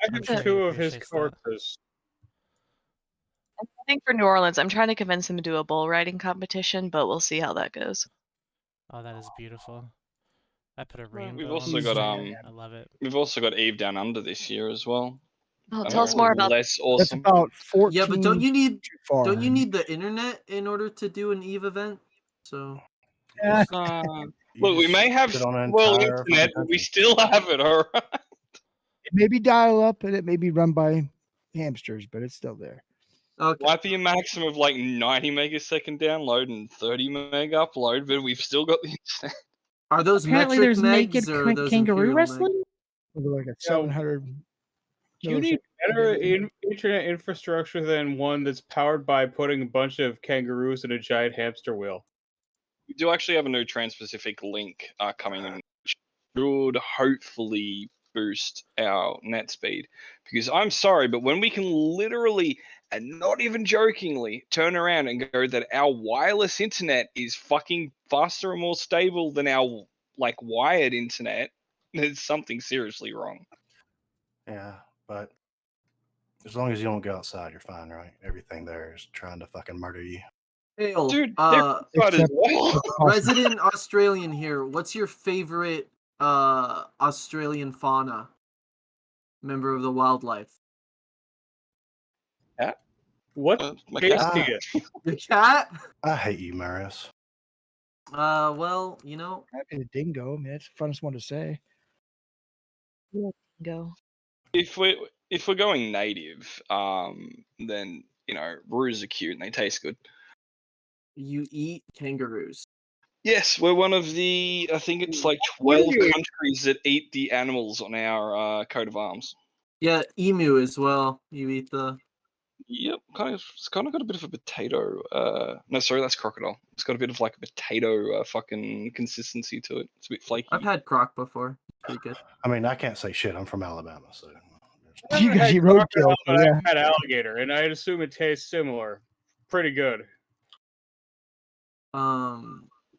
I I'm have sure he 2 of his appreciates that. corpses. I think for New Orleans, I'm trying to convince him to do a bull riding competition, but we'll see how that goes. Oh, that is beautiful. I put a rainbow. We've on also the got screen. I love it. We've also got Eve Down Under this year as well. Oh, tell us more about less That's awesome. about 14 Yeah, but don't you need too far. the internet in order to do an Eve event? So Look, we may have sit on an well entire internet, fucking but we country. still have it, all right? It may be dial up and it may be run by hamsters, but it's still there. okay. Might be a maximum of like 90 megasecond download and 30 meg upload, but we've still got the internet. Are those Apparently, metric there's megs naked or are those kangaroo imperial wrestling. It was like a 700. You need better internet infrastructure than one that's powered by putting a bunch of kangaroos in a giant hamster wheel. We do actually have a new trans-Pacific link coming in, which should hopefully boost our net speed. Because I'm sorry, but when we can literally, and not even jokingly, turn around and go that our wireless internet is fucking faster and more stable than our like wired internet, there's something seriously wrong. Yeah, but as long as you don't go outside, you're fine, right? Everything there is trying to fucking murder you. Hale, Dude, they're as Except well. resident Australian here. What's your favorite Australian fauna? Member of the wildlife. Cat? What My tastiest? The cat? I hate you, Marius. Well, you know. Happy the dingo. I mean, that's the funnest one to say. Go. If we're going native, then roos are cute and they taste good. You eat kangaroos. Yes, we're one of the, I think it's like 12 countries that eat the animals on our coat of arms. Yeah, emu as well. You eat the. Yep, it's kind of got a bit of a potato. No, sorry, that's crocodile. It's got a bit of like a potato fucking consistency to it. It's a bit flaky. I've had croc before. Pretty good. I mean, I can't say shit. I'm from Alabama, so. You I've guys had eat roadkill, crocodile, but yeah. I've had alligator, and I'd assume it tastes similar. Pretty good.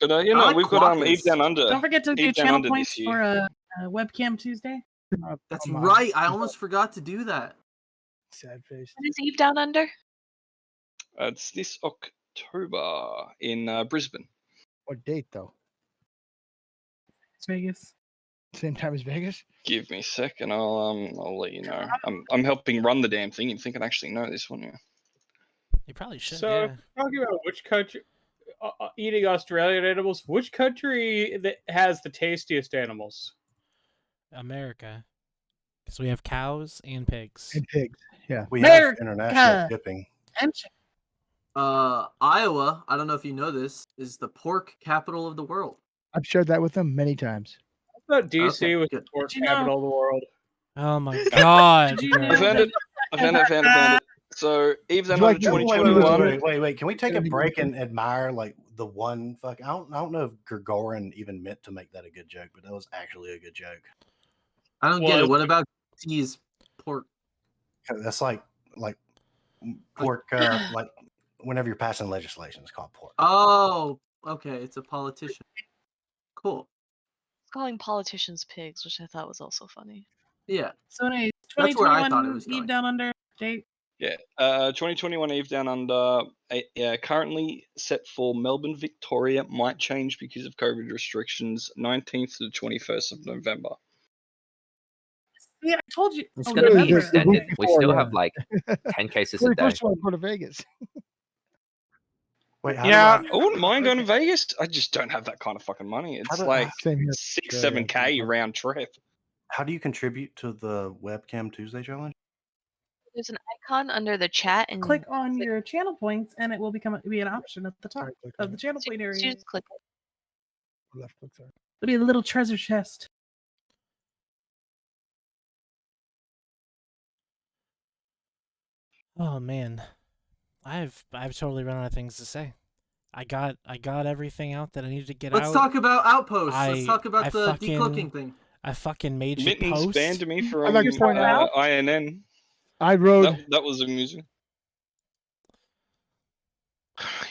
But I we've like got quokkas. Eve Down Under. Don't forget to Eve do Down channel Under points this year. for a webcam Tuesday. That's Come on. right. I almost forgot to do that. Sad face. What is Eve Down Under? It's this October in Brisbane. What date though? It's Vegas. Same time as Vegas? Give me a sec, and I'll let you know. I'm helping run the damn thing. You think I actually know this one? Yeah. You probably should. So, Yeah. talking about which country eating Australian animals, which country that has the tastiest animals? America. Because we have cows and pigs. And pigs. Yeah. We have international shipping. Iowa, I don't know if you know this, is the pork capital of the world. I've shared that with them many times. I thought DC Okay, was good. the pork capital of the world. Oh my god. I found it. I found it. So Eve Down Under Would you like- 2021. Wait. Can we take a break and admire like the one fuck? I don't know if Gregorin even meant to make that a good joke, but that was actually a good joke. I don't get it. What about DC's pork? That's like pork. Like whenever you're passing legislation, it's called pork. Oh, okay. It's a politician. Cool. Calling politicians pigs, which I thought was also funny. Yeah. So anyway, That's where I thought it 2021 was Eve going. Down Under date. Yeah, 2021 Eve Down Under. Yeah, currently set for Melbourne, Victoria. Might change because of COVID restrictions. 19th to the 21st of November. Yeah, I told you. It's Oh, going to be November. extended. We still yeah. have like 10 cases a day. First one, go to Vegas. Wait, Yeah, I wouldn't mind going to Vegas. I just don't have that kind of fucking money. It's do- like Same here. 6-7K round trip. How do you contribute to the Webcam Tuesday challenge? There's an icon under the chat and Click on your channel points, and it will be an option at the top of the channel point so area. you just click it. Left click, sorry. It'll be a little treasure chest. Oh man. I've totally run out of things to say. I got everything out that I needed to get out. Let's talk about Outposts. Let's I- talk about I the fucking- decloaking thing. I fucking made you Mittens post. banned me I'd from like to point out- INN. I rode. That was amusing.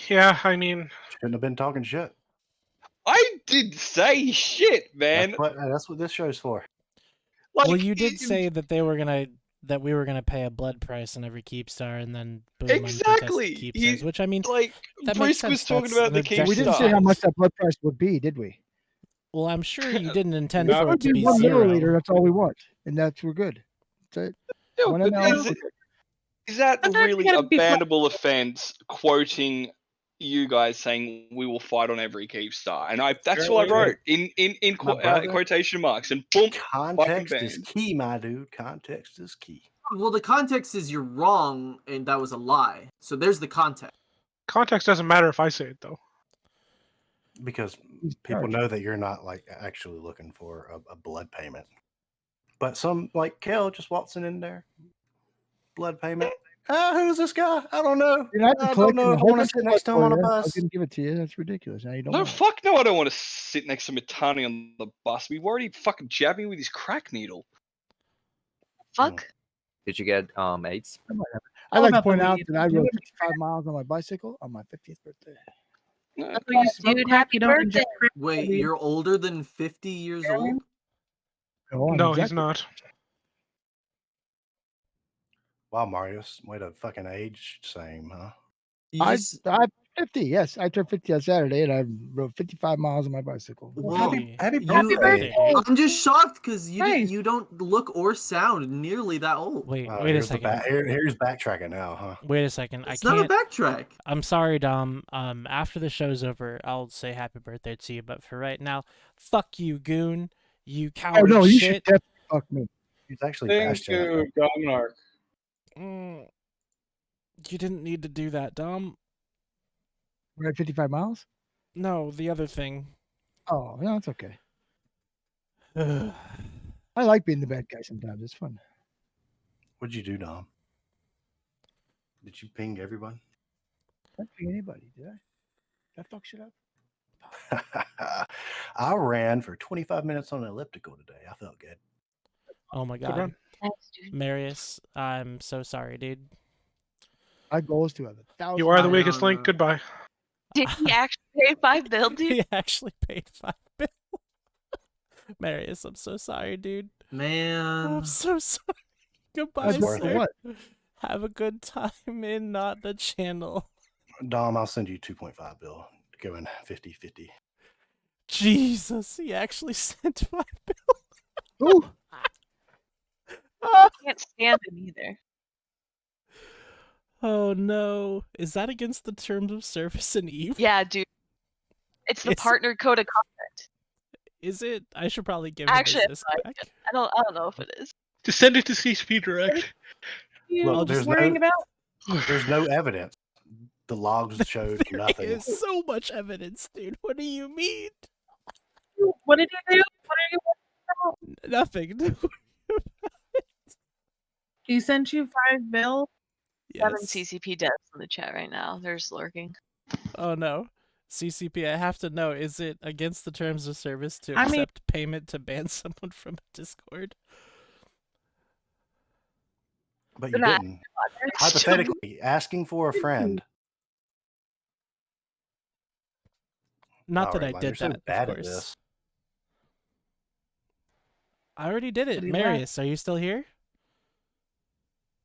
Yeah, I mean, Shouldn't have been talking shit. I did say shit, man. That's what this show's for. Like, Well, you did say that we were gonna pay a blood price on every Keepstar, and then boom, Exactly. uncontested Keepstars, which I mean, like that Bruce makes sense. was talking That's about the an objection. We didn't say how Keepstars. much that blood price would be, did we? Well, I'm sure you didn't intend It for would it to be be 1 zero. milliliter. That's all we want, and we're good. That's it. Yeah, 1 but ml. is that But then really you a gotta be bannable offense? Quoting you guys saying we will fight on every Keepstar, and that's what I wrote in brother. quotation marks, and boom, Context fucking is banned. key, my dude. Context is key. Well, the context is you're wrong, and that was a lie. So there's the context. context doesn't matter if I say it though. Because people know that you're not like actually looking for a blood payment. But some like Kel just waltzing in there. Blood payment. Who's this guy? I don't know. You're not I don't collecting know the if I whole want to sit next to him on a I bus. didn't give it to you. That's ridiculous. Now you don't. No, want it. fuck no, I don't want to sit next to Mitani on the bus. We already fucking jabbed me with his crack needle. Fuck. Did you get AIDS? I'd like to about point the out weed. that I rode 55 miles on my bicycle on my 50th birthday. No. That's why you smoke Dude, crack, happy you don't birthday. inject crack. Wait, you're older than 50 years old? Oh, I'm No, he's exactly- not. Wow, Marius, way to fucking age same, huh? You I, just, I 50, yes. I turned 50 on Saturday, and I rode 55 miles on my bicycle. Whoa. Happy You- birthday! I'm just shocked because Nice. you don't look or sound nearly that old. Wait a Here's second. Here's backtracking now, huh? Wait a second. It's I not can't. a backtrack. I'm sorry, Dom. After the show's over, I'll say happy birthday to you. But for right now, fuck you, goon. You Oh coward no, you should shit. definitely fuck me. He's actually Thank you, Domnark. You didn't need to do that, Dom. We're at 55 miles. No, the other thing. Oh no, it's okay. I like being the bad guy sometimes. It's fun. What'd you do, Dom? Did you ping everyone? I didn't ping anybody, did I? Did I fuck shit up? I ran for 25 minutes on an elliptical today. I felt good. Oh my Good god. run. Marius, I'm so sorry, dude. My goal is to have 1,000. You are the weakest link. Goodbye. Did he actually pay $5 dude? He actually paid $5 Marius, I'm so sorry, dude. Man. I'm so sorry. Goodbye, That's worth sir. what? Have a good time in not the channel. Dom, I'll send you 2.5 bill. Going 50-50. Jesus, he actually sent $5 Ooh. I can't stand him either. Oh no. Is that against the terms of service in Eve? Yeah, dude. It's the Is- partner code of conduct. Is it? I should probably give him Actually, his I back. don't know if it is. Just send it to CCP Direct. Look, just worrying about. There's no evidence. The logs showed There nothing. is so much evidence, dude. What do you mean? What did you do? What are you worrying about? Nothing. He sent you $5. Seven Yes. CCP devs in the chat right now. They're just lurking. Oh no. CCP, I have to know, is it against the terms of service to I mean- accept payment to ban someone from Discord? But you They're not- didn't. Hypothetically, asking for a friend. Not All that right, I Lon, did you're so that, bad of at course. this. I already did it. Did he Marius, are you still here?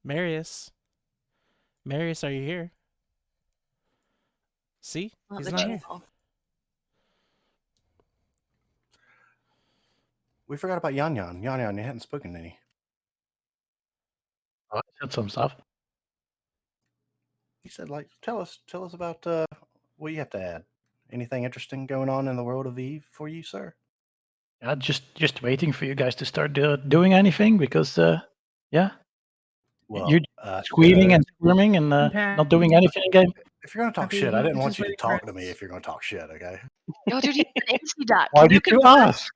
Marius. Marius, are you here? See? Not He's the not here. channel. We forgot about Yan Yan. Yan Yan, you hadn't spoken to any. Oh, I said some stuff. He said, like, tell us about what you have to add. Anything interesting going on in the world of Eve for you, sir? Yeah, just waiting for you guys to start doing anything because, yeah, Well, you're squealing uh, and squirming and not doing anything in game. If you're going to talk Happy shit, I didn't just want you to waiting talk for to me us. if you're going to talk shit, okay? Yo, dude, he's an NC dot. Why Can you did you confirm? ask?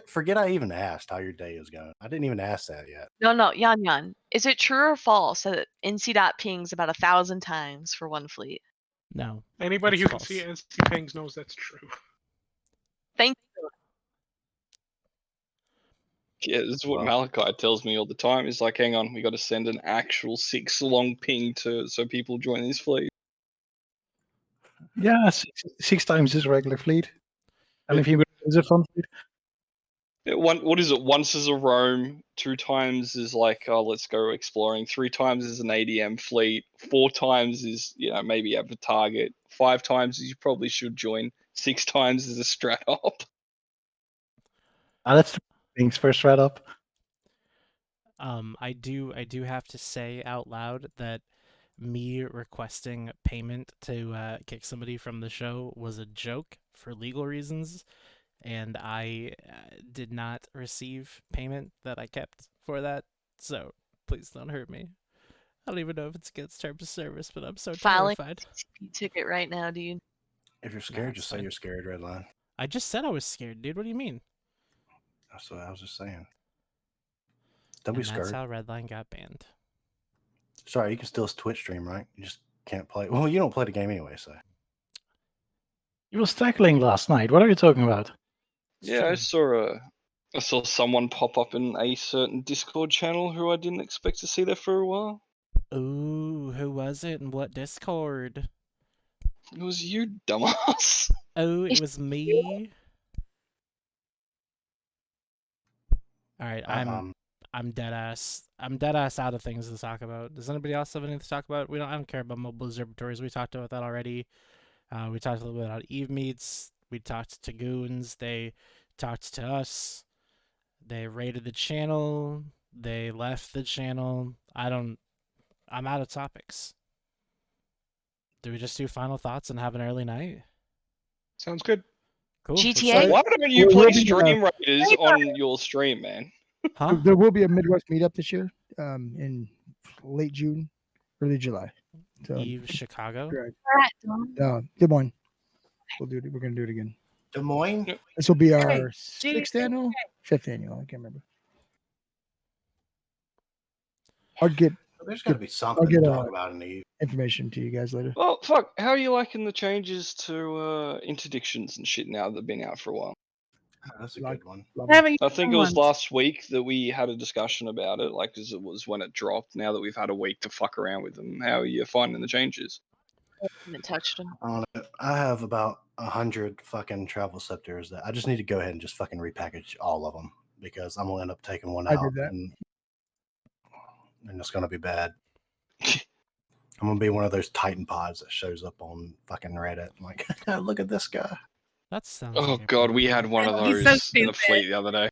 Forget I even asked how your day is going. I didn't even ask that yet. No, Yan. Is it true or false that NC dot pings about 1,000 times for one fleet? No. Anybody It's who false. can see NC pings knows that's true. Thank you. Yeah, this is what Well- Malachi tells me all the time. He's like, hang on, we got to send an actual 6-long ping so people join this fleet. Yeah, six times his regular fleet. And if he is a fun fleet. Yeah, what is it? Once is a roam, 2 times is like, oh, let's go exploring. 3 times is an ADM fleet. 4 times is, maybe have a target. 5 times is you probably should join. 6 times is a strat op. That's things first right up. I do have to say out loud that me requesting payment to kick somebody from the show was a joke for legal reasons, and I did not receive payment that I kept for that, so please don't hurt me. I don't even know if it's against terms of service, but I'm so Filing terrified. CCP ticket right now, dude. If you're scared, it's just say fine. you're scared, Redline. I just said I was scared, dude. What do you mean? That's what I was just saying. Don't And be that's scared. how Redline got banned. Sorry, you can still Twitch stream, right? You just can't play. Well, you don't play the game anyway, so. You was tackling last night. What are you talking about? Yeah, I saw someone pop up in a certain Discord channel who I didn't expect to see there for a while. Ooh, who was it and what Discord? It was you, dumbass. Oh, it was me. All right, I'm dead ass out of things to talk about. Does anybody else have anything to talk about? I don't care about mobile observatories. We talked about that already. We talked a little bit about Eve meets. We talked to Goons. They talked to us. They raided the channel. They left the channel. I'm out of topics. Do we just do final thoughts and have an early night? Sounds good. Cool. GTA? Why don't you play Stream Raiders on your stream, man? Huh? There will be a Midwest meetup this year, in late June, early July. So, Eve, Chicago. correct. Des Moines. We'll do it. We're gonna do it again. Des Moines. This will be our 6th annual, 5th annual. I can't remember. I'll get. There's got to be something I'll get to talk about in the evening. information to you guys later. Well, fuck. How are you liking the changes to interdictions and shit now that they've been out for a while? That's a good one. I think it was last week that we had a discussion about it, like, because it was when it dropped. Now that we've had a week to fuck around with them, how are you finding the changes? I haven't touched them. I have about 100 fucking travel scepters that I just need to go ahead and just fucking repackage all of them because I'm gonna end up taking one I out did that. and it's gonna be bad. I'm gonna be one of those Titan pods that shows up on fucking Reddit. I'm like, look at this guy. That sounds. Oh god, we had one of those in the fleet the other day.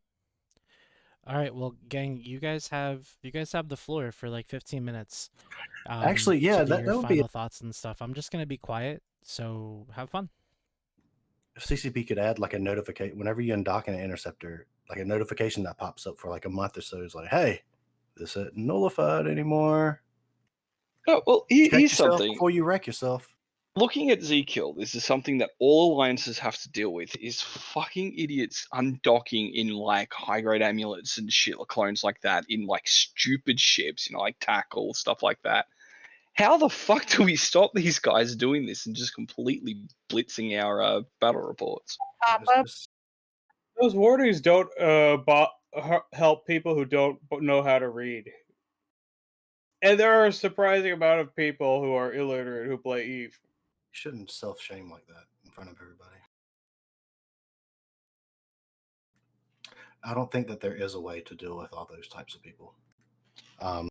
All right, well, gang, you guys have the floor for like 15 minutes. Actually, yeah, to do that your would be. final thoughts and stuff. I'm just gonna be quiet, so have fun. If CCP could add like a notification whenever you undock an interceptor, like a notification that pops up for like a month or so, is like, hey, this isn't nullified anymore. Oh well, here's something. Before you wreck yourself. Looking at Zkill, this is something that all alliances have to deal with, is fucking idiots undocking in like high-grade amulets and shit, clones like that, in like stupid ships, like tackle, stuff like that. How the fuck do we stop these guys doing this and just completely blitzing our battle reports? Those warders don't help people who don't know how to read. And there are a surprising amount of people who are illiterate who play Eve. You shouldn't self-shame like that in front of everybody. I don't think that there is a way to deal with all those types of people. I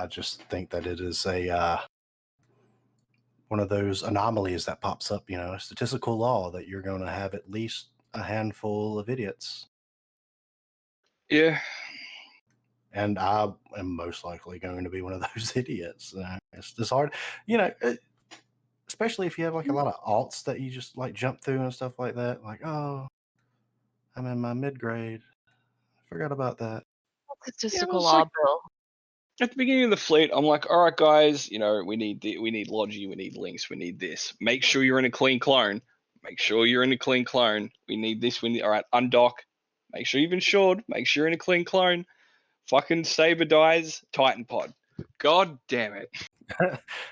just think that it is a one of those anomalies that pops up, a statistical law that you're going to have at least a handful of idiots. Yeah. And I am most likely going to be one of those idiots. It's hard, especially if you have like a lot of alts that you just like jump through and stuff like that. Like, oh, I'm in my mid-grade. Forgot about that. Statistical law, Bill. At the beginning of the fleet, I'm like, all right, guys, we need Logi, we need links, we need this. Make sure you're in a clean clone. Make sure you're in a clean clone. We need this. All right, undock. Make sure you've insured. Make sure you're in a clean clone. Fucking Saber dies. Titan pod. God damn it.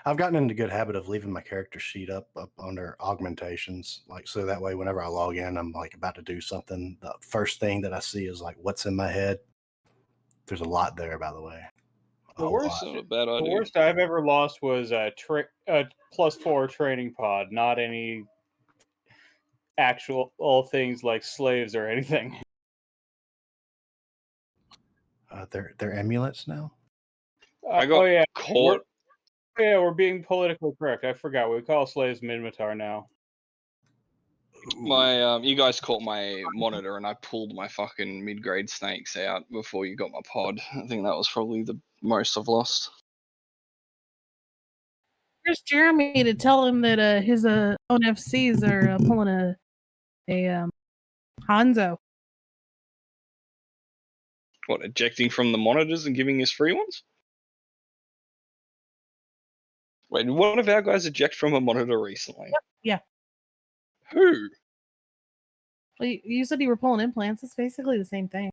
I've gotten into a good habit of leaving my character sheet up under augmentations, like so that way whenever I log in, I'm like about to do something. The first thing that I see is like what's in my head. There's a lot there, by the way. The worst, not a bad idea. The worst I've ever lost was a +4 training pod, not any actual things like slaves or anything. They're amulets now. I got yeah, caught. We're being politically correct. I forgot we call slaves Minmatar now. My you guys caught my monitor and I pulled my fucking mid-grade snakes out before you got my pod. I think that was probably the most I've lost. Here's Jeremy to tell him that his own FCs are pulling a Hanzo. What, ejecting from the monitors and giving us free ones? Wait, one of our guys eject from a monitor recently? Yeah. Who? Well, you said you were pulling implants. It's basically the same thing.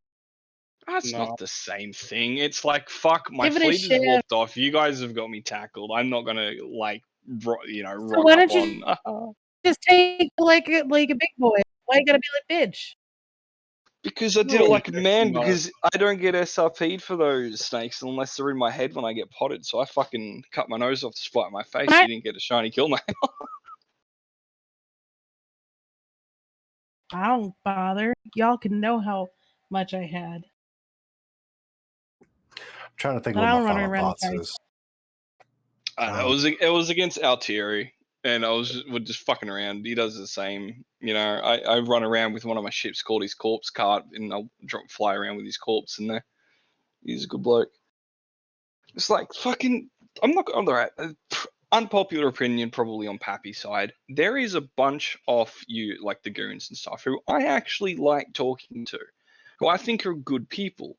That's not the same thing. It's like, fuck, my Give it a fleet is shift. warped off. You guys have got me tackled. I'm not gonna rock So why up don't you on. just take like a big boy? Why you gotta be like bitch? Because I did it like a man, because I don't get SRP'd for those snakes unless they're in my head when I get potted. So I fucking cut my nose off to spite my face. You didn't get a shiny kill, mate. I don't bother. Y'all can know how much I had. trying to think But what I my don't run final around thoughts the is. It was against Altieri, and we're just fucking around. He does the same. You know, I run around with one of my ships called his corpse cart, and I'll fly around with his corpse in there. He's a good bloke. It's like fucking. I'm not on the right. Unpopular opinion, probably on Pappy's side. There is a bunch of you, like the goons and stuff, who I actually like talking to, who I think are good people.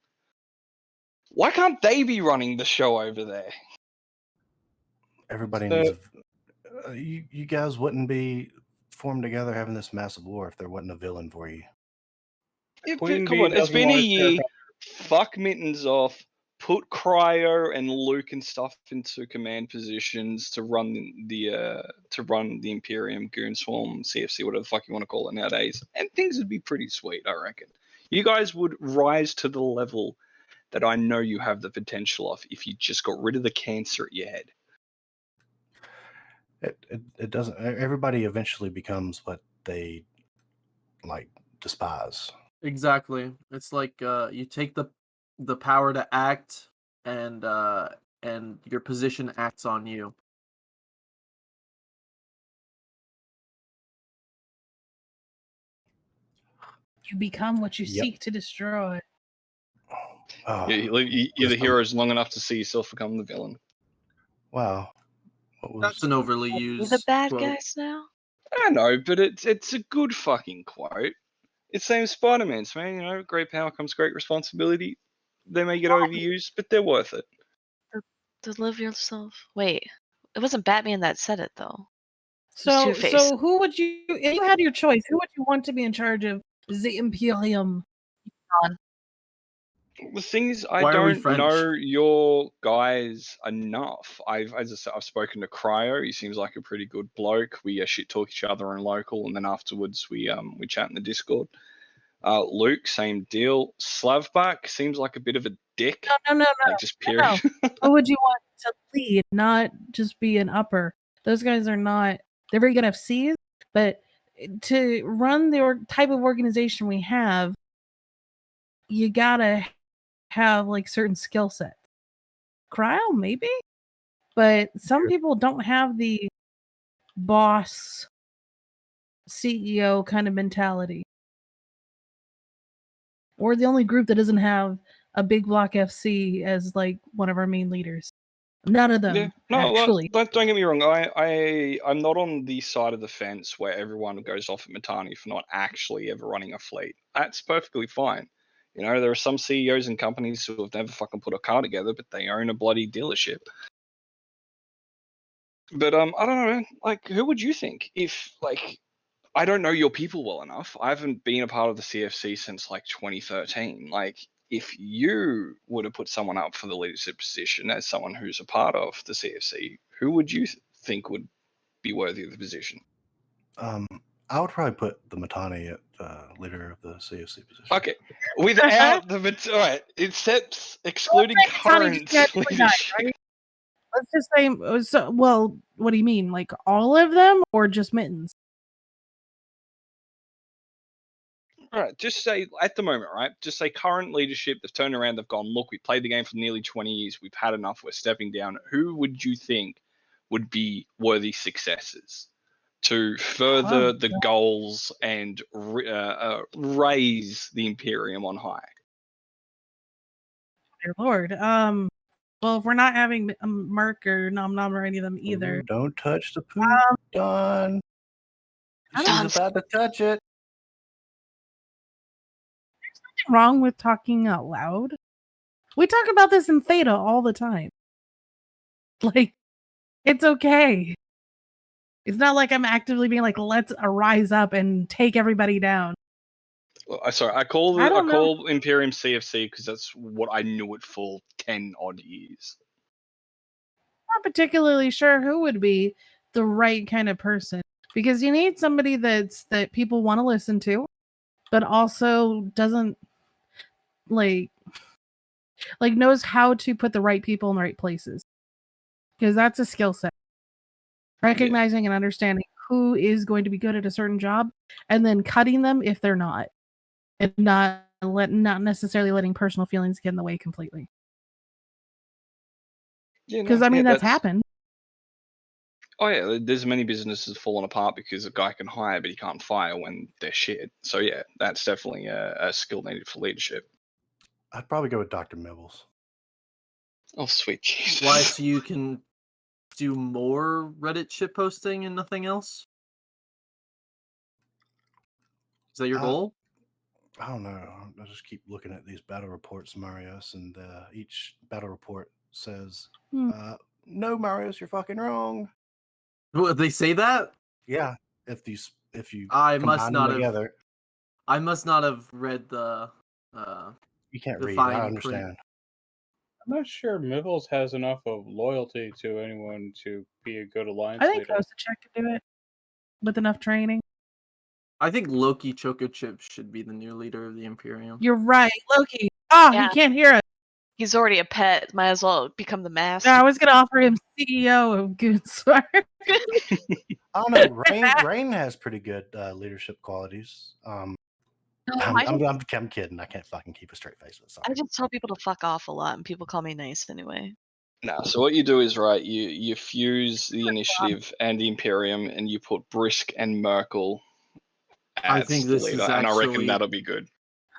Why can't they be running the show over there? Everybody needs a. You guys wouldn't be formed together having this massive war if there wasn't a villain for you. Yeah, Queen come Bee on, it's doesn't been a want to share year. Fuck Mittens off. Put Cryo and Luke and stuff into command positions to run the Imperium, Goon Swarm, CFC, whatever the fuck you want to call it nowadays, and things would be pretty sweet, I reckon. You guys would rise to the level that I know you have the potential of if you just got rid of the cancer at your head. It doesn't. Everybody eventually becomes what they like despise. Exactly. It's like you take the power to act, and your position acts on you. You become what you Yep. seek to destroy. Oh, You're the heroes long enough to see yourself become the villain. Wow. That's an overly Are we used the bad quote. guys now? I know, but it's a good fucking quote. It's same Spider-Man's, man. You know, great power comes great responsibility. They may get overused, but they're worth it. To live yourself. Wait, it wasn't Batman that said it though. So, Two-Face. so who would you, if you had your choice, who would you want to be in charge of the Imperium? The thing is, I Why are we don't French? know your guys enough. As I said, I've spoken to Cryo. He seems like a pretty good bloke. We shit talk each other in local, and then afterwards we chat in the Discord. Luke, same deal. Slavbach seems like a bit of a dick. No. Like just period. Who would you want to lead, not just be an upper? Those guys are not. They're very good FCs, but to run the type of organization we have, you gotta have like certain skill sets. Cryo, maybe, but some people don't have the boss CEO kind of mentality. We're the only group that doesn't have a big block FC as like one of our main leaders. None of them, Yeah, no, actually. don't get me wrong. I'm not on the side of the fence where everyone goes off at Matani for not actually ever running a fleet. That's perfectly fine. You know, there are some CEOs and companies who have never fucking put a car together, but they own a bloody dealership. But I don't know, man. Like, who would you think if like I don't know your people well enough. I haven't been a part of the CFC since like 2013. Like, if you would have put someone up for the leadership position as someone who's a part of the CFC, who would you think would be worthy of the position? I would probably put the Matani at leader of the CFC position. Okay, without the all right, except excluding current leadership. Right? Let's just say, so, well, what do you mean? Like all of them or just Mittens? All right, just say at the moment, right? Just say current leadership, they've turned around, they've gone, look, we played the game for nearly 20 years, we've had enough, we're stepping down. Who would you think would be worthy successors to further the goals and raise the Imperium on high? Dear Lord. Well, if we're not having Merc or Nom Nom or any of them either. Ooh, don't touch the poop, Don. She's about to touch it. There's nothing wrong with talking out loud. We talk about this in Theta all the time. Like, it's okay. It's not like I'm actively being like, let's rise up and take everybody down. Sorry, I call Imperium CFC because that's what I knew it for 10 odd years. Not particularly sure who would be the right kind of person, because you need somebody that people want to listen to, but also doesn't like knows how to put the right people in the right places, because that's a skill set. Recognizing and understanding who is going to be good at a certain job, and then cutting them if they're not, and not necessarily letting personal feelings get in the way completely. Because I mean, that's happened. Oh yeah, there's many businesses falling apart because a guy can hire but he can't fire when they're shit. So yeah, that's definitely a skill needed for leadership. I'd probably go with Dr. Mibbles. Oh sweet Jesus! Why? So you can do more Reddit shit posting and nothing else? Is that your goal? I don't know. I just keep looking at these battle reports, Marius, and each battle report says, "No, Marius, you're fucking wrong." What, they say that? Yeah, if you I combine must them not together, have. I must not have read the. you can't the read. fine I print. understand. I'm not sure Mibbles has enough of loyalty to anyone to be a good alliance I think leader. Check can do it with enough training. I think Loki Chocochip should be the new leader of the Imperium. You're right, Loki. Oh, Yeah. he can't hear us. He's already a pet. Might as well become the master. No, I was gonna offer him CEO of Goonswar. I don't know. Rain has pretty good leadership qualities. I'm kidding. I can't fucking keep a straight face with something. I just tell people to fuck off a lot, and people call me nice anyway. No, so what you do is right. You fuse the initiative and the Imperium, and you put Brisk and Merkel I as think the this leader, is and I reckon actually- that'll be good.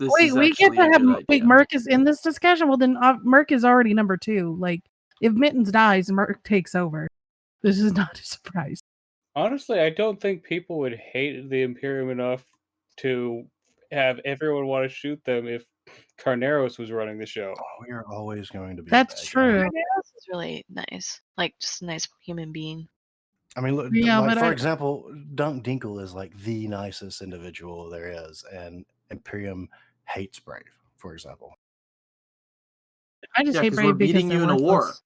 Wait, we get to have. Wait, Merc is in this discussion. Well, then Merc is already number 2. Like, if Mittens dies, Merc takes over. This is not a surprise. Honestly, I don't think people would hate the Imperium enough to have everyone want to shoot them if Carneros was running the show. We are always going to be. That's true. Carneros is really nice. Like, just a nice human being. I mean, look, Yeah, like, but for example, Dunk Dinkle is like the nicest individual there is, and Imperium hates Brave, for example. I just Yeah, hate 'cause Brave we're because beating they're you in a war. worthless.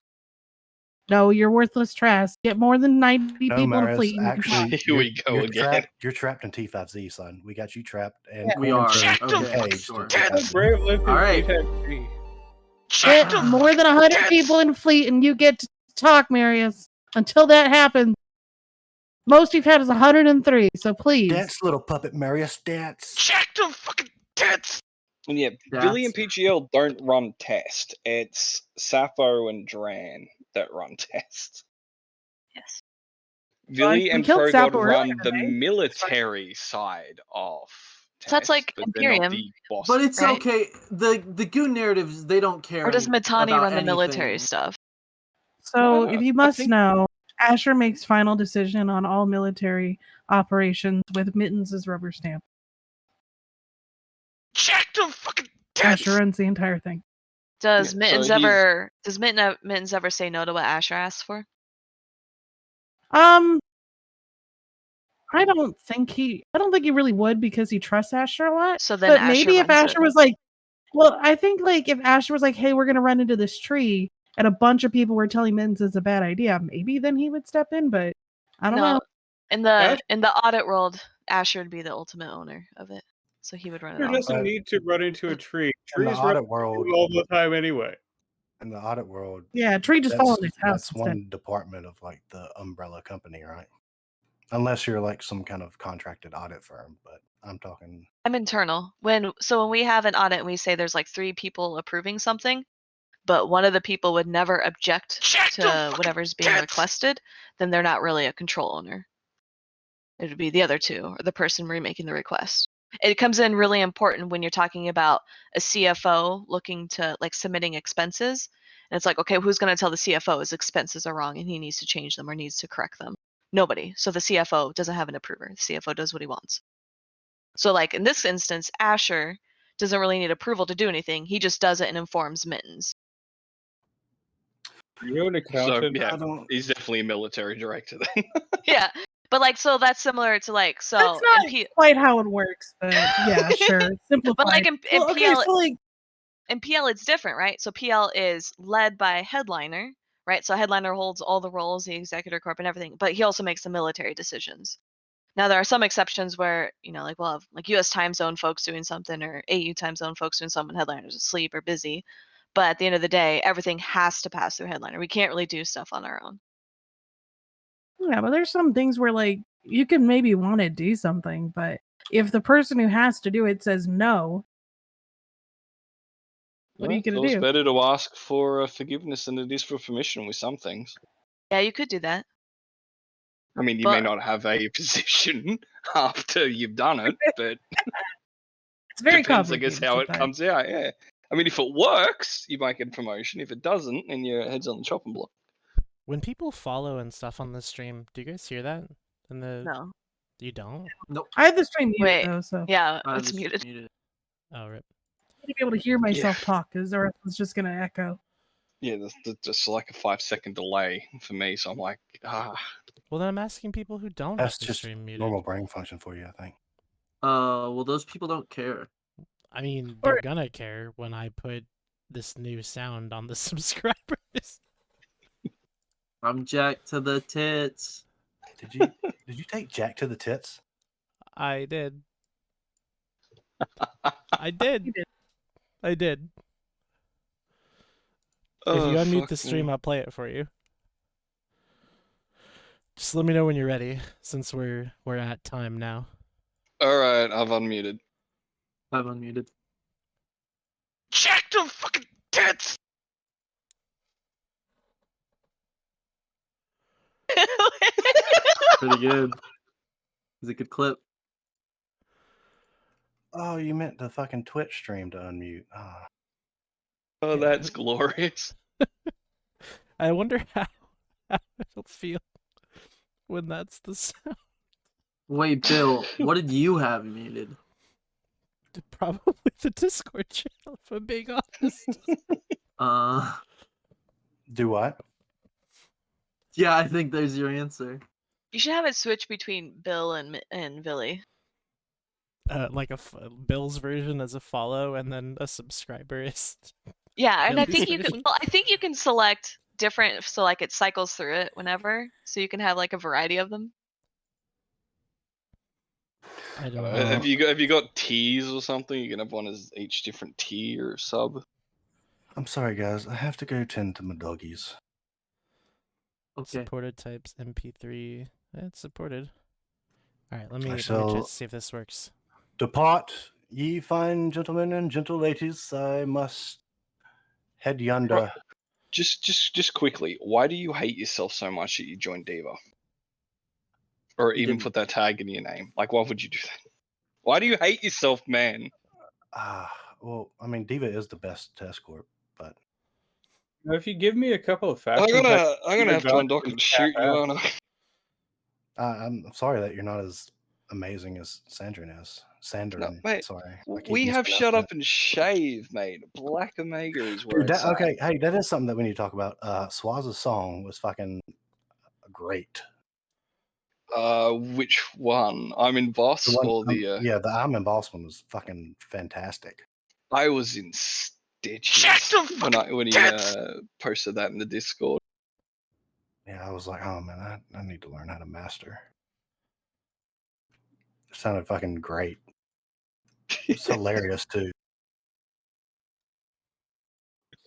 No, you're worthless trash. Get more than 90 No, people in a Marius, fleet. and you can actually, fly. Here we go again. You're trapped in T5Z, son. We got you trapped and We are. quarantined and Okay, caged sure. in T5Z. Brave lived in All right. T5Z. Get more than 100 people in fleet, and you get to talk, Marius. Until that happens, most you've had is 103. So please, Dance, little puppet, Marius, dance. Check them fucking tits. And yeah, Billy and PGL don't run test. It's Sappho and Dran that run test. Yes. Billy we and killed Progod Sappho run earlier the today. military side of test. So that's like but they're not Imperium. the boss. But it's right? okay. The Goon narratives, they don't care. Or does Matani about run the military anything. stuff? So, Why if not? you I must think- know, Asher makes final decision on all military operations with Mittens as rubber stamp. Check them fucking tits. Asher runs the entire thing. Does Yeah, Mittens so he's- ever? Does Mittens ever say no to what Asher asks for? I don't think he really would because he trusts Asher a lot. So then but Asher maybe if runs Asher it. was like, well, I think like if Asher was like, hey, we're gonna run into this tree, and a bunch of people were telling Mittens it's a bad idea, maybe then he would step in. But I don't know. In the audit world, Asher would be the ultimate owner of it, so he would run it There all. doesn't need to run into a tree. In the Trees run audit world, all the time anyway. In the audit world, Yeah, tree just fall on his house That's instead. one department of like the umbrella company, right? Unless you're like some kind of contracted audit firm, but I'm talking. I'm internal. When we have an audit and we say there's like 3 people approving something, but one of the people would never object to whatever's being requested, then they're not really a control owner. It would be the other 2 or the person remaking the request. It comes in really important when you're talking about a CFO looking to like submitting expenses. And it's like, okay, who's going to tell the CFO his expenses are wrong and he needs to change them or needs to correct them? Nobody. So the CFO doesn't have an approver. The CFO does what he wants. So like in this instance, Asher doesn't really need approval to do anything. He just does it and informs Mittens. You're an So accountant. yeah, he's definitely a military director then. Yeah. But like, so that's similar to like, so That's not in quite how it works, but yeah, sure. Simplified. But like in Well, okay, PL, so like in PL it's different, right? So PL is led by Headliner, right? So Headliner holds all the roles, the executor corp and everything, but he also makes the military decisions. Now there are some exceptions where, like we'll have like US time zone folks doing something or AU time zone folks doing something, Headliner's asleep or busy. But at the end of the day, everything has to pass through Headliner. We can't really do stuff on our own. yeah, but there's some things where like you can maybe want to do something, but if the person who has to do it says no, What are you gonna It's do? better to ask for forgiveness than it is for permission with some things. Yeah, you could do that. I mean, you may But- not have a position after you've done it, but It's very depends, I guess, complicated how it sometimes. comes out. Yeah. I mean, if it works, you might get a promotion. If it doesn't, then your head's on the chopping block. When people follow and stuff on the stream, do you guys hear that? In the No. You don't? Nope. I had the stream muted Wait. though, so Yeah, I it's was muted. Oh, rip. I need to be able to hear myself talk because the rest was just gonna echo. Yeah, there's like a 5-second delay for me, so I'm like, Well, then I'm asking people who don't That's have the just stream muted. normal brain function for you, I think. Well, those people don't care. I mean, they're gonna care when I put this new sound on the subscribers. From Jack to the tits. Did you take Jack to the tits? I did. I did. I did. If you unmute the stream, I'll play it for you. Just let me know when you're ready, since we're at time now. all right, I've unmuted. I've unmuted. Jack to fucking tits! Pretty good. It's a good clip. Oh, you meant the fucking Twitch stream to unmute. Ah. Oh, that's glorious. I wonder how it'll feel when that's the sound. Wait, Bill, what did you have muted? Probably the Discord channel, if I'm being honest. Do what? Yeah, I think there's your answer. You should have it switch between Bill and Billy. Like Bill's version as a follow, and then a subscriber is. Yeah, and I Billy's think you can. version. Well, I think you can select different, so like it cycles through it whenever, so you can have like a variety of them. I don't know. Have you got tiers or something? You can have one as each different tier or sub. I'm sorry, guys. I have to go tend to my doggies. Okay. Supported types MP3. It's supported. All right, let me shall- just see if this works. Depart, ye fine gentlemen and gentle ladies. I must head yonder. Just quickly, why do you hate yourself so much that you joined Diva? Or You even didn't. put that tag in your name? Like, why would you do that? Why do you hate yourself, man? Well, I mean, Diva is the best test corp, but Now, if you give me a couple of I'm factions, gonna have to undock and shoot you, aren't I? I'm sorry that you're not as amazing as Sandrin is. Sandrin, No, mate, sorry. I keep we have mispronouncing Shut it. Up and Shave, mate. Black Omega is where Dude, it's at. okay, hey, that is something that we need to talk about. Swaza's song was fucking great. Which one? I'm in Boss The one, or the yeah, the I'm in Boss one was fucking fantastic. I was in stitches when he posted that in the Discord. Yeah, I was like, oh man, I need to learn how to master. It sounded fucking great. It's hilarious too.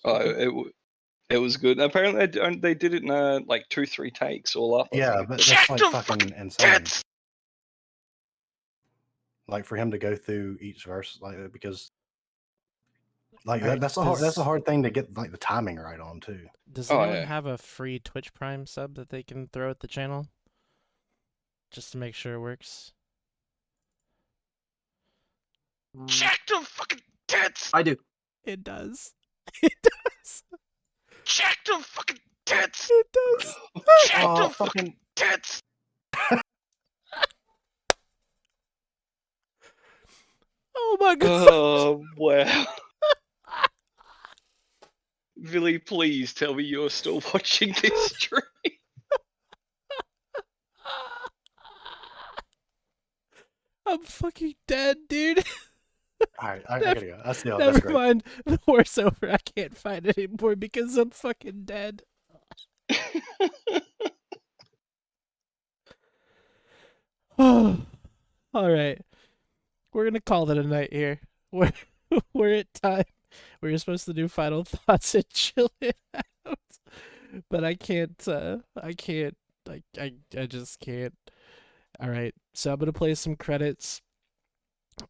It was good. Apparently, they did it in like 2-3 takes all up. I Yeah, think. but that's like fucking insane. Like for him to go through each verse, like because, like Alright, that's a hard thing to get like the timing right on too. Does Oh, anyone yeah. have a free Twitch Prime sub that they can throw at the channel? Just to make sure it works. Jack to fucking tits. I do. It does. It does. Jack to fucking tits. It does. Jack Oh, to fucking tits. Oh my god. Oh wow. Billy, please tell me you're still watching this stream. I'm fucking dead, dude. All right, I gotta go. That's that's Never great. mind. The war's over. I can't fight it anymore because I'm fucking dead. All right. We're gonna call it a night here. We're at time. We were supposed to do final thoughts and chill it out, but I can't. I just can't. All right. So I'm gonna play some credits,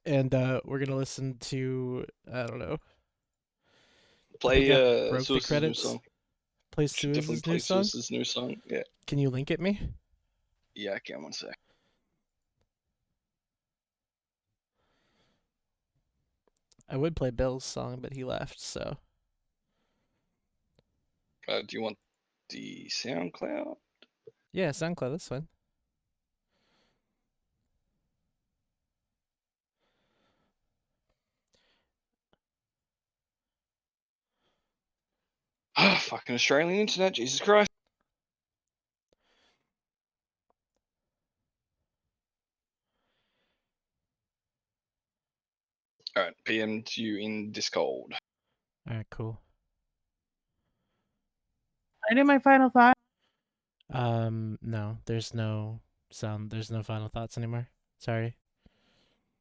and we're gonna listen to I don't know. Play broke the Suiz's new credits. song. Play Should definitely Suiz's play new song. Suiz's new song. Yeah. Can you link it me? Yeah, I can. One sec. I would play Bill's song, but he left, so. Do you want the SoundCloud? Yeah, SoundCloud, that's fine. Ah, fucking Australian internet, Jesus Christ. Alright, PM to you in Discord. Alright, cool. I did my final thought. No, there's no sound, there's no final thoughts anymore. Sorry.